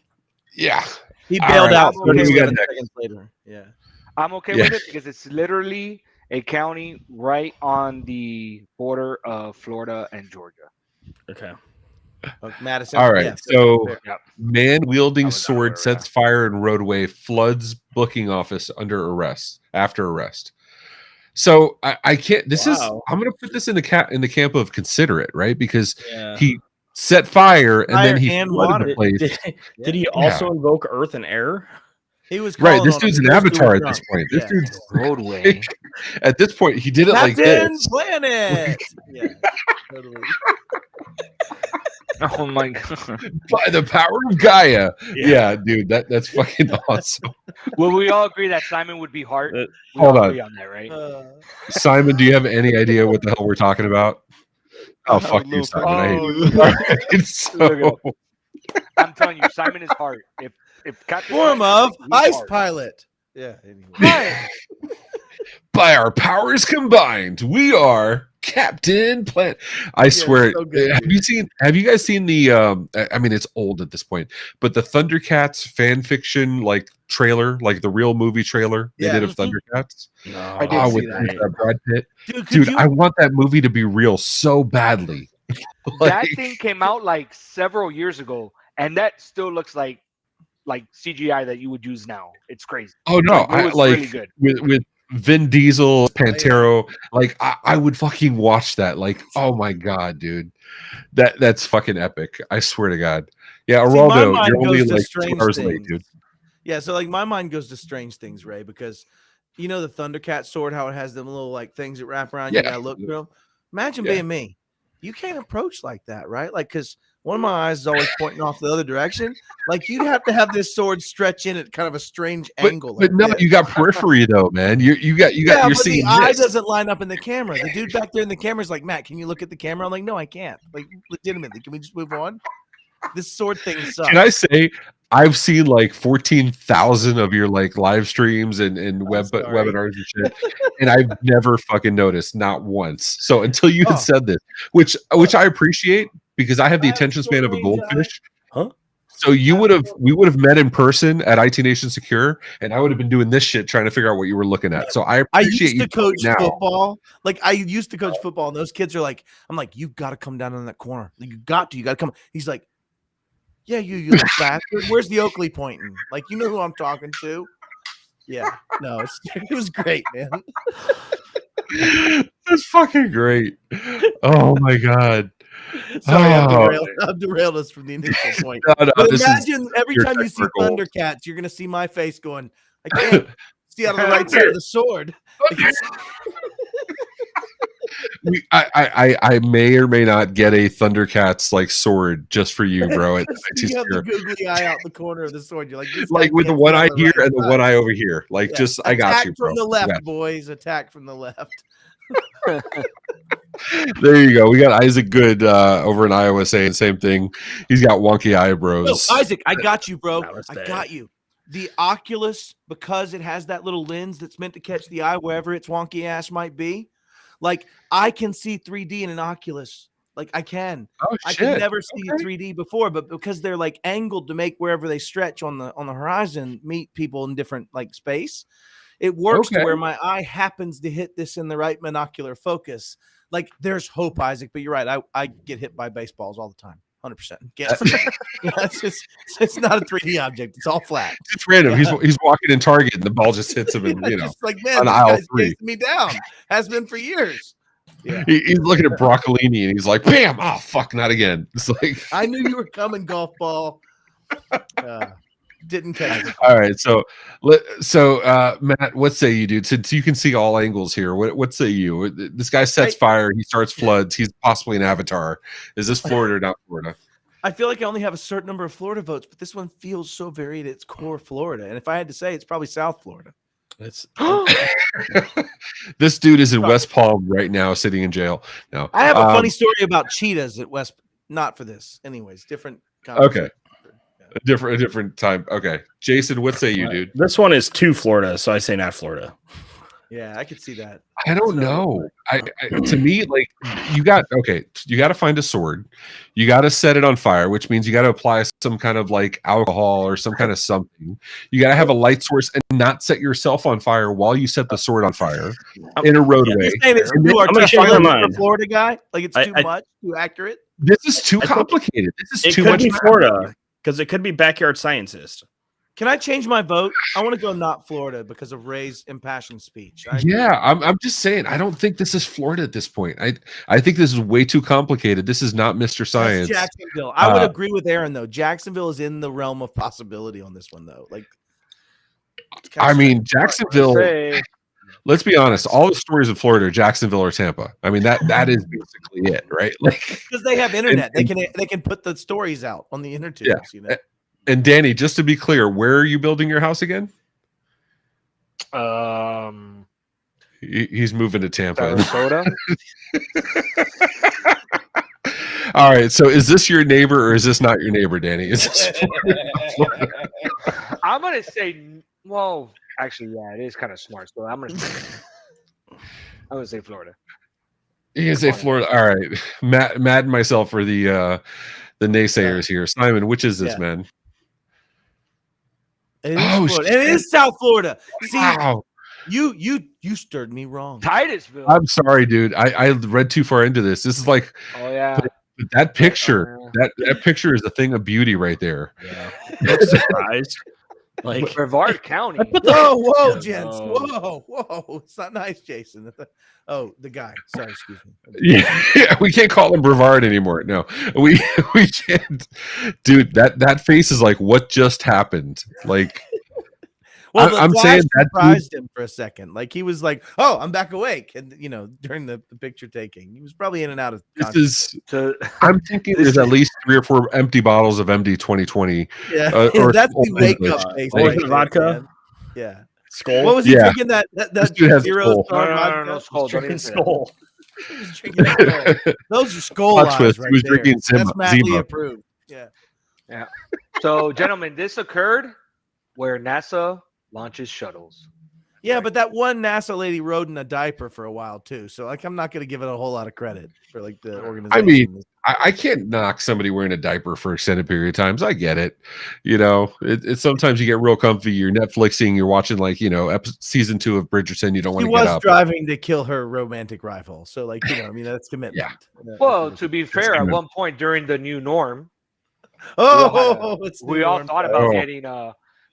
yeah. He All bailed right, out what do we got 37 next? seconds later. Yeah. I'm okay Yeah. with it because it's literally a county right on the border of Florida and Georgia. Okay. Oh, Madison. All right, Yeah, so fair. Yep. man wielding I was sword unaware of sets fire in roadway, floods booking office after arrest. So I can't. This is Wow. I'm going to put this in the camp of considerate, right? Because Yeah. he set fire and then he Fire and flooded water. the place. Did he also invoke earth and air? He was Right, calling this on dude's him. an This dude avatar was at this drunk. point. This Yeah. dude's Roadway. at this point he did it like Captain this. Planet. Yeah, totally. Oh my god. By the power of Gaia. Yeah. Yeah, dude, that's fucking awesome. Well, we all agree that Simon would be Hart. Uh, We hold all on. agree on that, right? Simon, do you have any idea what the hell we're talking about? Oh, I fuck have you, no Simon. I hate Oh, you. look. All right, so, I'm telling you, Simon is Hart. If Captain Form Planet of is ice Hart. pilot. Yeah. Anyway. Right. by our powers combined, we are Captain Planet. I swear. so good, have you guys seen the I mean it's old at this point, but the Thundercats fan fiction like trailer, like the real movie trailer they Yeah. did of Thundercats? No. I did Oh, see with that. Brad Pitt. Dude, could Dude, you? I want that movie to be real so badly. That Like, thing came out like several years ago, and that still looks like CGI that you would use now. It's crazy. oh no, Like, it was I like really good. with Vin Diesel, Pantero. Like I would fucking watch that. Like, oh my god, dude, that's fucking epic. I swear to God. Yeah, See, my Geraldo, mind you're only goes to like 2 strange hours late, things. dude. Yeah, so like my mind goes to strange things, Ray, because you know the Thundercat sword, how it has them little like things that wrap around. Yeah. You gotta look through them. Imagine Yeah. being me. You can't approach like that, right? Like, because one of my eyes is always pointing off the other direction. Like, you'd have to have this sword stretch in at kind of a strange angle. But no, this. you got periphery though, man. You got you're but seeing the eye this. doesn't line up in the camera. The dude back there in the camera is like, Matt, can you look at the camera? I'm like, no, I can't. Like, legitimately, can we just move on? This sword thing sucks. Can I say I've seen like 14,000 of your like live streams and webinars and shit, and I've never fucking noticed, not once. So until you had said this, which I appreciate because I have the attention span of a goldfish. Huh? So we would have met in person at IT Nation Secure, and I would have been doing this shit trying to figure out what you were looking at. So I appreciate used to coach now. football. Like I used to coach football, and those kids are like, I'm like, you got to come down in that corner. You got to come. He's like, yeah, you little bastard. Where's the Oakley pointing? Like, you know who I'm talking to? Yeah, no, it was great, man. That's fucking great. Oh my god. Sorry, I've derailed us from the initial point. No, but imagine every your time you see technical. Thundercats, you're gonna see my face going, I can't see out of the right side of the sword. I may or may not get a Thundercats like sword just for you, bro. You have the googly eye out the corner of the sword. You're like with the one eye here and the one eye over here. Like, just I got you, bro. Attack from the left, boys. Attack from the left. There you go. We got Isaac Good over in Iowa saying the same thing. He's got wonky eyebrows. No, Isaac, I got you, bro. I bad. got you. The Oculus, because it has that little lens that's meant to catch the eye wherever its wonky ass might be. Like, I can see 3D in an Oculus. Like, I can. I could never see 3D before, but because they're like angled to make wherever they stretch on the horizon meet people in different like space, it works to where my eye happens to hit this in the right monocular focus. Like, there's hope, Isaac, but you're right. I get hit by baseballs all the time. 100%. It's not a 3D object. It's all flat. It's random. He's walking in Target and the ball just hits him, and just like, man, on this aisle guy's 3. chasing me down. Has been for years. Yeah. He's looking at broccolini and he's like, "Bam! Oh fuck, not again!" It's like, I knew you were coming, golf ball. Didn't catch it. All right, so Matt, what say you, dude? Since you can see all angles here, what say you? This guy sets fire, he starts floods, he's possibly an avatar. Is this Florida or not Florida? I feel like I only have a certain number of Florida votes, but this one feels so very at its core Florida. And if I had to say, it's probably South Florida. It's This dude is in West Palm right now, sitting in jail. No, I have a funny story about cheetahs at West. Not for this, anyways. Different. Okay, a different time. Okay, Jason, what say you, dude? This one is to Florida, so I say not Florida. Yeah, I could see that. I don't know. I to me, like, you got to find a sword. You got to set it on fire, which means you got to apply some kind of like alcohol or some kind of something. You got to have a light source and not set yourself on fire while you set the sword on fire in a roadway. I'm gonna change my mind. Florida guy, like it's too much, too accurate. This is too complicated. This is too much. It could be Florida because it could be backyard scientist. Can I change my vote? I want to go not Florida because of Ray's impassioned speech. Yeah, I'm just saying. I don't think this is Florida at this point. I think this is way too complicated. This is not Mr. Science. That's Jacksonville. I would agree with Aaron though. Jacksonville is in the realm of possibility on this one though. Like, I mean, Jacksonville. Let's be honest. All the stories of Florida are Jacksonville or Tampa. I mean that is basically it, right? Like, because they have internet, they can put the stories out on the internet. Yeah. You know? And Danny, just to be clear, where are you building your house again? He's moving to Tampa. Sarasota. All right. So is this your neighbor or is this not your neighbor, Danny? Is this I'm gonna say, well, actually, yeah, it is kind of smart. So I'm gonna say Florida. You can say Florida. All right. Matt and myself are the naysayers here. Simon, which is this, man? It is Florida. It is South Florida. See, wow. You stirred me wrong. Titusville. I'm sorry, dude. I read too far into this. This is like, oh yeah, that picture. That picture is a thing of beauty right there. Yeah. I'm surprised. Like, Brevard County. Whoa, Yeah, gents. no. Whoa. It's not nice, Jason. Oh, the guy. Sorry, excuse me. Yeah, we can't call him Brevard anymore. No, we can't. Dude, that face is like, what just happened? Like, Well, the I'm flash saying that dude, surprised him for a second. Like he was like, "Oh, I'm back awake," and during the picture taking, he was probably in and out of. this is. To, I'm thinking This there's is- at least 3 or 4 empty bottles of MD 2020. Yeah, or that's the Old wake English. up face. What was right it, there, vodka? man. Yeah. Skull. What was he Yeah. drinking? That This dude has zero Skull. star no, vodka? Skull. Don't Drinking even say that. Skull. He was drinking Skull. Those are Skull Plot lies twist, he right was there. drinking That's Zima. Madly approved. Yeah. So, gentlemen, this occurred where NASA launches shuttles. Yeah, but that one NASA lady rode in a diaper for a while too. So like, I'm not going to give it a whole lot of credit for like the organization. I mean, I can't knock somebody wearing a diaper for extended period of times. I get it. It's sometimes you get real comfy. You're Netflixing. You're watching season 2 of Bridgerton. You don't want he to get was up. driving to kill her romantic rival. So like, I mean, that's commitment. Yeah. Well, to be fair, at one point during the new norm, It's we the all norm. thought about Oh. getting.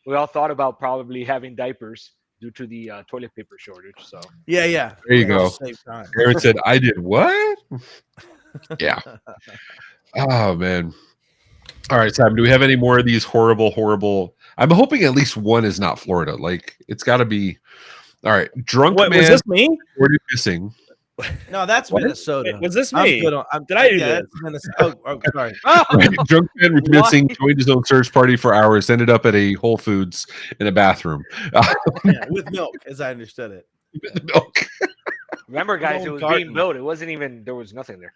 We all thought about probably having diapers due to the toilet paper shortage. So Yeah. There you Yeah, go. just save time. Aaron said, "I did what?" Yeah. Oh man. All right, Sam. Do we have any more of these horrible? I'm hoping at least one is not Florida. Like it's got to be. All right, drunk What man was this me? reported missing. No, that's What? Minnesota. Wait, was this I'm me? good on, Did I do yeah, this? that's Minnesota. Oh, sorry. Right. Drunk man reported Why? missing. Joined his own search party for hours. Ended up at a Whole Foods in a bathroom. Yeah, with milk, as I understood it. Milk. remember, guys, Old it was garden. being built. It wasn't even. There was nothing there.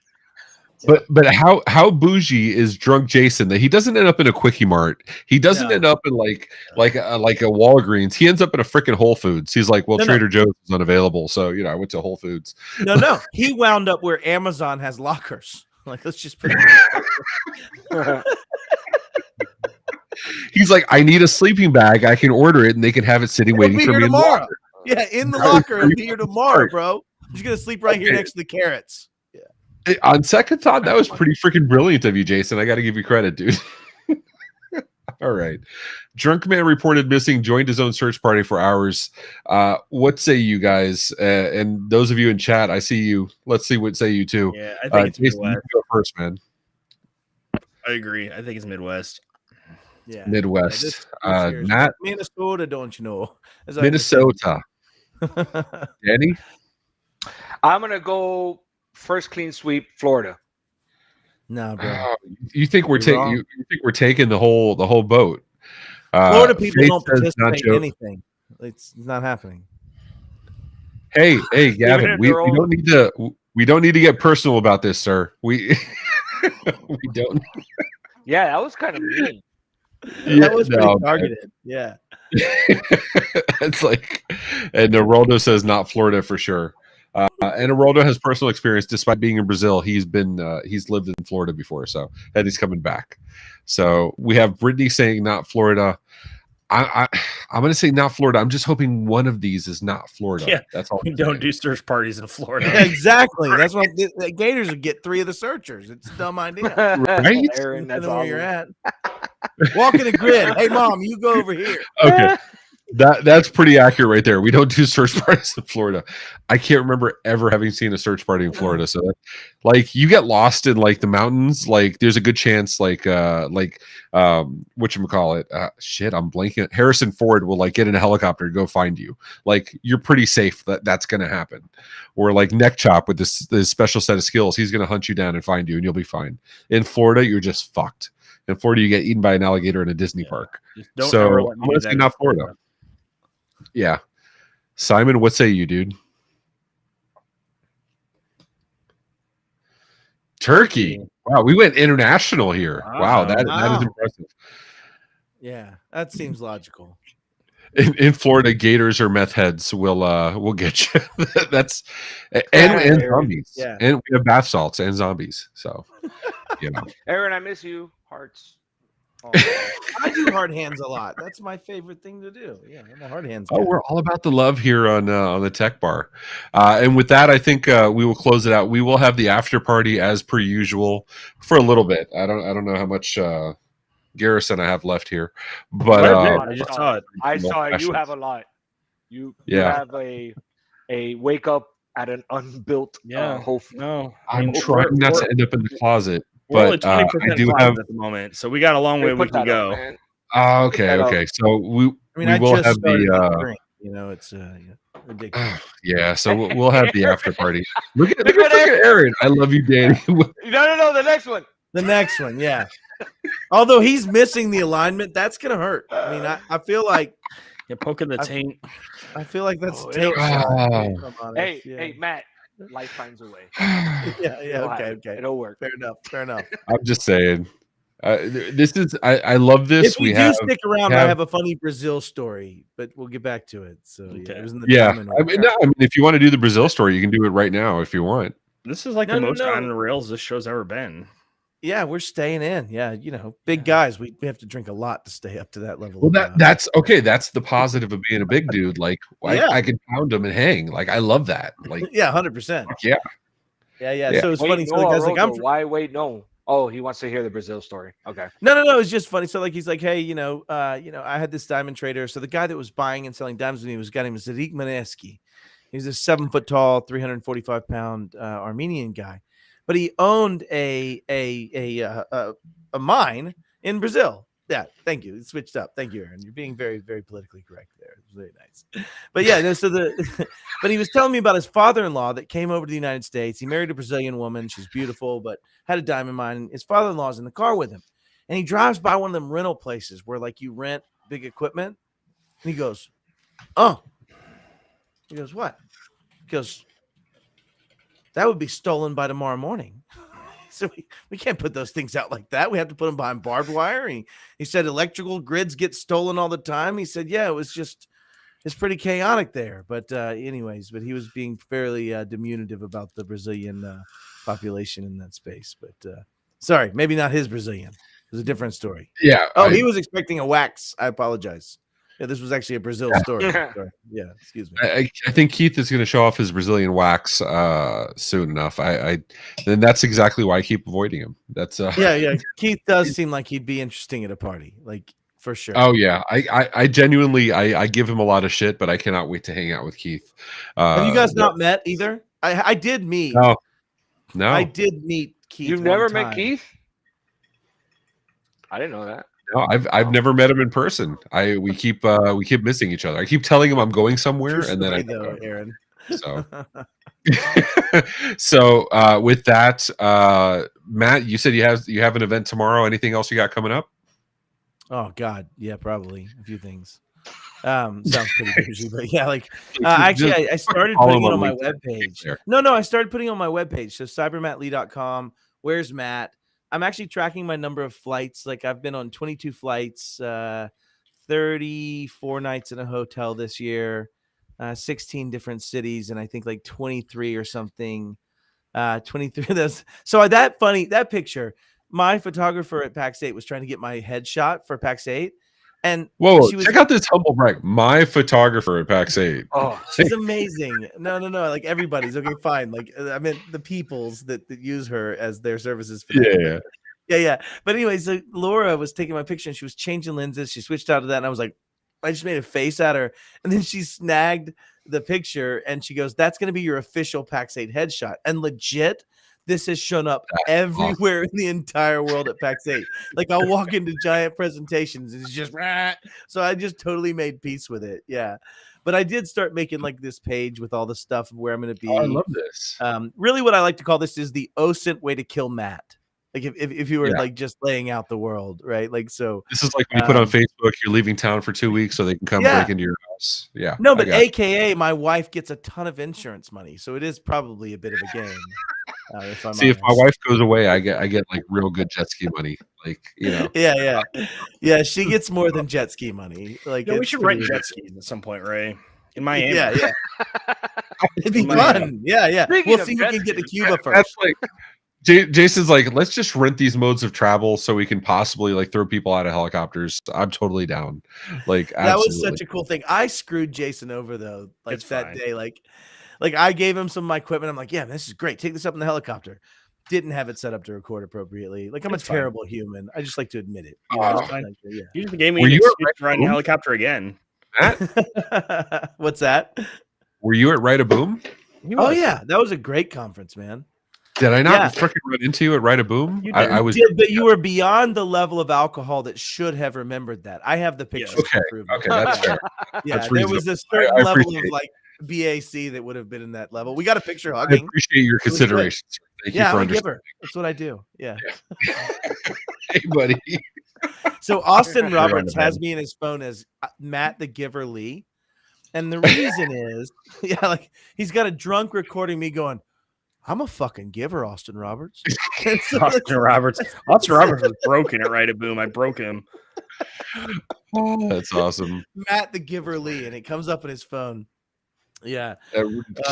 But how bougie is drunk Jason that he doesn't end up in a Quickie Mart? He doesn't No. end up in like a Walgreens. He ends up in a freaking Whole Foods. He's like, well, No. Trader Joe's is unavailable, so I went to Whole Foods. No. He wound up where Amazon has lockers. Like, let's just put it. He's like, I need a sleeping bag. I can order it, and they can have it sitting It'll waiting be for here me in the tomorrow. locker. Yeah, in the That was locker. It'll pretty be here fucking tomorrow, smart. bro. I'm just gonna sleep right here Okay. next to the carrots. On second thought, that was pretty freaking brilliant of you, Jason. I got to give you credit, dude. All right. Drunk man reported missing, joined his own search party for hours. What say you guys? And those of you in chat, I see you. Let's see what say you too. Yeah, I think it's Jason, you Midwest. go first, man. I agree. I think it's Midwest. Yeah. Midwest. This year's Nat, Minnesota, don't you know? As I Minnesota. understand. Danny? I'm gonna go first clean sweep, Florida. No, bro. Oh, you think we're You're taking wrong. you think we're taking the whole boat? Florida people Faith don't says not participate in joke. anything. It's not happening. Hey, Gavin, if we they're we don't need to get personal about this, sir. We we don't. Yeah, that was kind of mean. That was pretty no, man. targeted. Yeah. It's like, and Aroldo says not Florida for sure. And Aroldo has personal experience. Despite being in Brazil, he's lived in Florida before, so and he's coming back. So we have Brittany saying not Florida. I'm going to say not Florida. I'm just hoping one of these is not Florida. Yeah, that's all. We I'm don't saying. do search parties in Florida. Yeah, exactly. That's why the Gators would get 3 of the searchers. It's a dumb idea. Right? Aaron, that's Depending where you're awesome. at. Walk in the grid. Hey, mom, you go over here. Okay. That's pretty accurate right there. We don't do search parties in Florida. I can't remember ever having seen a search party in Florida. So like you get lost in like the mountains, like there's a good chance whatchamacallit, shit, I'm blanking. Harrison Ford will like get in a helicopter and go find you. Like you're pretty safe that's gonna happen. Or like Neck Chop with this special set of skills, he's gonna hunt you down and find you and you'll be fine. In Florida, you're just fucked. In Florida, you get eaten by an alligator in a Disney park. Just don't So ever I'm let me gonna do say that. not Florida. Yeah. Simon, what say you, dude? Turkey. Wow, we went international here. Wow, that is Wow. impressive. Yeah, that seems logical. In Florida, gators or meth heads will get you. That's and zombies. Yeah. And we have bath salts and zombies. So Aaron, I miss you. Hearts. Oh, I do hard hands a lot. That's my favorite thing to do. Yeah, I'm a hard hands guy. Oh, we're all about the love here on the Tech Bar. And with that, I think we will close it out. We will have the after party as per usual for a little bit. I don't know how much garrison I have left here. But Quite a bit. I just saw it. I saw it. You Questions. have a lot. You Yeah. have a wake up at an unbuilt whole. No, I'm trying not to end up in the closet, We're only but I 20% do closet have. at the moment, so we got a long way we Put can that up, go. man. Okay, that up. okay. So we I will just have started to the. drink. You know, it's ridiculous. Yeah, so we'll have the after party. Look at Look at freaking Aaron. I love you, Danny. No. The next one. The next one, yeah. Although he's missing the alignment, that's gonna hurt. I mean, I feel like You're poking the taint. I feel like that's Oh, a taint shot. Oh. if I'm honest. Hey, Matt. Life finds a way. Yeah, It'll okay, happen. okay. It'll work. Fair enough. I'm just saying. This is I love this. If we do stick around, I have a funny Brazil story, but we'll get back to it. So yeah, it was in the diamond I mean, if you want to do the Brazil story, you can do it right now if you want. This is like the most on the rails this show's ever been. Yeah, we're staying in. Yeah, you know, big guys, we have to drink a lot to stay up to that level. Well, that's okay. That's the positive of being a big dude. Like, I can pound them and hang. Like, I love that. Like, yeah, 100%. Yeah. So it's funny. So the guy's like, why wait? No. Oh, he wants to hear the Brazil story. Okay. No. It's just funny. So like, he's like, hey, I had this diamond trader. So the guy that was buying and selling diamonds with me was a guy named Zadik Maneski. He's a 7 foot tall, 345 pound Armenian guy, but he owned a mine in Brazil. Yeah, thank you. It switched up. Thank you, Aaron. You're being very, very politically correct there. It was very nice. But yeah, but he was telling me about his father-in-law that came over to the United States. He married a Brazilian woman. She's beautiful, but had a diamond mine. His father-in-law's in the car with him, and he drives by one of them rental places where like you rent big equipment. And he goes, "Oh." He goes, "What?" He goes, "That would be stolen by tomorrow morning." So we can't put those things out like that. We have to put them behind barbed wire. He said electrical grids get stolen all the time. He said, yeah, it's pretty chaotic there. But anyways, but he was being fairly diminutive about the Brazilian population in that space. But sorry, maybe not his Brazilian. It was a different story. Yeah. Oh, he was expecting a wax. I apologize. Yeah, this was actually a Brazil story. Sorry. Yeah, excuse me. I think Keith is going to show off his Brazilian wax soon enough. Then that's exactly why I keep avoiding him. That's yeah. Keith does seem like he'd be interesting at a party, like for sure. Oh yeah, I genuinely I give him a lot of shit, but I cannot wait to hang out with Keith. Have you guys not met either? I did meet. No, I did meet Keith. You've never met Keith? I didn't know that. No, I've never met him in person. We keep missing each other. I keep telling him I'm going somewhere, and then I know, Aaron. So, so with that, Matt, you said you have an event tomorrow. Anything else you got coming up? Oh God, yeah, probably a few things. Sounds pretty busy, but yeah, like actually, I started putting it on my webpage. No, I started putting it on my webpage. So cybermattlee.com. Where's Matt? I'm actually tracking my number of flights. Like I've been on 22 flights, 34 nights in a hotel this year, 16 different cities, and I think like 23 or something. 23 of those. So that picture, my photographer at PAX 8 was trying to get my headshot for PAX 8. And whoa, check out this humble brag. My photographer at PAX 8. Oh, she's amazing. No. Like everybody's okay, fine. Like I meant the peoples that use her as their services. For yeah. But anyways, so Laura was taking my picture and she was changing lenses. She switched out of that, and I was like, I just made a face at her, and then she snagged the picture and she goes, "That's going to be your official PAX 8 headshot." And legit, this has shown up everywhere in the entire world at PAX 8. Like I'll walk into giant presentations, it's just so I just totally made peace with it. Yeah. But I did start making like this page with all the stuff of where I'm going to be. I love this. Really what I like to call this is the OSINT way to kill Matt. Like if you were like just laying out the world, right? Like, so this is like when you put on Facebook, you're leaving town for 2 weeks so they can come break into your house. Yeah. No, but AKA my wife gets a ton of insurance money. So it is probably a bit of a game. If my wife goes away, I get like real good jet ski money. Like, you know. Yeah. She gets more than jet ski money. Like we should rent jet skis at some point, Ray. In Miami. Yeah. It'd be fun. Yeah. We'll see if we can get to Cuba first. That's like Jason's like, let's just rent these modes of travel so we can possibly like throw people out of helicopters. I'm totally down. Like that was such a cool thing. I screwed Jason over though. Like that day, like I gave him some of my equipment. I'm like, yeah, this is great. Take this up in the helicopter. didn't have it set up to record appropriately. Like I'm It's a fine. terrible human. I just like to admit it. You Oh, know? it's fine. Like, yeah. You just gave me Were an you excuse at to ride in a Boom? helicopter again. Matt, What's that? were you at Write a Boom? He Oh was. yeah, that was a great conference, man. Did I not Yeah. freaking run into you at Write a Boom? You I did. was. You did, but you were beyond the level of alcohol that should have remembered that. I have the pictures. Yes. to prove it. Okay, that's fair. Yeah, That's there was reasonable. a certain I level appreciate of it. like BAC that would have been in that level. We got a picture I hugging. appreciate your was good. consideration. Sir. Thank you Yeah, for I'm a understanding. giver. That's what I do. Yeah. Hey, buddy. So Austin You're Roberts on the has bed. me in his phone as Matt the Giver Lee. And the reason is, yeah, like he's got a drunk recording me going, I'm a fucking giver, Austin Roberts. And so Austin Roberts. Austin Roberts was broken at Right a Boom. I broke him. That's awesome. Matt the Giver Lee, and it comes up in his phone. Yeah.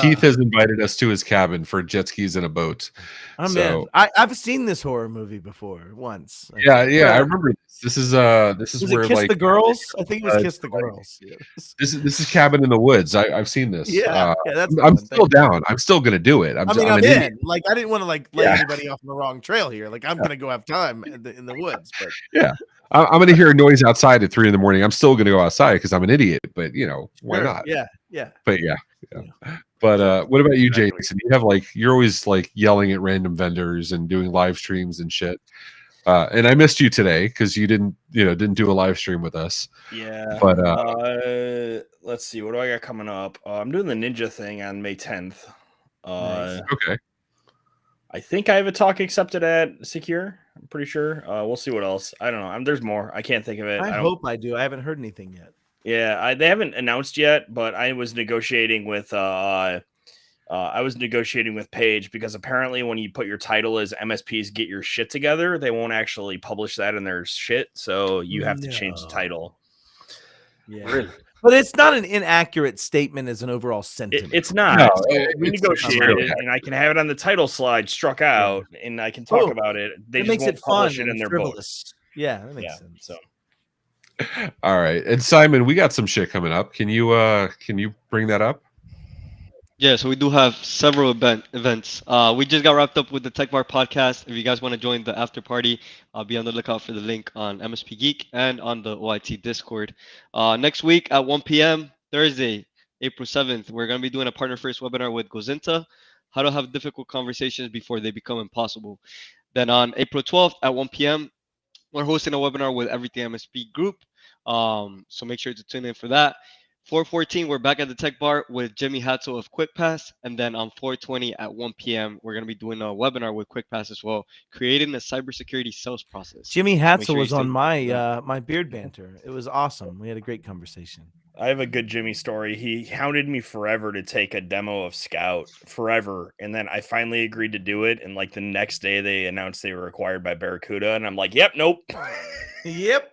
Keith has invited us to his cabin for jet skis and a boat. I'm So- in. I've seen this horror movie before once. Yeah, I Yeah. remember this. This is Was where it Kiss like the Girls? I think it was uh, Kiss the Girls. Yeah, this is Cabin in the Woods. I've seen this. yeah, that's I'm fun. still down. I'm still gonna do it. I'm I'm an in. idiot. Like I didn't want to like let Yeah. anybody off on the wrong trail here. Like I'm gonna go have time in the woods. But I'm gonna hear a noise outside at 3 a.m. I'm still gonna go outside because I'm an idiot. But why sure, not? Yeah. But yeah. But what about you, Exactly. Jason? You're always like yelling at random vendors and doing live streams and shit. And I missed you today because you didn't do a live stream with us. Yeah. But Let's see. What do I got coming up? I'm doing the Ninja thing on May 10th. Nice. okay. I think I have a talk accepted at Secure. I'm pretty sure. We'll see what else. I don't know. There's more. I can't think of it. I don't- hope I do. I haven't heard anything yet. Yeah, they haven't announced yet, but I was negotiating with Paige because apparently when you put your title as MSPs get your shit together, they won't actually publish that in their shit, so you have to change the No. title. Yeah. Really? But it's not an inaccurate statement as an overall sentiment. It's not. No, So we it's negotiated really it, and I can have it on the title slide struck out, and I can talk Oh, about it. They it just makes won't it fun publish it in and their book. frivolous. Yeah, that makes Yeah, sense. so All right. And Simon, we got some shit coming up. Can you bring that up? Yeah, so we do have several events. We just got wrapped up with the Tech Bar podcast. If you guys want to join the after party, be on the lookout for the link on MSP Geek and on the OIT Discord. Next week at 1 p.m., Thursday, April 7th, we're going to be doing a partner first webinar with Gozinta, how to have difficult conversations before they become impossible. Then on April 12th at 1 p.m., we're hosting a webinar with Everything MSP Group. So make sure to tune in for that. 4/14, we're back at the Tech Bar with Jimmy Hatto of QuickPass. And then on 4/20 at 1 p.m., we're going to be doing a webinar with QuickPass as well, creating a cybersecurity sales process. Jimmy Make Hatzel sure you was on stay- my my beard banter. It was awesome. We had a great conversation. I have a good Jimmy story. He hounded me forever to take a demo of Scout forever. And then I finally agreed to do it. And like the next day they announced they were acquired by Barracuda. And I'm like, yep, nope. Yep.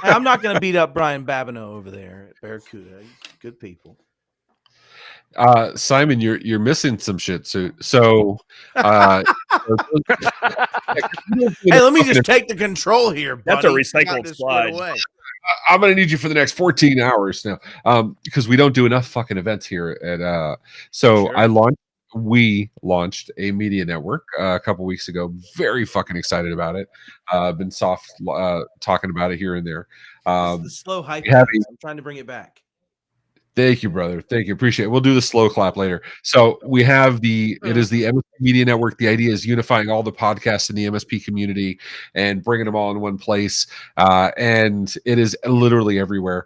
I'm not going to beat up Brian Babineau over there at Barracuda. Good people. Simon, you're missing some shit. So Hey, let me just take the control here, buddy. That's a I recycled got this slide. squared away. I'm gonna need you for the next 14 hours now, because we don't do enough fucking events here at. So Sure. we launched a media network a couple weeks ago. Very fucking excited about it. Been soft talking about it here and there. This is the slow hype. we have I'm trying to bring it back. Thank you, brother. Thank you. Appreciate it. We'll do the slow clap later. So we have it is the MSP Media Network. The idea is unifying all the podcasts in the MSP community and bringing them all in one place. And it is literally everywhere.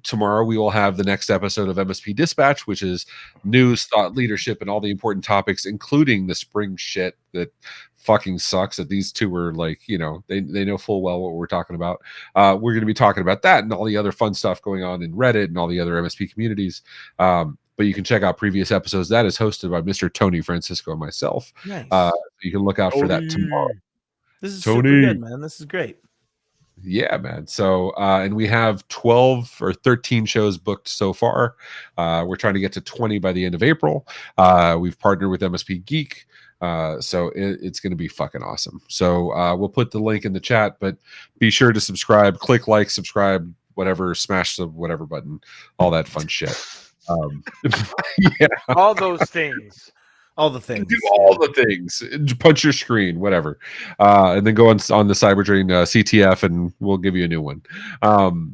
Tomorrow we will have the next episode of MSP Dispatch, which is news, thought leadership, and all the important topics, including the spring shit that fucking sucks that these two are like, they know full well what we're talking about. We're going to be talking about that and all the other fun stuff going on in Reddit and all the other MSP communities. But you can check out previous episodes. That is hosted by Mr. Tony Francisco and myself. Nice. You can look out for that tomorrow. This is Tony. super good, man. This is great. Yeah, man. So, and we have 12 or 13 shows booked so far. We're trying to get to 20 by the end of April. We've partnered with MSP Geek. So it's going to be fucking awesome. So we'll put the link in the chat, but be sure to subscribe, click like, subscribe, whatever, smash the whatever button, all that fun shit. Yeah. All those things. All the things. Do all the things. Punch your screen, whatever. And then go on the Cyber Drain CTF, and we'll give you a new one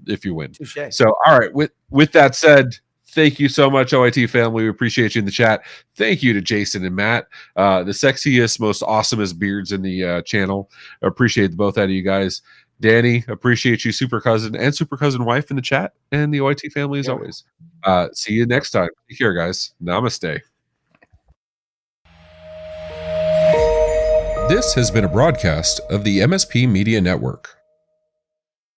if you win. Touche. So, all right. With that said, thank you so much, OIT family. We appreciate you in the chat. Thank you to Jason and Matt, the sexiest, most awesomest beards in the channel. I appreciate the both out of you guys. Danny, appreciate you, super cousin and super cousin wife in the chat, and the OIT family as always. See you next time. Take care, guys. Namaste. This has been a broadcast of the MSP Media Network.